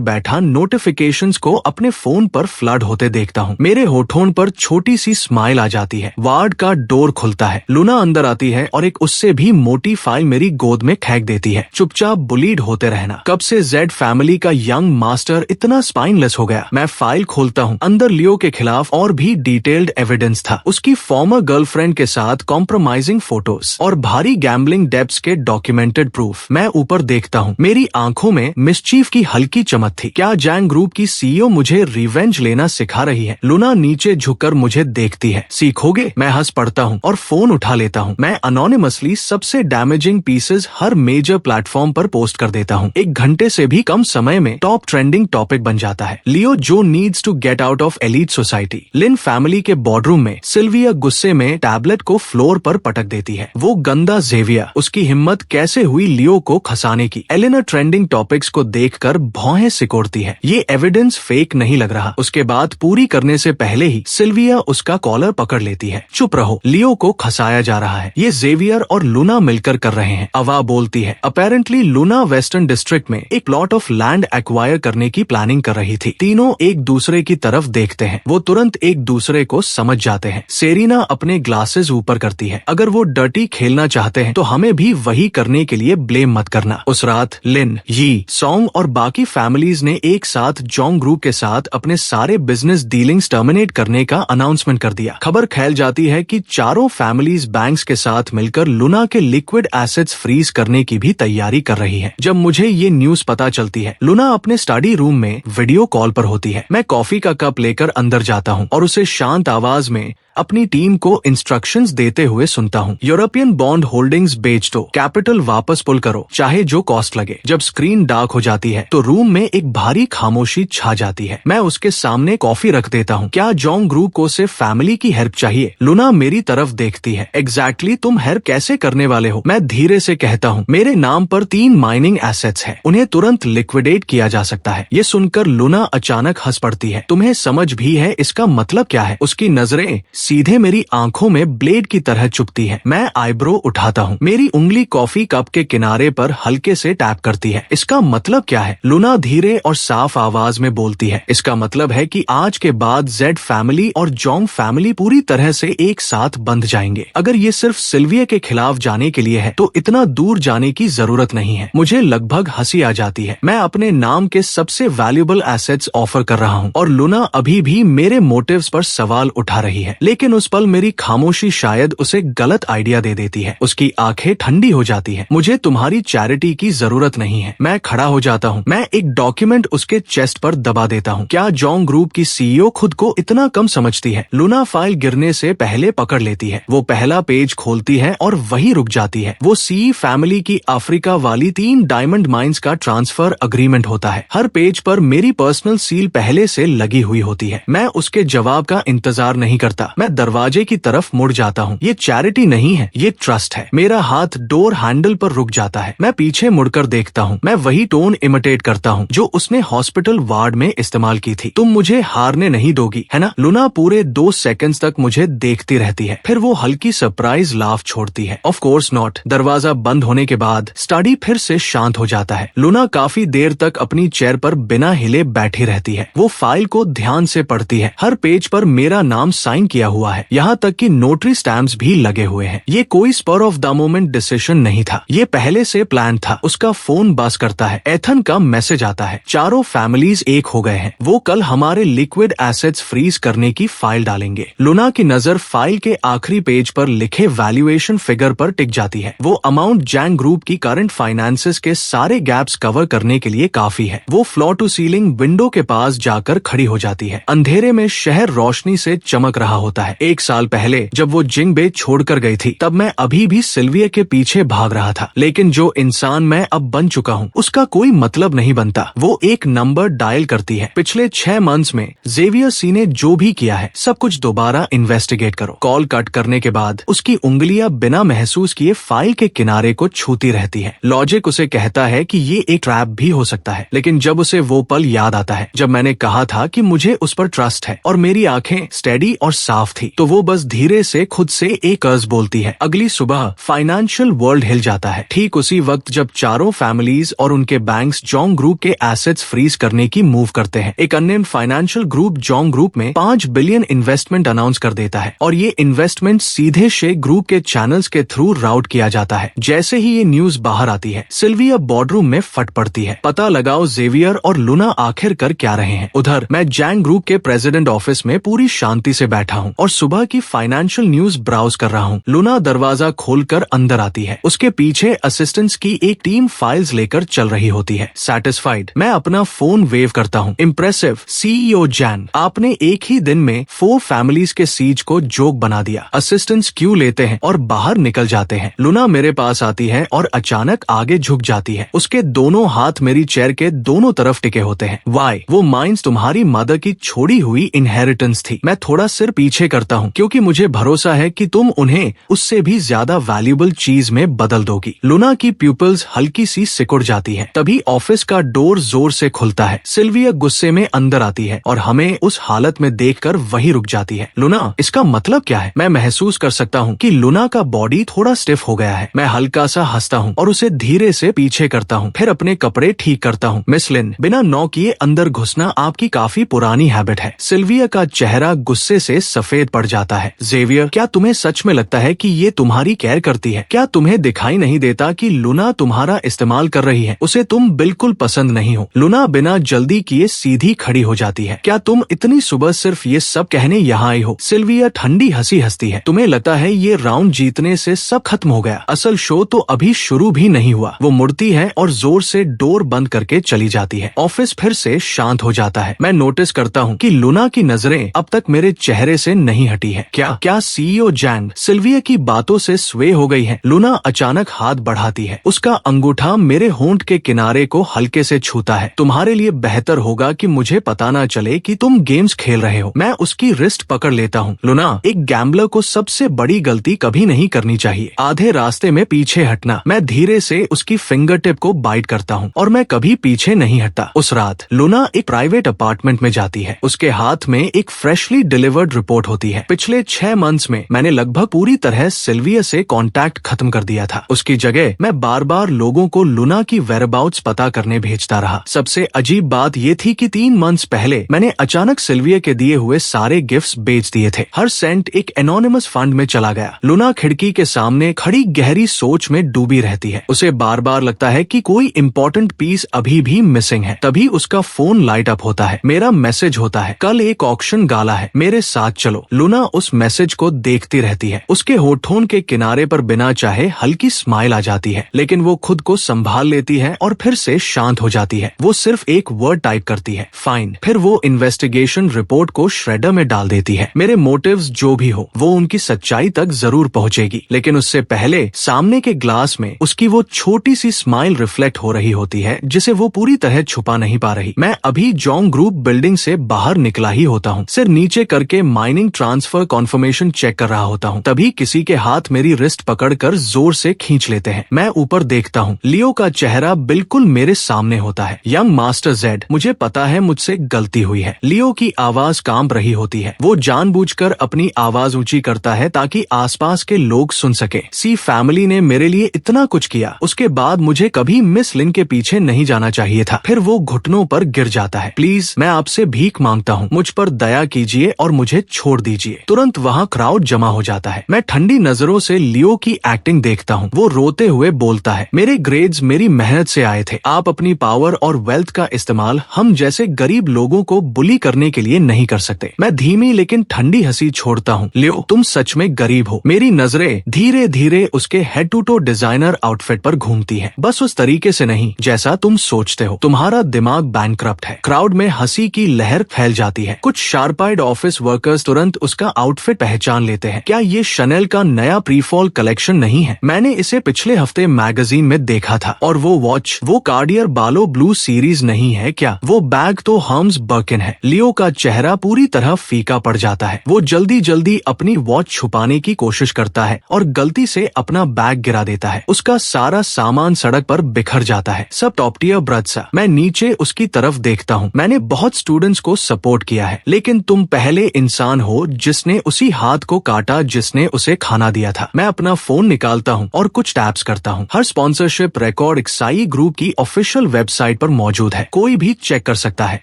बैठा नोटिफिकेशंस को अपने फोन पर फ्लड होते देखता हूँ। मेरे होठों पर छोटी सी स्माइल आ जाती है। वार्ड का डोर खुलता है, लूना अंदर आती है और एक उससे भी मोटी फाइल मेरी गोद में फेंक देती है। चुपचाप बुलीड होते रहना। कब से जेड फैमिली का यंग मास्टर इतना स्पाइनलेस हो गया? मैं फाइल खोलता हूँ। अंदर लियो के खिलाफ और भी डिटेल्ड एविडेंस था। उसकी फॉर्मर गर्लफ्रेंड के साथ कॉम्प्रोमाइजिंग फोटोज और भारी गैम्बलिंग डेब्ट्स के डॉक्यूमेंटेड प्रूफ। मैं ऊपर देखता हूँ, मेरी आंखों में मिसचीफ की हल्की चमक थी। क्या जैंग ग्रुप की सीईओ मुझे रिवेंज लेना सिखा रही है? लूना नीचे झुककर मुझे देखती है। सीखोगे? मैं हंस पड़ता हूँ और फोन उठा लेता हूँ। मैं अनोनिमसली सबसे डैमेजिंग पीसेस हर मेजर प्लेटफॉर्म पर पोस्ट कर देता हूँ। 1 घंटे से भी कम समय में टॉप ट्रेंडिंग टॉपिक बन जाता है। लियो जो needs to get out of elite society. Lin family के बोर्डरूम में सिल्विया गुस्से में टैबलेट को फ्लोर पर पटक देती है। वो गंदा जेविया, उसकी हिम्मत कैसे हुई लियो को खसाने की? एलेना ट्रेंडिंग टॉपिक्स को देखकर भौहें सिकोड़ती है। ये एविडेंस फेक नहीं लग रहा। उसके बाद पूरी करने से पहले ही सिल्विया उसका कॉलर पकड़ लेती है। चुप रहो, लियो को खसाया जा रहा है। ये जेवियर और लूना मिलकर कर रहे हैं। अवा बोलती है। अपेरेंटली लूना वेस्टर्न डिस्ट्रिक्ट में एक प्लॉट ऑफ लैंड एक्वायर करने की प्लानिंग कर रही थी। तीनों एक दूसरे की तरफ देखते हैं। वो तुरंत एक दूसरे को समझ जाते हैं। सेरिना अपने ग्लासेस ऊपर करती है। अगर वो डर्टी खेलना चाहते हैं तो हमें भी वही करने के लिए ब्लेम मत करना। उस रात लिन, यी, सॉन्ग और बाकी फैमिलीज ने एक साथ जोंग ग्रुप के साथ अपने सारे बिजनेस डीलिंग्स टर्मिनेट करने का अनाउंसमेंट कर दिया। खबर फैल जाती है कि चारों फैमिलीज बैंक्स के साथ मिलकर लूना के लिक्विड एसेट्स फ्रीज करने की भी तैयारी कर रही है। जब मुझे ये न्यूज पता चलती है, लूना अपने स्टडी रूम में वीडियो कॉल पर होती है। मैं कॉफी का कप लेकर अंदर जाता हूँ और उसे शांत आवाज में अपनी टीम को इंस्ट्रक्शंस देते हुए सुनता हूँ। यूरोपियन बॉन्ड होल्डिंग्स बेच दो, कैपिटल वापस पुल करो, चाहे जो कॉस्ट लगे। जब स्क्रीन डार्क हो जाती है तो रूम में एक भारी खामोशी छा जाती है। मैं उसके सामने कॉफी रख देता हूँ। क्या जोंग ग्रुप को सिर्फ फैमिली की हेल्प चाहिए? लूना मेरी तरफ देखती है। एग्जैक्टली तुम हेल्प कैसे करने वाले हो? मैं धीरे से कहता हूँ, मेरे नाम पर 3 माइनिंग एसेट्स है, उन्हें तुरंत लिक्विडेट किया जा सकता है। ये सुनकर लूना अचानक हंस पड़ती है। तुम्हें समझ भी है इसका मतलब क्या है? उसकी नजरें सीधे मेरी आंखों में ब्लेड की तरह चुभती है। मैं आईब्रो उठाता हूँ। मेरी उंगली कॉफी कप के किनारे पर हल्के से टैप करती है। इसका मतलब क्या है? लूना धीरे और साफ आवाज में बोलती है। इसका मतलब है कि आज के बाद जेड फैमिली और जोंग फैमिली पूरी तरह से एक साथ बंध जाएंगे। अगर ये सिर्फ सिल्विया के खिलाफ जाने के लिए है तो इतना दूर जाने की जरूरत नहीं है। मुझे लगभग हंसी आ जाती है। मैं अपने नाम के सबसे वैल्यूएबल एसेट्स ऑफर कर रहा हूँ और लूना अभी भी मेरे मोटिव्स पर सवाल उठा रही है। लेकिन उस पल मेरी खामोशी शायद उसे गलत आइडिया दे देती है। उसकी आंखें ठंडी हो जाती है। मुझे तुम्हारी चैरिटी की जरूरत नहीं है। मैं खड़ा हो जाता हूँ। मैं एक डॉक्यूमेंट उसके चेस्ट पर दबा देता हूँ। क्या जोंग ग्रुप की सीईओ खुद को इतना कम समझती है? लूना फाइल गिरने से पहले पकड़ लेती है। वो पहला पेज खोलती है और वही रुक जाती है। वो सी फैमिली की अफ्रीका वाली 3 डायमंड माइंस का ट्रांसफर अग्रीमेंट होता है। हर पेज पर मेरी पर्सनल सील पहले से लगी हुई होती है। मैं उसके जवाब का इंतजार नहीं करता। मैं दरवाजे की तरफ मुड़ जाता हूँ। ये चैरिटी नहीं है, ये ट्रस्ट है। मेरा हाथ डोर हैंडल पर रुक जाता है। मैं पीछे मुड़कर देखता हूँ। मैं वही टोन इमिटेट करता हूँ जो उसने हॉस्पिटल वार्ड में इस्तेमाल की थी। तुम मुझे हारने नहीं दोगी, है ना? लूना पूरे 2 सेकंड्स तक मुझे देखती रहती है। फिर वो हल्की सरप्राइज लाफ छोड़ती है। Of course not. दरवाजा बंद होने के बाद स्टडी फिर से शांत हो जाता है। लूना काफी देर तक अपनी चेयर पर बिना हिले बैठी रहती है। वो फाइल को ध्यान से पढ़ती है। हर पेज पर मेरा नाम साइन किया हुआ है, यहाँ तक कि नोटरी स्टैम्प्स भी लगे हुए हैं। ये कोई spur of the moment decision नहीं था, ये पहले से प्लान था। उसका फोन बज करता है। एथन का मैसेज आता है। चारों फैमिलीज एक हो गए हैं। वो कल हमारे लिक्विड एसेट्स फ्रीज करने की फाइल डालेंगे। लूना की नजर फाइल के आखिरी पेज पर लिखे वैल्यूएशन फिगर पर टिक जाती है। वो अमाउंट जैंग ग्रुप की करंट फाइनेंसेस के सारे गैप्स कवर करने के लिए काफी है। वो फ्लोर टू सीलिंग विंडो के पास जाकर खड़ी हो जाती है। अंधेरे में शहर रोशनी से चमक रहा होता है। है। 1 साल पहले जब वो जिंगबे छोड़कर गई थी तब मैं अभी भी सिल्विया के पीछे भाग रहा था, लेकिन जो इंसान मैं अब बन चुका हूँ उसका कोई मतलब नहीं बनता। वो एक नंबर डायल करती है। पिछले 6 मंथ्स में जेवियर सी ने जो भी किया है सब कुछ दोबारा इन्वेस्टिगेट करो। कॉल कट करने के बाद उसकी उंगलियां बिना महसूस किए फाइल के किनारे को छूती रहती है। लॉजिक उसे कहता है कि ये एक ट्रैप भी हो सकता है, लेकिन जब उसे वो पल याद आता है जब मैंने कहा था कि मुझे उस पर ट्रस्ट है और मेरी आंखें स्टेडी और साफ थी, तो वो बस धीरे से खुद से एक अर्ज बोलती है। अगली सुबह फाइनेंशियल वर्ल्ड हिल जाता है। ठीक उसी वक्त जब चारों फैमिलीज और उनके बैंक्स जोंग ग्रुप के एसेट्स फ्रीज करने की मूव करते हैं। एक अन्य फाइनेंशियल ग्रुप जोंग ग्रुप में 5 बिलियन इन्वेस्टमेंट अनाउंस कर देता है और ये इन्वेस्टमेंट सीधे शे ग्रुप के चैनल्स के थ्रू राउट किया जाता है। जैसे ही ये न्यूज बाहर आती है सिल्विया बोर्डरूम में फट पड़ती है। पता लगाओ जेवियर और लुना आखिर कर क्या रहे हैं। उधर मैं जैंग ग्रुप के प्रेसिडेंट ऑफिस में पूरी शांति से बैठा हूँ और सुबह की फाइनेंशियल न्यूज ब्राउज कर रहा हूँ। लुना दरवाजा खोलकर अंदर आती है। उसके पीछे असिस्टेंट्स की एक टीम फाइल्स लेकर चल रही होती है। सैटिस्फाइड मैं अपना फोन वेव करता हूँ। इम्प्रेसिव सीईओ जैन, आपने एक ही दिन में 4 फैमिलीज के सीज को जोक बना दिया। असिस्टेंट्स क्यू लेते हैं और बाहर निकल जाते हैं। लुना मेरे पास आती है और अचानक आगे झुक जाती है। उसके दोनों हाथ मेरी चेयर के दोनों तरफ टिके होते हैं। वाई, वो माइंस तुम्हारी मदर की छोड़ी हुई इनहेरिटेंस थी। मैं थोड़ा सिर पीछे करता हूँ क्योंकि मुझे भरोसा है कि तुम उन्हें उससे भी ज्यादा वैल्यूएबल चीज में बदल दोगी। लुना की प्यूपल्स हल्की सी सिकुड़ जाती है। तभी ऑफिस का डोर जोर से खुलता है। सिल्विया गुस्से में अंदर आती है और हमें उस हालत में देखकर वही रुक जाती है। लुना, इसका मतलब क्या है? मैं महसूस कर सकता हूँ कि लुना का बॉडी थोड़ा स्टिफ हो गया है। मैं हल्का सा हंसता हूँ और उसे धीरे से पीछे करता हूँ, फिर अपने कपड़े ठीक करता हूँ। मिस लिन, बिना नॉक किए अंदर घुसना आपकी काफी पुरानी हैबिट है। सिल्विया का चेहरा गुस्से से सफेद पड़ जाता है। जेवियर, क्या तुम्हें सच में लगता है कि ये तुम्हारी केयर करती है? क्या तुम्हें दिखाई नहीं देता कि लुना तुम्हारा इस्तेमाल कर रही है? उसे तुम बिल्कुल पसंद नहीं हो। लुना बिना जल्दी किए सीधी खड़ी हो जाती है। क्या तुम इतनी सुबह सिर्फ ये सब कहने यहाँ आई हो? सिल्विया ठंडी हंसी हंसती है। तुम्हें लगता है ये राउंड जीतने से सब खत्म हो गया? असल शो तो अभी शुरू भी नहीं हुआ। वो मुड़ती है और जोर से डोर बंद करके चली जाती है। ऑफिस फिर से शांत हो जाता है। मैं नोटिस करता हूँ कि लुना की नजरें अब तक मेरे चेहरे से नहीं हटी है। क्या सीईओ जैंग सिल्विया की बातों से स्वे हो गई है? लुना अचानक हाथ बढ़ाती है। उसका अंगूठा मेरे होंठ के किनारे को हल्के से छूता है। तुम्हारे लिए बेहतर होगा कि मुझे पता ना चले कि तुम गेम्स खेल रहे हो। मैं उसकी रिस्ट पकड़ लेता हूँ। लुना, एक गैम्बलर को सबसे बड़ी गलती कभी नहीं करनी चाहिए, आधे रास्ते में पीछे हटना। मैं धीरे से उसकी फिंगर टिप को बाइट करता हूँ और मैं कभी पीछे नहीं हटता। उस रात लुना एक प्राइवेट अपार्टमेंट में जाती है। उसके हाथ में एक फ्रेशली डिलीवर्ड रिपोर्ट होती है। पिछले 6 मंथ्स में मैंने लगभग पूरी तरह सिल्विया से कांटेक्ट खत्म कर दिया था। उसकी जगह मैं बार बार लोगों को लुना की वेयरअबाउट्स पता करने भेजता रहा। सबसे अजीब बात ये थी कि 3 मंथ्स पहले मैंने अचानक सिल्विया के दिए हुए सारे गिफ्ट्स बेच दिए थे। हर सेंट एक एनोनिमस फंड में चला गया। लुना खिड़की के सामने खड़ी गहरी सोच में डूबी रहती है। उसे बार बार लगता है कि कोई इम्पोर्टेंट पीस अभी भी मिसिंग है। तभी उसका फोन लाइट अप होता है। मेरा मैसेज होता है, कल एक ऑक्शन गाला है, मेरे साथ चलो। लुना उस मैसेज को देखती रहती है। उसके होठों के किनारे पर बिना चाहे हल्की स्माइल आ जाती है, लेकिन वो खुद को संभाल लेती है और फिर से शांत हो जाती है। वो सिर्फ एक वर्ड टाइप करती है, फाइन। फिर वो इन्वेस्टिगेशन रिपोर्ट को श्रेडर में डाल देती है। मेरे मोटिव्स जो भी हो, वो उनकी सच्चाई तक जरूर पहुंचेगी, लेकिन उससे पहले सामने के ग्लास में उसकी वो छोटी सी स्माइल रिफ्लेक्ट हो रही होती है जिसे वो पूरी तरह छुपा नहीं पा रही। मैं अभी जोंग ग्रुप बिल्डिंग से बाहर निकला ही होता हूँ, सिर नीचे करके माइनिंग ट्रांसफर कॉन्फर्मेशन चेक कर रहा होता हूँ। तभी किसी के हाथ मेरी रिस्ट पकड़कर जोर से खींच लेते हैं। मैं ऊपर देखता हूँ। लियो का चेहरा बिल्कुल मेरे सामने होता है। यंग मास्टर जेड, मुझे पता है मुझसे गलती हुई है। लियो की आवाज कांप रही होती है। वो जानबूझकर अपनी आवाज ऊंची करता है ताकि आसपास के लोग सुन सके। सी फैमिली ने मेरे लिए इतना कुछ किया, उसके बाद मुझे कभी मिस लिन के पीछे नहीं जाना चाहिए था। फिर वो घुटनों पर गिर जाता है। प्लीज, मैं आपसे भीख मांगता हूँ, मुझ पर दया कीजिए और मुझे छोड़ दीजिए। तुरंत वहाँ क्राउड जमा हो जाता है। मैं ठंडी नजरों से लियो की एक्टिंग देखता हूँ। वो रोते हुए बोलता है, मेरे ग्रेड्स मेरी मेहनत से आए थे। आप अपनी पावर और वेल्थ का इस्तेमाल हम जैसे गरीब लोगों को बुली करने के लिए नहीं कर सकते। मैं धीमी लेकिन ठंडी हंसी छोड़ता हूँ। लियो, तुम सच में गरीब हो। मेरी नजरें धीरे धीरे उसके head to toe designer outfit पर घूमती हैं। बस उस तरीके से नहीं जैसा तुम सोचते हो। तुम्हारा दिमाग बैंकक्रप्ट है। क्राउड में हंसी की लहर फैल जाती है। कुछ शार्प आइड ऑफिस वर्कर्स तुरंत तुरंत उसका आउटफिट पहचान लेते हैं। क्या ये शनेल का नया प्रीफॉल कलेक्शन नहीं है? मैंने इसे पिछले हफ्ते मैगजीन में देखा था। और वो वॉच, वो कार्डियर बालो ब्लू सीरीज नहीं है क्या? वो बैग तो हर्म्स बर्किन है। लियो का चेहरा पूरी तरह फीका पड़ जाता है। वो जल्दी जल्दी अपनी वॉच छुपाने की कोशिश करता है और गलती से अपना बैग गिरा देता है। उसका सारा सामान सड़क पर बिखर जाता है। सब टॉप टियर ब्रदसा। मैं नीचे उसकी तरफ देखता हूँ। मैंने बहुत स्टूडेंट्स को सपोर्ट किया है, लेकिन तुम पहले इंसान हो जिसने उसी हाथ को काटा जिसने उसे खाना दिया था। मैं अपना फोन निकालता हूँ और कुछ टैप्स करता हूँ। हर स्पॉन्सरशिप रिकॉर्ड एक्साई ग्रुप की ऑफिशियल वेबसाइट पर मौजूद है। कोई भी चेक कर सकता है।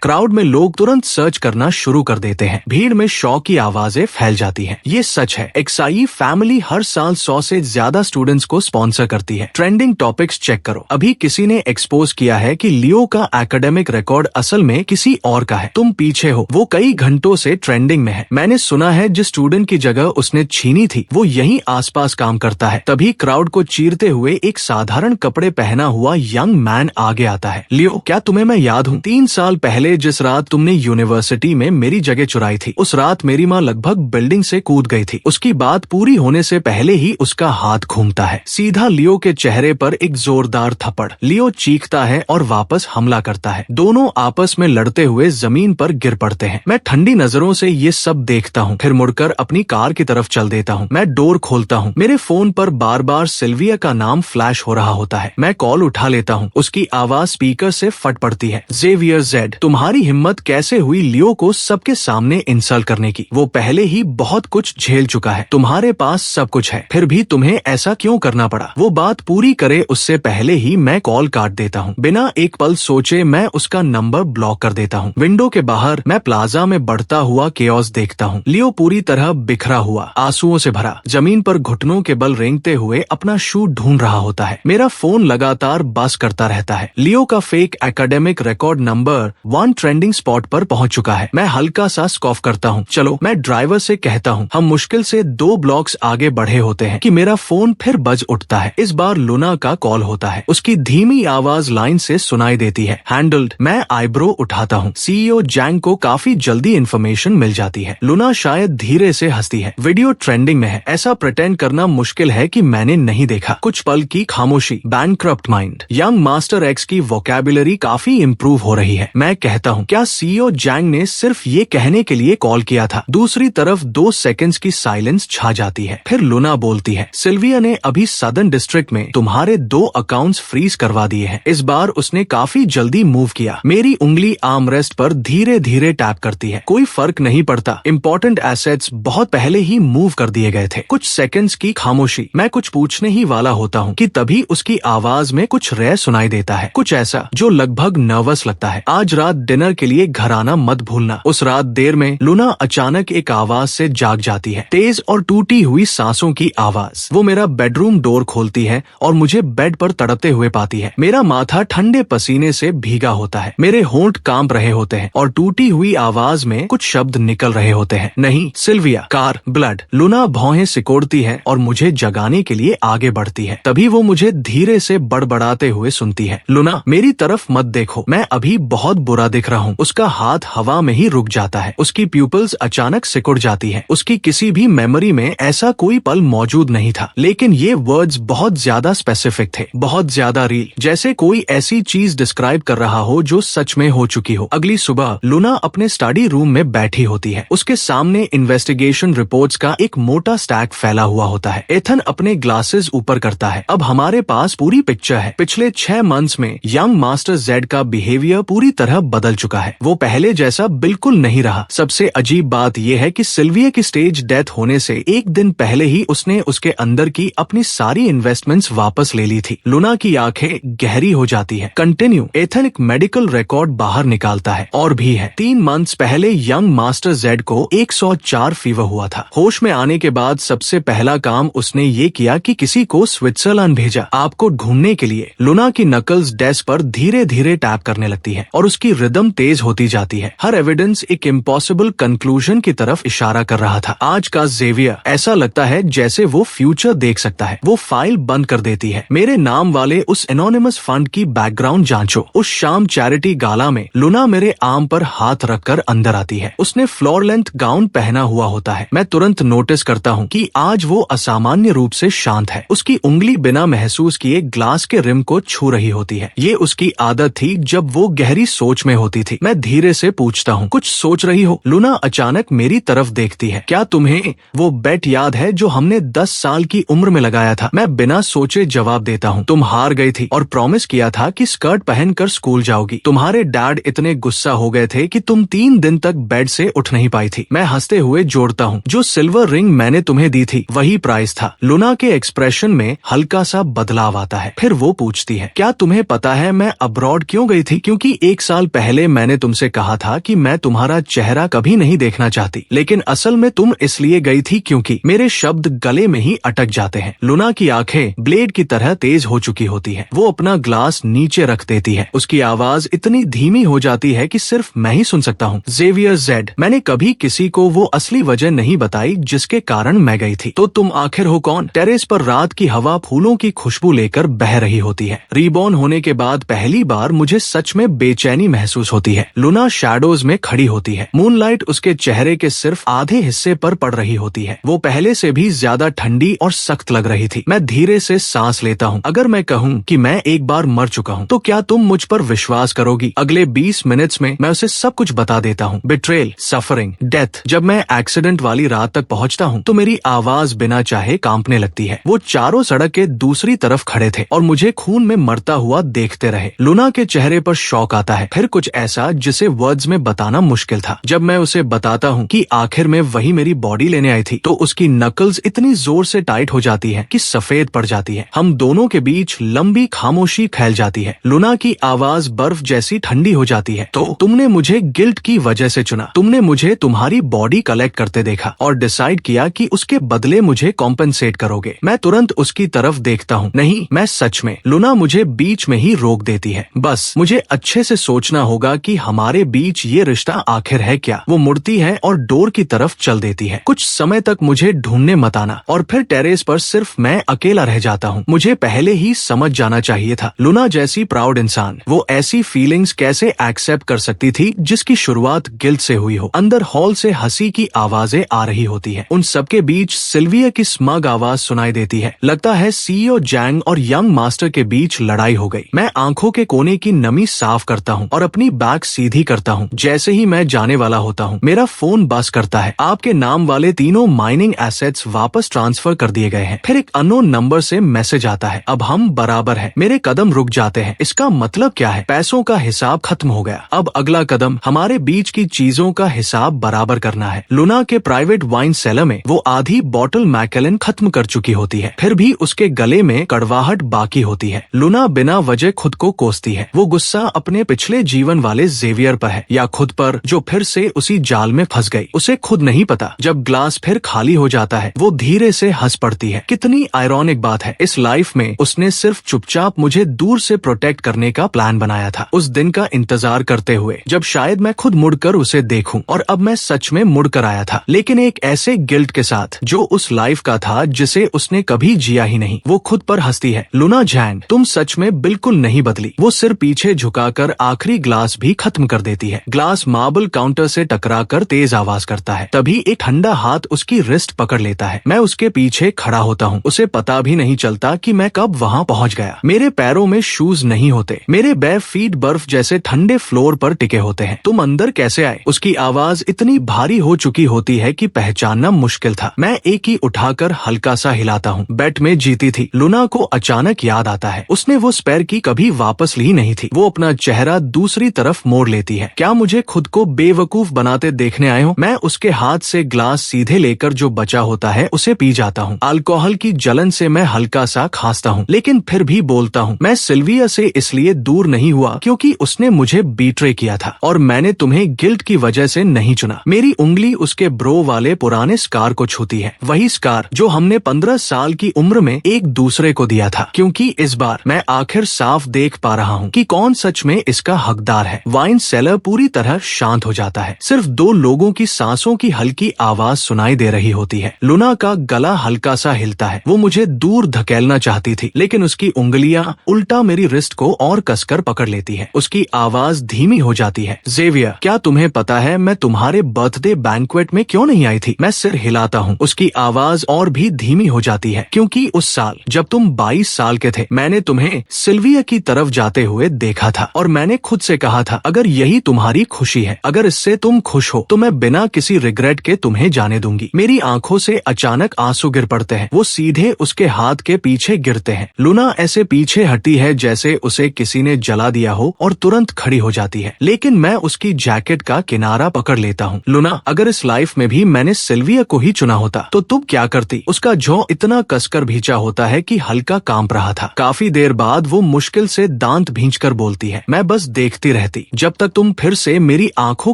क्राउड में लोग तुरंत सर्च करना शुरू कर देते हैं। भीड़ में शौक की आवाजें फैल जाती हैं। ये सच है, एक्साई फैमिली हर साल 100 से ज्यादा स्टूडेंट्स को स्पॉन्सर करती है। ट्रेंडिंग टॉपिक्स चेक करो। अभी किसी ने एक्सपोज किया है कि लियो का एकेडमिक रिकॉर्ड असल में किसी और का है। तुम पीछे हो। वो कई घंटों से ट्रेंडिंग में है। मैंने सुना है जिस स्टूडेंट की जगह उसने छीनी थी वो यहीं आसपास काम करता है। तभी क्राउड को चीरते हुए एक साधारण कपड़े पहना हुआ यंग मैन आगे आता है। लियो, क्या तुम्हें मैं याद हूँ? 3 साल पहले जिस रात तुमने यूनिवर्सिटी में मेरी जगह चुराई थी, उस रात मेरी माँ लगभग बिल्डिंग से कूद गई थी। उसकी बात पूरी होने से पहले ही उसका हाथ घूमता है। सीधा लियो के चेहरे पर एक जोरदार थप्पड़। लियो चीखता है और वापस हमला करता है। दोनों आपस में लड़ते हुए जमीन पर गिर पड़ते हैं। मैं ठंडी नजरों से ये सब देखता हूँ, फिर मुड़कर अपनी कार की तरफ चल देता हूँ। मैं डोर खोलता हूँ। मेरे फोन पर बार बार सिल्विया का नाम फ्लैश हो रहा होता है। मैं कॉल उठा लेता हूँ। उसकी आवाज स्पीकर से फट पड़ती है। जेवियर जेड, तुम्हारी हिम्मत कैसे हुई लियो को सबके सामने इंसल्ट करने की? वो पहले ही बहुत कुछ झेल चुका है। तुम्हारे पास सब कुछ है, फिर भी तुम्हें ऐसा क्यों करना पड़ा? वो बात पूरी करे उससे पहले ही मैं कॉल काट देता हूँ। बिना एक पल सोचे मैं उसका नंबर ब्लॉक कर देता हूँ। विंडो के बाहर मैं प्लाजा में बढ़ता हुआ केओस देखता हूँ। लियो पूरी तरह बिखरा हुआ, आंसुओं से भरा, जमीन पर घुटनों के बल रेंगते हुए अपना शू ढूंढ रहा होता है। मेरा फोन लगातार बस करता रहता है। लियो का fake academic record number 1 trending spot पर पहुंच चुका है। मैं हल्का सा स्कॉफ करता हूँ। चलो, मैं ड्राइवर से कहता हूँ। हम मुश्किल से 2 ब्लॉक्स आगे बढ़े होते हैं कि मेरा फोन फिर बज उठता है। इस बार लुना का कॉल होता है। उसकी धीमी आवाज लाइन से सुनाई देती है। हैंडल्ड। मैं आईब्रो उठाता हूँ। सीईओ जैंग को काफी जल्दी इन्फॉर्मेशन मिल जाती है। लुना शायद धीरे से हंसती है। वीडियो ट्रेंडिंग में है। ऐसा प्रिटेंड करना मुश्किल है कि मैंने नहीं देखा। कुछ पल की खामोशी। Bankrupt mind. Young master x की वोकैबुलरी काफी इम्प्रूव हो रही है। मैं कहता हूँ, क्या सीईओ जैंग ने सिर्फ ये कहने के लिए कॉल किया था? दूसरी तरफ 2 सेकंड्स की साइलेंस छा जाती है। फिर लुना बोलती है, सिल्विया ने अभी सदर्न डिस्ट्रिक्ट में तुम्हारे 2 अकाउंट्स फ्रीज करवा दिए हैं। इस बार उसने काफी जल्दी मूव किया। मेरी उंगली आर्मरेस्ट पर धीरे धीरे टैप करती है। कोई फर्क नहीं पड़ता। इंपॉर्टेंट एसेट्स बहुत पहले ही मूव कर दिए गए थे। कुछ सेकंड्स की खामोशी। मैं कुछ पूछने ही वाला होता हूँ कि तभी उसकी आवाज में कुछ रेयर सुनाई देता है। कुछ ऐसा जो लगभग नर्वस लगता है। आज रात डिनर के लिए घर आना मत भूलना। उस रात देर में लुना अचानक एक आवाज से जाग जाती है। तेज और टूटी हुई सांसों की आवाज। वो मेरा बेडरूम डोर खोलती है और मुझे बेड पर तड़पते हुए पाती है। मेरा माथा ठंडे पसीने से भीगा होता है। मेरे होंठ कांप रहे होते हैं और टूटी हुई आवाज में कुछ शब्द निकल रहे होते हैं। नहीं, सिल्विया, कार, ब्लड। लुना भौहें सिकोड़ती है और मुझे जगाने के लिए आगे बढ़ती है। तभी वो मुझे धीरे से बड़बड़ाते हुए सुनती है। लुना, मेरी तरफ मत देखो, मैं अभी बहुत बुरा दिख रहा हूँ। उसका हाथ हवा में ही रुक जाता है। उसकी प्यूपल्स अचानक सिकुड़ जाती है। उसकी किसी भी मेमोरी में ऐसा कोई पल मौजूद नहीं था, लेकिन ये वर्ड्स बहुत ज्यादा स्पेसिफिक थे, बहुत ज्यादा रियल, जैसे कोई ऐसी चीज डिस्क्राइब कर रहा हो जो सच में हो चुकी हो। अगली सुबह लुना अपने स्टडी रूम में बैठी होती है। उसके सामने इन्वेस्टिगेशन रिपोर्ट्स का एक मोटा स्टैक फैला हुआ होता है। एथन अपने ग्लासेस ऊपर करता है। अब हमारे पास पूरी पिक्चर है। पिछले 6 मंथ्स में यंग मास्टर जेड का बिहेवियर पूरी तरह बदल चुका है। वो पहले जैसा बिल्कुल नहीं रहा। सबसे अजीब बात यह है कि सिल्विया की स्टेज डेथ होने से एक दिन पहले ही उसने उसके अंदर की अपनी सारी इन्वेस्टमेंट्स वापस ले ली थी। लुना की आंखें गहरी हो जाती है। कंटिन्यू। एथन एक मेडिकल रिकॉर्ड बाहर निकालता है। और भी है। 3 मंथ्स पहले यंग मास्टर जेड को 104 फीवर हुआ था। होश में आने के बाद सबसे पहला काम उसने ये किया कि किसी को स्विट्जरलैंड भेजा आपको ढूंढने के लिए। लुना की नकल्स डेस्क पर धीरे धीरे टैप करने लगती है और उसकी रिदम तेज होती जाती है। हर एविडेंस एक इम्पॉसिबल कंक्लूजन की तरफ इशारा कर रहा था। आज का जेवियर ऐसा लगता है जैसे वो फ्यूचर देख सकता है। वो फाइल बंद कर देती है। मेरे नाम वाले उस एनोनिमस फंड की बैकग्राउंड जांचो। उस शाम चैरिटी गाला में लुना मेरे आर्म पर हाथ रखकर अंदर आती है। उसने फ्लोर लेंथ गाउन गाउन पहना हुआ होता है। मैं तुरंत नोटिस करता हूँ कि आज वो असामान्य रूप से शांत है। उसकी उंगली बिना महसूस किए ग्लास के रिम को छू रही होती है। ये उसकी आदत थी जब वो गहरी सोच में होती थी। मैं धीरे से पूछता हूँ, कुछ सोच रही हो? लूना अचानक मेरी तरफ देखती है। क्या तुम्हें वो बेट याद है जो हमने 10 साल की उम्र में लगाया था? मैं बिना सोचे जवाब देता हूँ, तुम हार गई थी और प्रॉमिस किया था कि स्कर्ट पहनकर स्कूल जाओगी। तुम्हारे डैड इतने गुस्सा हो गए थे कि तुम 3 दिन तक बेड से उठ नहीं पाई थी। मैं हंसते हुए जोड़ता हूँ, जो सिल्वर रिंग मैंने तुम्हें दी थी वही प्राइस था। लूना के एक्सप्रेशन में हल्का सा बदलाव आता है। फिर वो पूछती है, क्या तुम्हें पता है मैं अब्रॉड क्यों गई थी? क्योंकि 1 साल पहले मैंने तुमसे कहा था कि मैं तुम्हारा चेहरा कभी नहीं देखना चाहती, लेकिन असल में तुम इसलिए गई थी क्योंकि मेरे शब्द गले में ही अटक जाते हैं। लूना की आंखें ब्लेड की तरह तेज हो चुकी होती है। वो अपना ग्लास नीचे रख देती है। उसकी आवाज इतनी धीमी हो जाती है कि सिर्फ मैं ही सुन सकता हूँ। ज़ेवियर जेड, मैंने कभी किसी को वो असली वजह नहीं बताई जिसके कारण मैं गई थी। तो तुम आखिर हो कौन? टेरेस पर रात की हवा फूलों की खुशबू लेकर बह रही होती है। रीबॉर्न होने के बाद पहली बार मुझे सच में बेचैनी महसूस होती है। लूना शैडोज में खड़ी होती है। मूनलाइट उसके चेहरे के सिर्फ आधे हिस्से पर पड़ रही होती है। वो पहले से भी ज्यादा ठंडी और सख्त लग रही थी। मैं धीरे से सांस लेता हूँ। अगर मैं कहूँ कि मैं एक बार मर चुका हूँ तो क्या तुम मुझ पर विश्वास करोगी? अगले 20 मिनट्स में मैं उसे सब कुछ बता देता हूँ। Betrayal, suffering, death. जब मैं एक्सीडेंट वाली रात तक पहुँचता हूँ तो मेरी आवाज बिना चाहे कांपने लगती है। वो चारों सड़क के दूसरी तरफ खड़े थे और मुझे खून में मरता हुआ देखते रहे। लूना के चेहरे पर शौक आता है, फिर कुछ ऐसा जिसे वर्ड्स में बताना मुश्किल था। जब मैं उसे बताता हूँ कि आखिर में वही मेरी बॉडी लेने आई थी तो उसकी नकल्स इतनी जोर से टाइट हो जाती है कि सफेद पड़ जाती है। हम दोनों के बीच लंबी खामोशी फैल जाती है। लूना की आवाज बर्फ जैसी ठंडी हो जाती है। तो तुमने मुझे गिल्ट की वजह से चुना। तुमने मुझे तुम्हारी बॉडी कलेक्ट करते देखा और डिसाइड किया कि उसके बदले मुझे कॉम्पेंसेट करोगे। मैं तुरंत उसकी तरफ देखता हूँ। नहीं, मैं सच में। लूना मुझे बीच में ही रोक देती है। बस मुझे अच्छे से सोचना होगा कि हमारे बीच ये रिश्ता आखिर है क्या। वो मुड़ती है और डोर की तरफ चल देती है। कुछ समय तक मुझे ढूंढने मत आना। और फिर टेरेस पर सिर्फ मैं अकेला रह जाता हूँ। मुझे पहले ही समझ जाना चाहिए था। लूना जैसी प्राउड इंसान वो ऐसी फीलिंग्स कैसे एक्सेप्ट कर सकती थी जिसकी शुरुआत गिल्ट से हुई हो। अंदर हॉल से हंसी की आवाजें आ रही होती है। उन सबके बीच सिल्विया की स्मग आवाज सुनाई देती है। लगता है सीईओ जैंग और यंग मास्टर के बीच लड़ाई हो गई। मैं आंखों के कोने की नमी साफ करता हूँ और अपनी बैग सीधी करता हूँ। जैसे ही मैं जाने वाला होता हूँ मेरा फोन बज करता है। आपके नाम वाले 3 माइनिंग एसेट्स वापस ट्रांसफर कर दिए गए हैं। फिर एक अननोन नंबर से मैसेज आता है, अब हम बराबर हैं। मेरे कदम रुक जाते हैं। इसका मतलब क्या है? पैसों का हिसाब खत्म हो गया। अब अगला कदम हमारे बीच की चीजों का हिसाब बराबर करना है। लूना के प्राइवेट वाइन सेलर में वो आधी बॉटल मैकेलन खत्म कर चुकी होती है, फिर भी उसके गले में कड़वाहट बाकी होती है। लूना बिना वजह खुद को कोसती है। वो गुस्सा अपने पिछले जीवन वाले ज़ेवियर पर है या खुद पर जो फिर से उसी जाल में फंस गई। उसे खुद नहीं पता। जब ग्लास फिर खाली हो जाता है वो धीरे से हंस पड़ती है। कितनी आयरॉनिक बात है, इस लाइफ में उसने सिर्फ चुपचाप मुझे दूर से प्रोटेक्ट करने का प्लान बनाया था, उस दिन का इंतजार करते हुए जब शायद मैं खुद मुड़कर उसे देखूं। और अब मैं सच में मुड़कर आया था, लेकिन एक ऐसे गिल्ट के साथ जो उस लाइफ का था जिसे उसने कभी जिया ही नहीं। वो खुद पर हंसती है। लूना जैन, तुम सच में बिल्कुल नहीं बदली। वो सिर पीछे झुकाकर आखिरी ग्लास भी खत्म कर देती है। ग्लास मार्बल काउंटर से टकराकर तेज आवाज करता है। तभी एक ठंडा हाथ उसकी रिस्ट पकड़ लेता है। मैं उसके पीछे खड़ा होता हूँ। उसे पता भी नहीं चलता कि मैं कब वहाँ पहुँच गया। मेरे पैरों में शूज नहीं होते। मेरे bare फीट बर्फ जैसे ठंडे फ्लोर पर टिके होते हैं। तुम अंदर कैसे आए? उसकी आवाज इतनी भारी हो चुकी होती है कि पहचानना मुश्किल था। मैं एक ही उठाकर हल्का सा हिलाता हूँ। बेट में जीती थी। लूना को अचानक याद आता है उसने वो स्पेयर की कभी वापस ली नहीं थी। वो अपना चेहरा दूसरी तरफ मोड़ लेती है। क्या मुझे खुद को बेवकूफ बनाते देखने आए हो? मैं उसके हाथ से ग्लास सीधे लेकर जो बचा होता है उसे पी जाता हूँ। अल्कोहल की जलन से मैं हल्का सा खांसता हूँ, लेकिन फिर भी बोलता हूँ, मैं सिल्विया से इसलिए दूर नहीं हुआ क्योंकि उसने मुझे बीट्रे किया था और मैंने तुम्हें गिल्ट की वजह से नहीं चुना। मेरी उंगली उसके ब्रो वाले पुराने स्कार को छूती है, वही स्कार जो हमने 15 साल की उम्र में एक दूसरे को दिया था। क्योंकि इस बार मैं आखिर साफ देख पा रहा हूँ कि कौन सच में इसका हकदार है। वाइन सेलर पूरी तरह शांत हो जाता है। सिर्फ 2 लोगों की सांसों की हल्की आवाज सुनाई दे रही होती है। लूना का गला हल्का सा हिलता है। वो मुझे दूर धकेलना चाहती थी, लेकिन उसकी उंगलियां उल्टा मेरी रिस्ट को और कसकर पकड़ लेती है। उसकी आवाज धीमी हो जाती है। ज़ेवियर, क्या तुम्हें पता है मैं तुम्हारे बर्थडे बर्थडे बैंक्वेट में क्यों नहीं आई थी? मैं सिर हिलाता हूँ। उसकी आवाज और भी धीमी हो जाती है, क्योंकि उस साल जब तुम 22 साल के थे, मैंने तुम्हें सिल्विया की तरफ जाते हुए देखा था और मैंने खुद से कहा था, अगर यही तुम्हारी खुशी है, अगर इससे तुम खुश हो, तो मैं बिना किसी रिग्रेट के तुम्हें जाने दूंगी। मेरी आंखों से अचानक आंसू गिर पड़ते हैं। वो सीधे उसके हाथ के पीछे गिरते हैं। लूना ऐसे पीछे हटी है जैसे उसे किसी ने जला दिया हो और तुरंत खड़ी हो जाती है, लेकिन मैं उसकी जैकेट का किनारा पकड़ लेता हूँ। लूना, अगर इस लाइफ में भी मैंने सिल्विया को ही चुना होता तो तुम क्या करती? उसका जौ इतना कसकर भींचा होता है कि हल्का कांप रहा था। काफी देर बाद वो मुश्किल से दांत भींचकर बोलती है, मैं बस देखती रहती जब तक तुम फिर से मेरी आंखों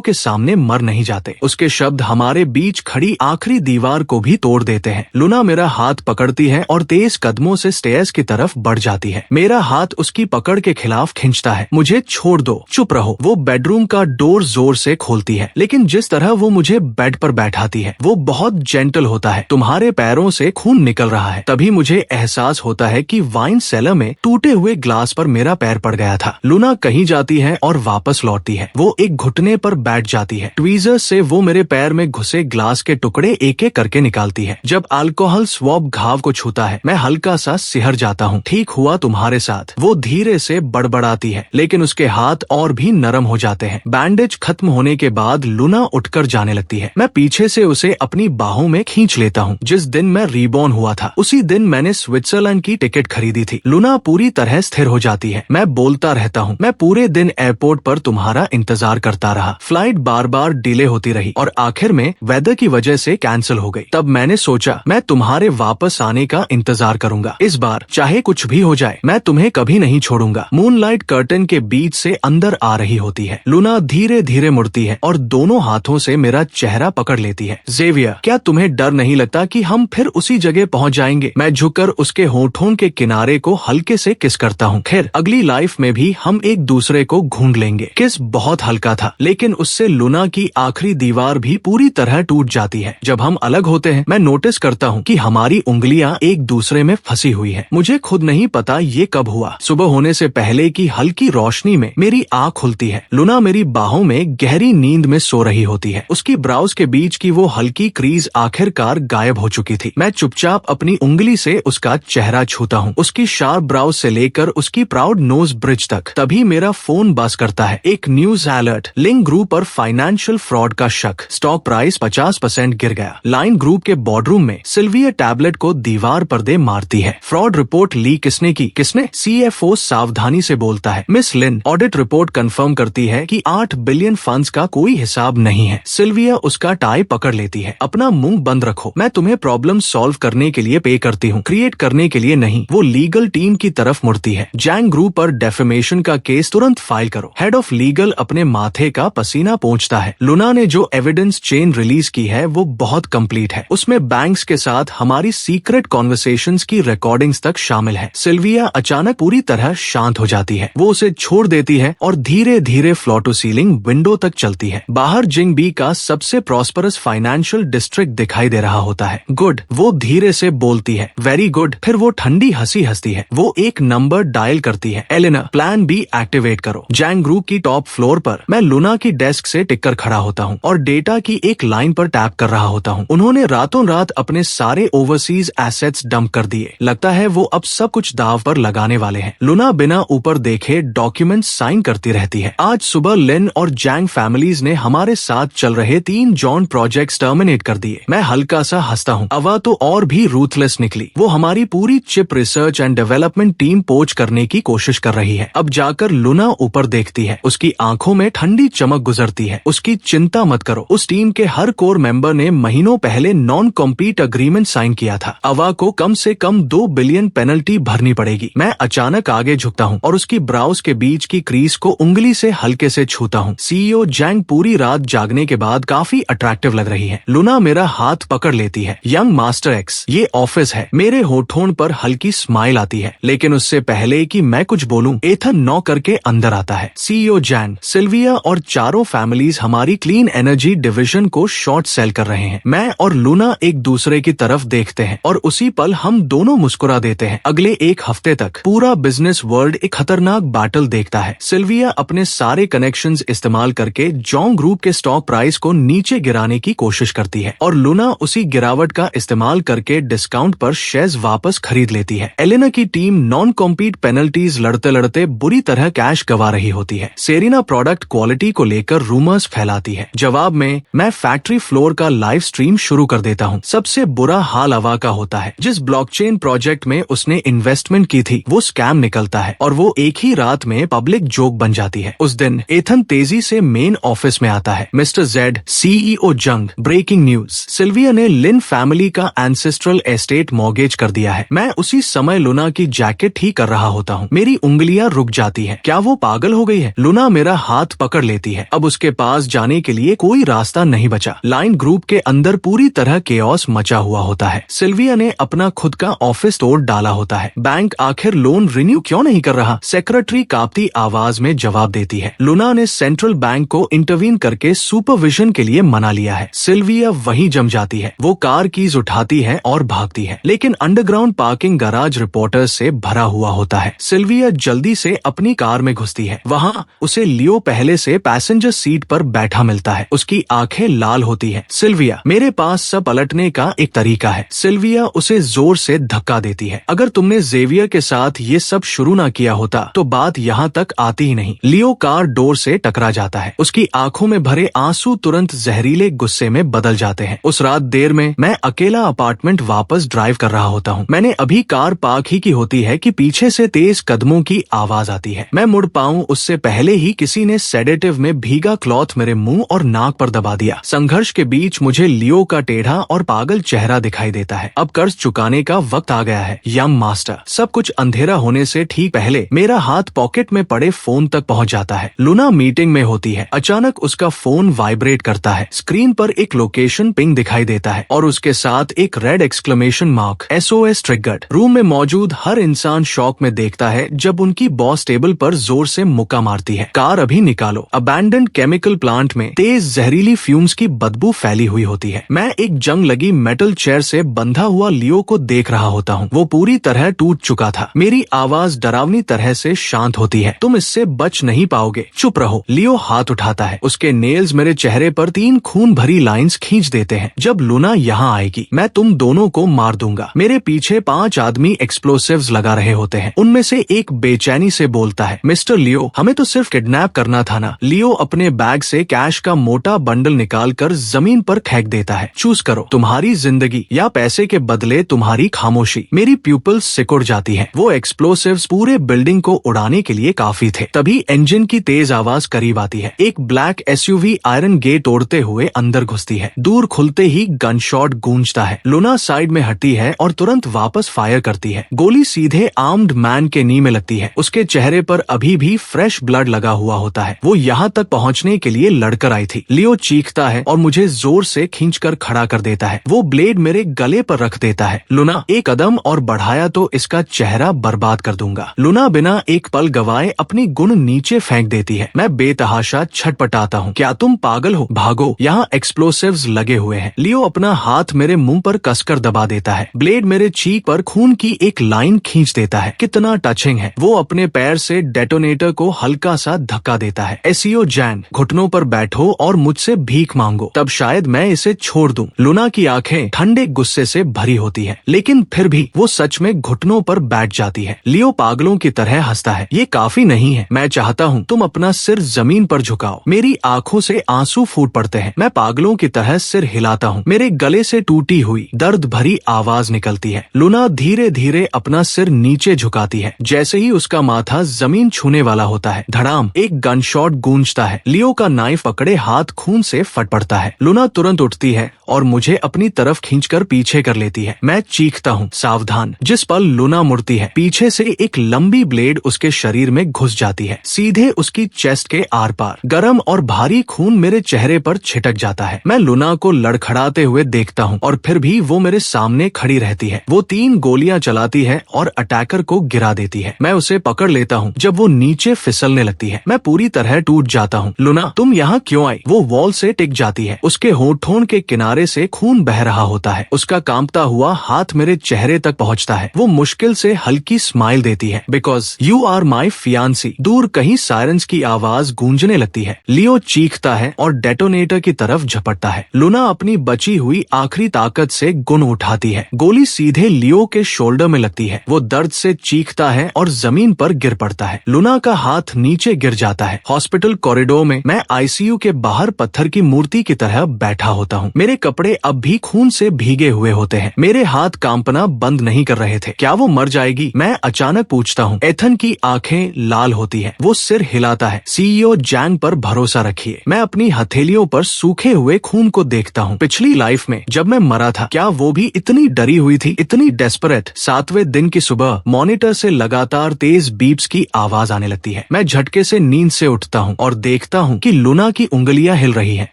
के सामने मर नहीं जाते। उसके शब्द हमारे बीच खड़ी आखिरी दीवार को भी तोड़ देते हैं। लूना मेरा हाथ पकड़ती है और तेज कदमों से स्टेयर्स की तरफ बढ़ जाती है। मेरा हाथ उसकी पकड़ के खिलाफ खींचता है। मुझे छोड़ दो, चुप रहो। वो बेडरूम का डोर जोर से खोलती है, लेकिन जिस तरह वो मुझे बेड पर बैठाती है वो बहुत जेंटल होता है। तुम्हारे पैरों से खून निकल रहा है। तभी मुझे एहसास होता है कि वाइन सेलर में टूटे हुए ग्लास पर मेरा पैर पड़ गया था। लूना कहीं जाती है और वापस लौटती है। वो एक घुटने पर बैठ जाती है। ट्वीजर से वो मेरे पैर में घुसे ग्लास के टुकड़े एक एक करके निकालती है। जब अल्कोहल स्वॉब घाव को छूता है, मैं हल्का सा सिहर जाता हूँ। ठीक हुआ तुम्हारे साथ। वो धीरे से बड़बड़ाती है, लेकिन उसके हाथ और भी नरम हो जाते हैं। बैंडेज खत्म होने के बाद लूना उठकर जाने लगती है। मैं पीछे से उसे अपनी बाहों में खींच लेता हूँ। जिस दिन मैं रीबॉर्न हुआ था, उसी दिन मैंने स्विट्जरलैंड की टिकट खरीदी थी। लूना पूरी तरह स्थिर हो जाती है। मैं बोलता रहता हूँ, मैं पूरे दिन एयरपोर्ट पर तुम्हारा इंतजार करता रहा। फ्लाइट बार बार डिले होती रही और आखिर में वेदर की वजह से कैंसिल हो गई। तब मैंने सोचा मैं तुम्हारे वापस आने का इंतजार करूंगा। इस बार चाहे कुछ भी हो जाए, मैं तुम्हें कभी नहीं छोड़ूंगा। मूनलाइट कर्टन के बीच से अंदर आ रही होती है। लूना धीरे धीरे मुड़ती है और दोनों हाथों से मेरा चेहरा पकड़ लेती है। ज़ेवियर, क्या तुम्हें डर नहीं लगता कि हम फिर उसी जगह पहुंच जाएंगे? मैं झुककर उसके होठों के किनारे को हल्के से किस करता हूँ। खैर, अगली लाइफ में भी हम एक दूसरे को ढूंढ लेंगे। किस बहुत हल्का था, लेकिन उससे लूना की आखिरी दीवार भी पूरी तरह टूट जाती है। जब हम अलग होते हैं, मैं नोटिस करता हूँ कि हमारी उंगलियां एक दूसरे में फंसी हुई है। मुझे खुद नहीं पता ये कब हुआ। सुबह होने से पहले की हल्की रोशनी में मेरी आँख खुलती है। लूना मेरी बाहों में गहरी नींद में सो रही होती है। उसकी ब्राउज के बीच की वो हल्की क्रीज आखिरकार गायब हो चुकी थी। मैं चुपचाप अपनी उंगली से उसका चेहरा छूता हूँ, उसकी शार्प ब्राउज से लेकर उसकी प्राउड नोज ब्रिज तक। तभी मेरा फोन बज करता है। एक न्यूज अलर्ट, लिंक ग्रुप पर फाइनेंशियल फ्रॉड का शक, स्टॉक प्राइस 50% गिर गया। लाइन ग्रुप के बोर्डरूम में सिल्विया टैबलेट को दीवार पर दे मारती है। फ्रॉड रिपोर्ट लीक किसने की? किसने? सीएफओ सावधानी से बोलता है, मिस लिन, ऑडिट रिपोर्ट कंफर्म करती है कि 8 बिलियन फंड्स का कोई हिसाब नहीं है। सिल्विया उसका टाई पकड़ लेती है। अपना मुंह बंद रखो, मैं तुम्हें प्रॉब्लम सॉल्व करने के लिए पे करती हूँ, क्रिएट करने के लिए नहीं। वो लीगल टीम की तरफ मुड़ती है। जैंग ग्रुप पर डेफेमेशन का केस तुरंत फाइल करो। हेड ऑफ लीगल अपने माथे का पसीना पोंछता है। लूना ने जो एविडेंस चेन रिलीज की है वो बहुत कंप्लीट है। उसमें बैंक्स के साथ हमारी सीक्रेट कॉन्वर्सेशंस की रिकॉर्डिंग्स तक शामिल है। सिल्विया अचानक पूरी तरह शांत हो जाती है। वो उसे छोड़ देती है और धीरे धीरे फ्लोर टू सीलिंग विंडो तक चलती है। बाहर जिंगबी का सबसे प्रॉस्परस फाइनेंशियल डिस्ट्रिक्ट दिखाई दे रहा होता है। गुड, वो धीरे से बोलती है। Very good. फिर वो ठंडी हंसी हंसती है। वो एक नंबर डायल करती है। एलेना, प्लान बी एक्टिवेट करो। जैंग ग्रुप की टॉप फ्लोर पर मैं लूना की डेस्क से टिककर खड़ा होता हूँ और डेटा की एक लाइन पर टैप कर रहा होता हूँ। उन्होंने रातों रात अपने सारे ओवरसीज एसेट्स डंप कर दिए। लगता है वो अब सब कुछ दाव पर लगाने वाले हैं। लूना बिना ऊपर देखे डॉक्यूमेंट साइन करती रहती है। आज सुबह लिन और जैंग फैमिलीज ने हमारे साथ चल रहे 3 जॉइंट प्रोजेक्ट्स टर्मिनेट कर दिए। मैं हल्का सा हंसता हूँ। अवा तो और भी रूथलेस निकली। वो हमारी पूरी chip research and development team पोच करने की कोशिश कर रही है। अब जाकर लूना ऊपर देखती है। उसकी आंखों में ठंडी चमक गुजरती है। उसकी चिंता मत करो, उस टीम के हर कोर मेंबर ने महीनों पहले नॉन कॉम्पीट अग्रीमेंट साइन किया था। अवा को कम से कम 2 बिलियन पेनल्टी भरनी पड़ेगी। मैं अचानक आगे झुकता हूँ और उसकी ब्राउज के बीच की क्रीज को उंगली से हल्के से छूता हूँ। सीईओ जैंग पूरी रात जागने के बाद काफी अट्रैक्टिव लग रही है। लूना मेरा हाथ पकड़ लेती है। यंग मास्टर एक्स, ये ऑफिस है। मेरे होठों पर हल्की स्माइल आती है, लेकिन उससे पहले कि मैं कुछ बोलूं, एथन नॉक करके अंदर आता है। सीईओ जैंग, सिल्विया और चारों फैमिलीज हमारी क्लीन एनर्जी डिविजन को शॉर्ट सेल कर रहे हैं। मैं और लूना एक दूसरे की तरफ देखते हैं और उसी पल हम दोनों मुस्कुरा देते हैं। अगले एक हफ्ते तक पूरा बिजनेस वर्ल्ड एक खतरनाक बैटल देखता है। सिल्विया अपने सारे कनेक्शंस इस्तेमाल करके जॉन्ग ग्रुप के स्टॉक प्राइस को नीचे गिराने की कोशिश करती है और लूना उसी गिरावट का इस्तेमाल करके डिस्काउंट पर शेयर्स वापस खरीद लेती है। एलेना की टीम नॉन कॉम्पीट पेनल्टीज लड़ते लड़ते बुरी तरह कैश गवा रही होती है। सेरेना प्रोडक्ट क्वालिटी को लेकर रूमर्स फैलाती है। जवाब में मैं फैक्ट्री फ्लोर का लाइव स्ट्रीम शुरू कर देता हूँ। सबसे बुरा हाल अवा का होता है। जिस ब्लॉकचेन प्रोजेक्ट में उसने इन्वेस्टमेंट की थी वो स्कैम निकलता है और वो एक ही रात में पब्लिक जोक बन जाती है। उस दिन एथन तेजी से मेन ऑफिस में आता है। मिस्टर जेड, सीईओ जंग, ब्रेकिंग न्यूज, सिल्विया ने लिन फैमिली का एंसेस्ट्रल एस्टेट मॉर्गेज कर दिया है। मैं उसी समय लुना की जैकेट ठीक कर रहा होता हूँ। मेरी उंगलियां रुक जाती है। क्या वो पागल हो गई है? लुना मेरा हाथ पकड़ लेती है। अब उसके पास जाने के लिए कोई रास्ता नहीं बचा। लाइन ग्रुप के अंदर पूरी तरह केओस मचा हुआ होता है। सिल्विया ने अपना खुद का ऑफिस तोड़ डाला होता है। बैंक आखिर लोन रिन्यू क्यों नहीं कर रहा? सेक्रेटरी कांपती आवाज में जवाब देती है। लुना ने सेंट्रल बैंक को इंटरवीन करके सुपरविजन के लिए मना लिया है। सिल्विया वहीं जम जाती है। वो कार कीज उठाती है और भागती है, लेकिन अंडरग्राउंड पार्किंग गराज रिपोर्टर्स से भरा हुआ होता है। सिल्विया जल्दी से अपनी कार में घुसती है। वहाँ उसे लियो पहले से पैसेंजर सीट पर बैठा मिलता है। उसकी आंखें लाल होती है। सिल्विया, मेरे पास सब पलटने का एक तरीका है। सिल्विया उसे जोर से धक्का देती है। अगर तुमने जेवियर के साथ ये सब शुरू ना किया होता तो बात यहाँ तक आती ही नहीं। लियो कार डोर से टकरा जाता है। उसकी आंखों में भरे आंसू तुरंत जहरीले गुस्से में बदल जाते हैं। उस रात देर में मैं अकेला अपार्टमेंट वापस ड्राइव कर रहा होता हूँ। मैंने अभी कार पार्क ही की होती है कि पीछे से तेज कदमों की आवाज आती है। मैं मुड़ पाऊं उससे पहले ही किसी ने सेडेटिव में भीगा क्लॉथ मेरे मुंह और नाक पर दबा दिया। संघर्ष के बीच मुझे लियो का टेढ़ा और पागल चेहरा दिखाई देता है। अब कर्ज चुकाने का वक्त आ गया है। यम मास्टर। सब कुछ अंधेरा होने से ठीक पहले मेरा हाथ पॉकेट में पड़े फोन तक पहुंच जाता है। लुना मीटिंग में होती है। अचानक उसका फोन वाइब्रेट करता है। स्क्रीन पर एक लोकेशन पिंग दिखाई देता है और उसके साथ एक red exclamation mark, SOS triggered. Room में मौजूद हर इंसान शॉक में देखता है जब उनकी बॉस टेबल पर जोर से मुक्का मारती है। कार अभी निकालो। अबैंडन्ड केमिकल प्लांट में तेज जहरीली फ्यूम्स की बदबू फैली हुई होती है। मैं एक जंग लगी मेटल चेयर से बंधा हुआ लियो को देख रहा होता हूँ। वो पूरी तरह टूट चुका था। मेरी आवाज डरावनी तरह से शांत होती है। तुम इससे बच नहीं पाओगे, चुप रहो। लियो हाथ उठाता है। उसके नेल्स मेरे चेहरे पर 3 खून भरी लाइंस खींच देते हैं। जब लुना यहाँ आएगी मैं तुम दोनों को मार दूंगा। मेरे पीछे 5 आदमी एक्सप्लोसिव्स लगा रहे होते हैं। उनमें से एक बेचैनी से बोलता है, मिस्टर लियो, हमें तो सिर्फ किडनैप करना था ना। लियो अपने बैग से कैश का मोटा बंडल निकालकर जमीन पर फेंक देता है। चूज करो, तुम्हारी जिंदगी या पैसे के बदले तुम्हारी खामोशी। मेरी प्यूपल्स सिकुड़ जाती है। वो एक्सप्लोसिव्स पूरे बिल्डिंग को उड़ाने के लिए काफी थे। तभी इंजन की तेज आवाज करीब आती है। एक ब्लैक SUV आयरन गेट तोड़ते हुए अंदर घुसती है। दूर खुलते ही गन शॉट गूंजता है। लुना साइड में हटती है और तुरंत वापस फायर करती है। गोली सीधे आर्म्ड मैन के नी में लगती है। उसके चेहरे पर अभी भी फ्रेश ब्लड लगा हुआ होता है। वो यहाँ तक पहुँचने के लिए लड़कर आई थी। लियो चीखता है और मुझे जोर से खींचकर खड़ा कर देता है। वो ब्लेड मेरे गले पर रख देता है। लुना, एक कदम और बढ़ाया तो इसका चेहरा बर्बाद कर दूंगा। लुना बिना एक पल गवाए अपनी गुण नीचे फेंक देती है। मैं बेतहाशा छटपटाता हूँ। क्या तुम पागल हो? भागो, यहाँ एक्सप्लोसिव्स लगे हुए हैं। लियो अपना हाथ मेरे मुंह पर कसकर दबा देता है। ब्लेड मेरे चीक पर खून की एक लाइन खींच देता है। कितना टचिंग है। वो अपने पैर से डेटोनेटर को हल्का सा धक्का देता है। SEO जैन, घुटनों पर बैठो और मुझसे भीख मांगो, तब शायद मैं इसे छोड़ दूं। लुना की आंखें ठंडे गुस्से से भरी होती है, लेकिन फिर भी वो सच में घुटनों पर बैठ जाती है। लियो पागलों की तरह हंसता है। ये काफी नहीं है। मैं चाहता हूँ तुम अपना सिर जमीन पर झुकाओ। मेरी आंखों से आंसू फूट पड़ते हैं। मैं पागलों की तरह सिर हिलाता हूँ। मेरे गले से टूटी हुई दर्द भरी आवाज निकलती है। लुना धीरे धीरे अपना सिर नीचे झुकाती है। जैसे ही उसका माथा जमीन छूने वाला होता है, धड़ाम, एक गन शॉट गूंजता है। लियो का नाइफ पकड़े हाथ खून से फट पड़ता है। लुना तुरंत उठती है और मुझे अपनी तरफ खींचकर पीछे कर लेती है। मैं चीखता हूँ, सावधान। जिस पल लुना मुड़ती है, पीछे से एक लंबी ब्लेड उसके शरीर में घुस जाती है, सीधे उसकी चेस्ट के आर पार। गरम और भारी खून मेरे चेहरे पर छिटक जाता है। मैं लुना को लड़खड़ाते हुए देखता हूँ और फिर भी वो मेरे सामने खड़ी रहती है। वो 3 गोलियां चलाती है और अटैकर को गिरा देती है। मैं उसे पकड़ लेता हूँ। जब वो नीचे फिसलने लगती है, मैं पूरी तरह टूट जाता हूँ। लुना, तुम यहाँ क्यों आई? वो वॉल से टिक जाती है। उसके होठों के किनारे से खून बह रहा होता है। उसका कांपता हुआ हाथ मेरे चेहरे तक पहुँचता है। वो मुश्किल से हल्की स्माइल देती है। Because you are my fiancee. दूर कहीं सायरन्स की आवाज गूंजने लगती है। लियो चीखता है और डेटोनेटर की तरफ झपटता है। लुना अपनी बची हुई आखिरी ताकत से गन उठाती है। गोली सीधे लियो के शोल्डर में लगती है। वो दर्द से चीखता है और जमीन पर गिर पड़ता है। लुना का हाथ नीचे गिर जाता है। हॉस्पिटल कॉरिडोर में मैं आईसीयू के बाहर पत्थर की मूर्ति की तरह बैठा होता हूँ। मेरे कपड़े अब भी खून से भीगे हुए होते हैं। मेरे हाथ कांपना बंद नहीं कर रहे थे। क्या वो मर जाएगी? मैं अचानक पूछता हूँ। एथन की आंखें लाल होती है। वो सिर हिलाता है। सीईओ जैंग पर भरोसा रखिए। मैं अपनी हथेलियों पर सूखे हुए खून को देखता हूँ। पिछली लाइफ में जब मैं मरा था, क्या वो भी इतनी डरी हुई थी, इतनी डेस्परेट? 7वें दिन की सुबह मॉनिटर से लगातार तेज बीप्स की आवाज आने लगती है। मैं झटके से नींद से उठता हूँ और देखता हूँ कि लुना की उंगलियां हिल रही हैं।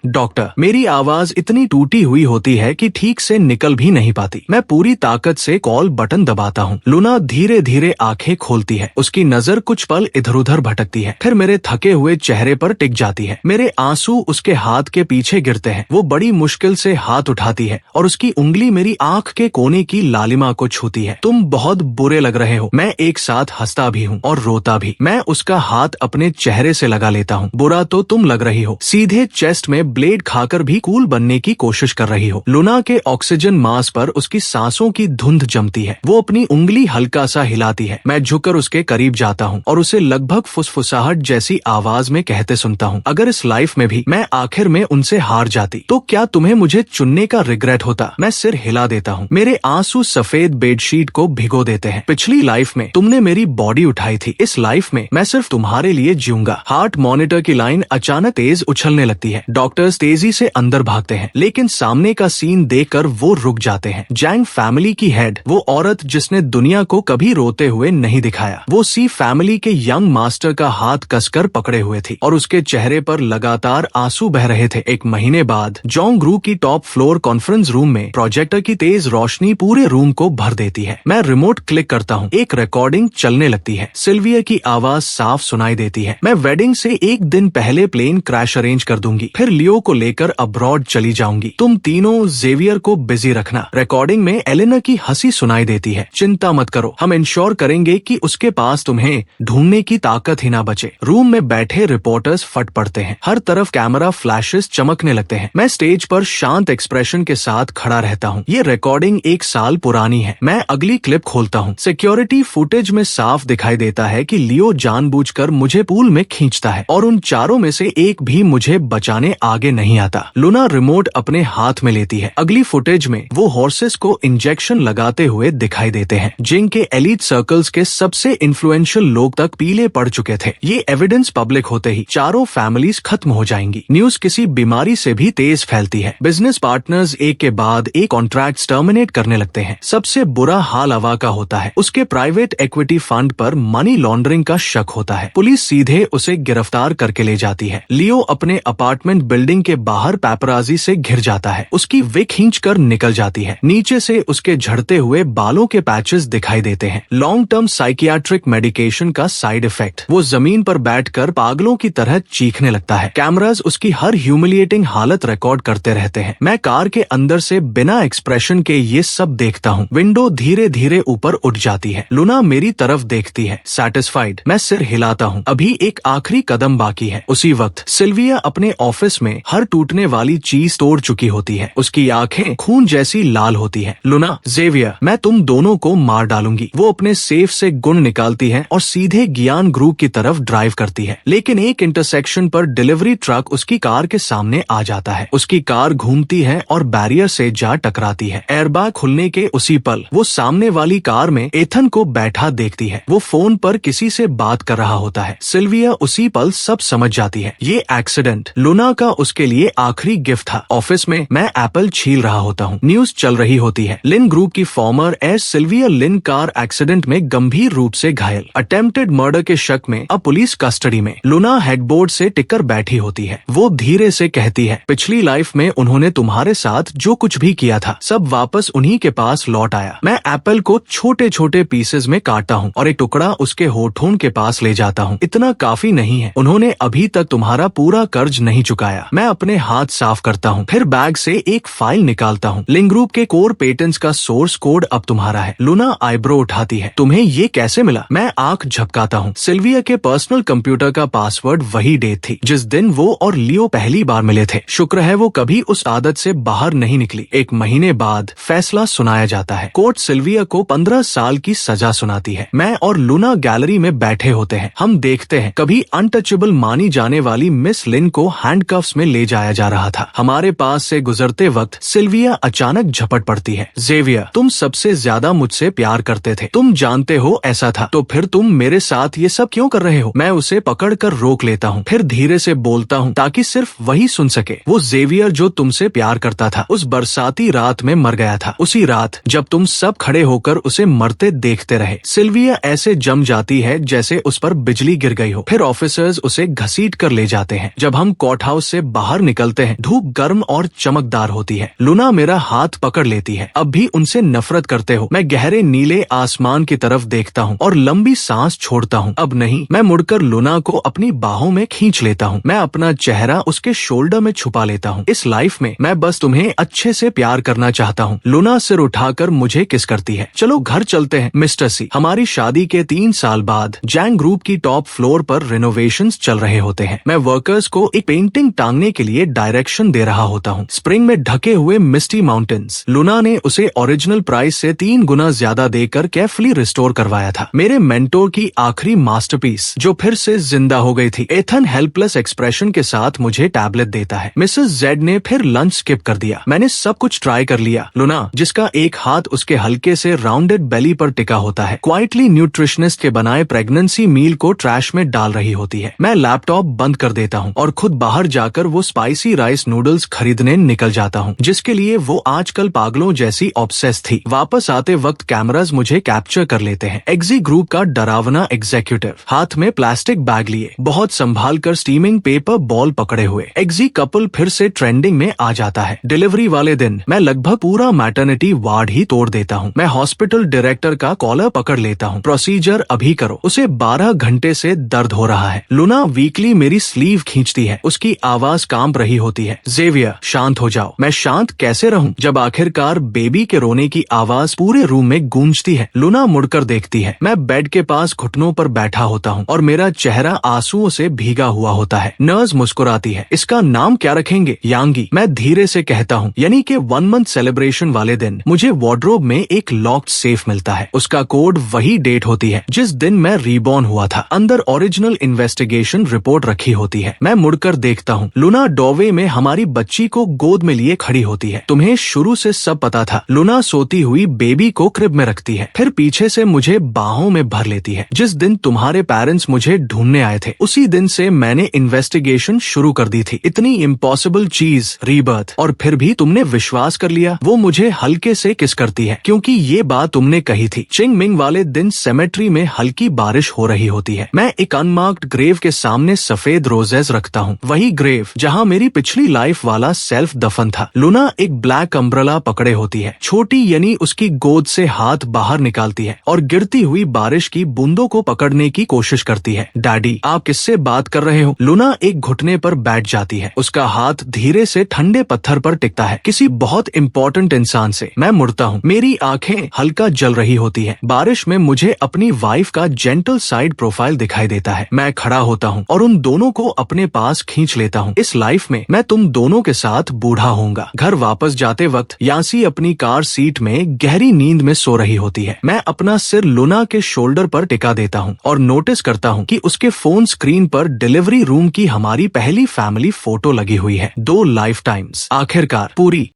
डॉक्टर, मेरी आवाज इतनी टूटी हुई होती है कि ठीक से निकल भी नहीं पाती। मैं पूरी ताकत से कॉल बटन दबाता हूँ। लुना धीरे धीरे आंखें खोलती है। उसकी नजर कुछ पल इधर उधर भटकती है, फिर मेरे थके हुए चेहरे पर टिक जाती है। मेरे आंसू उसके हाथ के पीछे गिरते हैं। वो बड़ी मुश्किल से हाथ उठाती है और उसकी उंगली मेरी आंख के कोने की लालिमा को छूती है। तुम बहुत बुरे लग रहे हो। मैं एक साथ हंसता भी हूँ और रोता भी। मैं उसका हाथ अपने चेहरे से लगा लेता हूँ। बुरा तो तुम लग रही हो। सीधे चेस्ट में ब्लेड खाकर भी कूल बनने की कोशिश कर रही हो। लुना के ऑक्सीजन मास्क पर उसकी सांसों की धुंध जमती है। वो अपनी उंगली हल्का सा हिलाती है। मैं झुककर उसके करीब जाता हूँ और उसे लगभग फुसफुसाहट जैसी आवाज में कहते सुनता हूँ, अगर इस लाइफ में भी मैं आखिर में उनसे हार जाती तो क्या तुम्हें मुझे चुनने का रिग्रेट होता? मैं सिर हिला देता हूँ। मेरे आंसू सफेद बेडशीट को भिगो देते हैं। पिछली लाइफ में तुमने मेरी बॉडी उठाई थी, इस लाइफ में मैं सिर्फ तुम्हारे लिए जीऊंगा। हार्ट मॉनिटर की लाइन अचानक तेज उछलने लगती है। डॉक्टर्स तेजी से अंदर भागते हैं, लेकिन सामने का सीन देखकर वो रुक जाते हैं। जैंग फैमिली की हेड, वो औरत जिसने दुनिया को कभी रोते हुए नहीं दिखाया, वो सी फैमिली के यंग मास्टर का हाथ कसकर पकड़े हुए थी और उसके चेहरे पर लगातार आंसू बह रहे थे। 1 महीने बाद जोंग ग्रू की टॉप फ्लोर कॉन्फ्रेंस रूम में प्रोजेक्टर की तेज रोशनी पूरे रूम को भर देती है। मैं रिमोट क्लिक करता हूँ। एक रिकॉर्डिंग चलने लगती है। सिल्विया की आवाज साफ सुनाई देती है। मैं वेडिंग से 1 दिन पहले प्लेन क्रैश अरेंज कर दूंगी, फिर लियो को लेकर अब्रॉड चली जाऊंगी। तुम तीनों जेवियर को बिजी रखना। रिकॉर्डिंग में एलेना की हंसी सुनाई देती है। चिंता मत करो, हम इंश्योर करेंगे कि उसके पास तुम्हें ढूंढने की ताकत ही ना बचे। रूम में बैठे रिपोर्टर्स फट पड़ते हैं। हर तरफ कैमरा फ्लैशेस चमकने लगते हैं। मैं स्टेज पर शांत एक्सप्रेशन के साथ खड़ा रहता हूँ। ये रिकॉर्डिंग 1 साल पुरानी है। मैं अगली क्लिप खोलता हूँ। सिक्योरिटी फुटेज में साफ दिखाई देता है कि लियो जानबूझकर मुझे पूल में खींचता है और उन चारों में से एक भी मुझे बचाने आगे नहीं आता। लुना रिमोट अपने हाथ में लेती है। अगली फुटेज में वो हॉर्सेस को इंजेक्शन लगाते हुए दिखाई देते हैं, जिनके एलीट सर्कल्स के सबसे इन्फ्लुएंशियल लोग तक पीले पड़ चुके थे। ये एविडेंस पब्लिक होते ही चारों फैमिलीज खत्म हो जाएंगी। न्यूज किसी बीमारी से भी तेज फैलती है। बिजनेस पार्टनर्स एक के बाद एक कॉन्ट्रैक्ट्स टर्मिनेट करने लगते हैं। सबसे बुरा हाल अवा का होता है। उसके प्राइवेट इक्विटी फंड पर मनी लॉन्ड्रिंग का शक होता है। पुलिस सीधे उसे गिरफ्तार करके ले जाती है। लियो अपने अपार्टमेंट बिल्डिंग के बाहर पैपराजी से घिर जाता है। उसकी विग खींचकर निकल जाती है। नीचे से उसके झड़ते हुए बालों के पैचेस दिखाई देते हैं। लॉन्ग टर्म साइकियाट्रिक मेडिकेशन का साइड इफेक्ट। वो जमीन पर बैठकर पागलों की तरह चीखने लगता है। कैमरास उसकी हर ह्यूमिलिएटिंग हालत रिकॉर्ड करते रहते हैं। मैं कार के अंदर से बिना एक्सप्रेशन के ये सब देखता हूँ। विंडो धीरे धीरे ऊपर उठ जाती है। लुना मेरी तरफ देखती है, सैटिस्फाइड। मैं सिर हिलाता हूँ। अभी एक आखिरी कदम बाकी है। उसी वक्त सिल्विया अपने ऑफिस में हर टूटने वाली चीज तोड़ चुकी होती है। उसकी आंखें खून जैसी लाल होती है। लुना, जेवियर, मैं तुम दोनों को मार डालूंगी। वो अपने सेफ से गुण निकालती है और सीधे गियान ग्रुप की तरफ ड्राइव करती है, लेकिन एक इंटरसेक्शन पर डिलीवरी ट्रक उसकी कार के सामने आ जाता है। उसकी कार घूमती है और बैरियर से जा टकराती है। एयरबैग खुलने के उसी पल वो सामने वाली कार में एथन को बैठा देखती है। वो फोन पर किसी से बात कर रहा होता है। सिल्विया उसी पल सब समझ जाती है। ये एक्सीडेंट लुना का उसके लिए आखिरी गिफ्ट था। ऑफिस में मैं एप्पल छील रहा होता हूँ। न्यूज चल रही होती है। लिन ग्रुप की फॉर्मर एस सिल्विया लिन कार एक्सीडेंट में गंभीर रूप से घायल। अटेम्प्टेड मर्डर के शक में अब पुलिस कस्टडी में। लुना हेडबोर्ड से टिककर बैठी होती है। वो धीरे से कहती है, पिछली लाइफ में उन्होंने तुम्हारे साथ जो कुछ भी किया था सब वापस उन्हीं के पास लौट आया। मैं एप्पल को छोटे छोटे पीसेस में काटता हूँ और एक टुकड़ा उसके होठों के पास ले जाता हूँ। इतना काफी नहीं है, उन्होंने अभी तक तुम्हारा पूरा कर्ज नहीं चुकाया। मैं अपने हाथ साफ करता हूँ, फिर बैग से एक फाइल निकालता हूँ। लिंग ग्रुप के कोर पेटेंट्स का सोर्स कोड अब तुम्हारा है। लुना आईब्रो उठाती है, तुम्हें ये कैसे मिला? मैं आंख झपकाता हूँ। सिल्विया के पर्सनल कंप्यूटर का पासवर्ड वही डेट थी जिस दिन वो और लियो तभी वो पहली बार मिले थे। शुक्र है वो कभी उस आदत से बाहर नहीं निकली। 1 महीने बाद फैसला सुनाया जाता है। कोर्ट सिल्विया को 15 साल की सजा सुनाती है। मैं और लूना गैलरी में बैठे होते हैं। हम देखते हैं कभी अनटचेबल मानी जाने वाली मिस लिन को हैंडकफ्स में ले जाया जा रहा था। हमारे पास से गुजरते वक्त सिल्विया अचानक झपट पड़ती है। ज़ेवियर, तुम सबसे ज्यादा मुझसे प्यार करते थे, तुम जानते हो ऐसा था, तो फिर तुम मेरे साथ ये सब क्यों कर रहे हो? मैं उसे पकड़कर रोक लेता हूँ, फिर धीरे से बोलता हूँ ताकि सिर्फ वही सुन सके। वो ज़ेवियर जो तुमसे प्यार करता था उस बरसाती रात में मर गया था, उसी रात जब तुम सब खड़े होकर उसे मरते देखते रहे। सिल्विया ऐसे जम जाती है जैसे उस पर बिजली गिर गई हो। फिर ऑफिसर्स उसे घसीट कर ले जाते हैं। जब हम कोर्ट हाउस से बाहर निकलते हैं, धूप गर्म और चमकदार होती है। लूना मेरा हाथ पकड़ लेती है। अब भी उनसे नफरत करते हो? मैं गहरे नीले आसमान की तरफ देखता हूँ और लंबी सांस छोड़ता हूँ। अब नहीं। मैं मुड़कर लूना को अपनी बाहों में खींच लेता हूँ। मैं अपना चेहरा उसके शोल्डर में छुपा लेता हूँ। इस लाइफ में मैं बस तुम्हें अच्छे से प्यार करना चाहता हूँ। लूना सिर उठाकर मुझे किस करती है। चलो घर चलते हैं मिस्टर सी। हमारी शादी के 3 साल बाद जैंग ग्रुप की टॉप फ्लोर पर रिनोवेशंस चल रहे होते हैं। मैं वर्कर्स को एक पेंटिंग टांगने के लिए डायरेक्शन दे रहा होता हूँ। स्प्रिंग में ढके हुए मिस्टी माउंटेन्स। लूना ने उसे ओरिजिनल प्राइस से 3 गुना ज्यादा देकर केयरफुली रिस्टोर करवाया था। मेरे मेंटोर की आखिरी मास्टरपीस जो फिर से जिंदा हो गई थी। एथन हेल्पलेस एक्सप्रेशन के साथ मुझे टैबलेट देता है। मिसेस जेड ने फिर लंच स्किप कर दिया। मैंने सब कुछ ट्राई कर लिया। लूना, जिसका एक हाथ उसके हल्के से राउंडेड बेली पर टिका होता है, क्वाइटली न्यूट्रिशनिस्ट के बनाए प्रेगनेंसी मील को ट्रैश में डाल रही होती है। मैं लैपटॉप बंद कर देता हूँ और खुद बाहर जाकर वो स्पाइसी राइस नूडल्स खरीदने निकल जाता हूँ जिसके लिए वो आजकल पागलों जैसी ऑब्सेस थी। वापस आते वक्त कैमराज मुझे कैप्चर कर लेते हैं। एक्जी ग्रुप का डरावना एग्जीक्यूटिव हाथ में प्लास्टिक बैग लिए, बहुत संभाल कर स्टीमिंग पेपर बॉल पकड़े हुए। एक्जी कपल फिर से ट्रेंडिंग में आ जाता है। डिलीवरी वाले दिन मैं लगभग पूरा मैटरनिटी वार्ड ही तोड़ देता हूँ। मैं हॉस्पिटल डायरेक्टर का कॉलर पकड़ लेता हूँ। प्रोसीजर अभी करो। उसे 12 घंटे से दर्द हो रहा है। लूना वीकली मेरी स्लीव खींचती है। उसकी आवाज कांप रही होती है। ज़ेवियर, शांत हो जाओ। मैं शांत कैसे रहूं जब आखिरकार बेबी के रोने की आवाज पूरे रूम में गूंजती है। लूना मुड़कर देखती है। मैं बेड के पास घुटनों पर बैठा होता हूँ और मेरा चेहरा आंसुओं से भीगा हुआ होता है। नर्स मुस्कुराती है। इसका नाम क्या रखेंगे? यांगी, मैं धीरे से कहता हूँ। यानी कि 1 मंथ सेलिब्रेशन वाले दिन मुझे वार्डरोब में एक लॉक्ड सेफ मिलता है। उसका कोड वही डेट होती है जिस दिन मैं रीबॉर्न हुआ था। अंदर ओरिजिनल इन्वेस्टिगेशन रिपोर्ट रखी होती है। मैं मुड़कर देखता हूँ। लूना डोवे में हमारी बच्ची को गोद में लिए खड़ी होती है। तुम्हें शुरू से सब पता था। लूना सोती हुई बेबी को क्रिब में रखती है, फिर पीछे से मुझे बाहों में भर लेती है। जिस दिन तुम्हारे पेरेंट्स मुझे ढूंढने आए थे उसी दिन से मैंने इन्वेस्टिगेशन शुरू कर दी थी। इतनी इम्पॉसिबल चीज, रीबर्थ, और फिर भी तुमने विश्वास कर लिया। वो मुझे हल्के से किस करती है क्योंकि ये बात तुमने कही थी। चिंगमिंग वाले दिन सेमेट्री में हल्की बारिश हो रही होती है। मैं एक अनमार्क्ड ग्रेव के सामने सफेद रोजेस रखता हूँ, वही ग्रेव जहाँ मेरी पिछली लाइफ वाला सेल्फ दफन था। लूना एक ब्लैक अम्ब्रेला पकड़े होती है। छोटी यानी उसकी गोद से हाथ बाहर निकालती है और गिरती हुई बारिश की बूंदों को पकड़ने की कोशिश करती है। डैडी, आप किससे बात कर रहे हो? लूना एक घुटने पर बैठ जाती है। उसका हाथ धीरे से ठंडे पत्थर पर टिकता है। किसी बहुत इम्पोर्टेंट इंसान से। मैं मुड़ता हूँ। मेरी आंखें हल्का जल रही होती है। बारिश में मुझे अपनी वाइफ का जेंटल साइड प्रोफाइल दिखाई देता है। मैं खड़ा होता हूँ और उन दोनों को अपने पास खींच लेता हूँ। इस लाइफ में मैं तुम दोनों के साथ बूढ़ा होऊंगा। घर वापस जाते वक्त यांसी अपनी कार सीट में गहरी नींद में सो रही होती है। मैं अपना सिर लूना के शोल्डर पर टिका देता हूँ और नोटिस करता हूँ कि उसके फोन स्क्रीन पर डिलीवरी रूम की हमारी पहली फैमिली फोटो लगी हुई है। 2 लाइफ टाइम्स। आखिरकार पूरी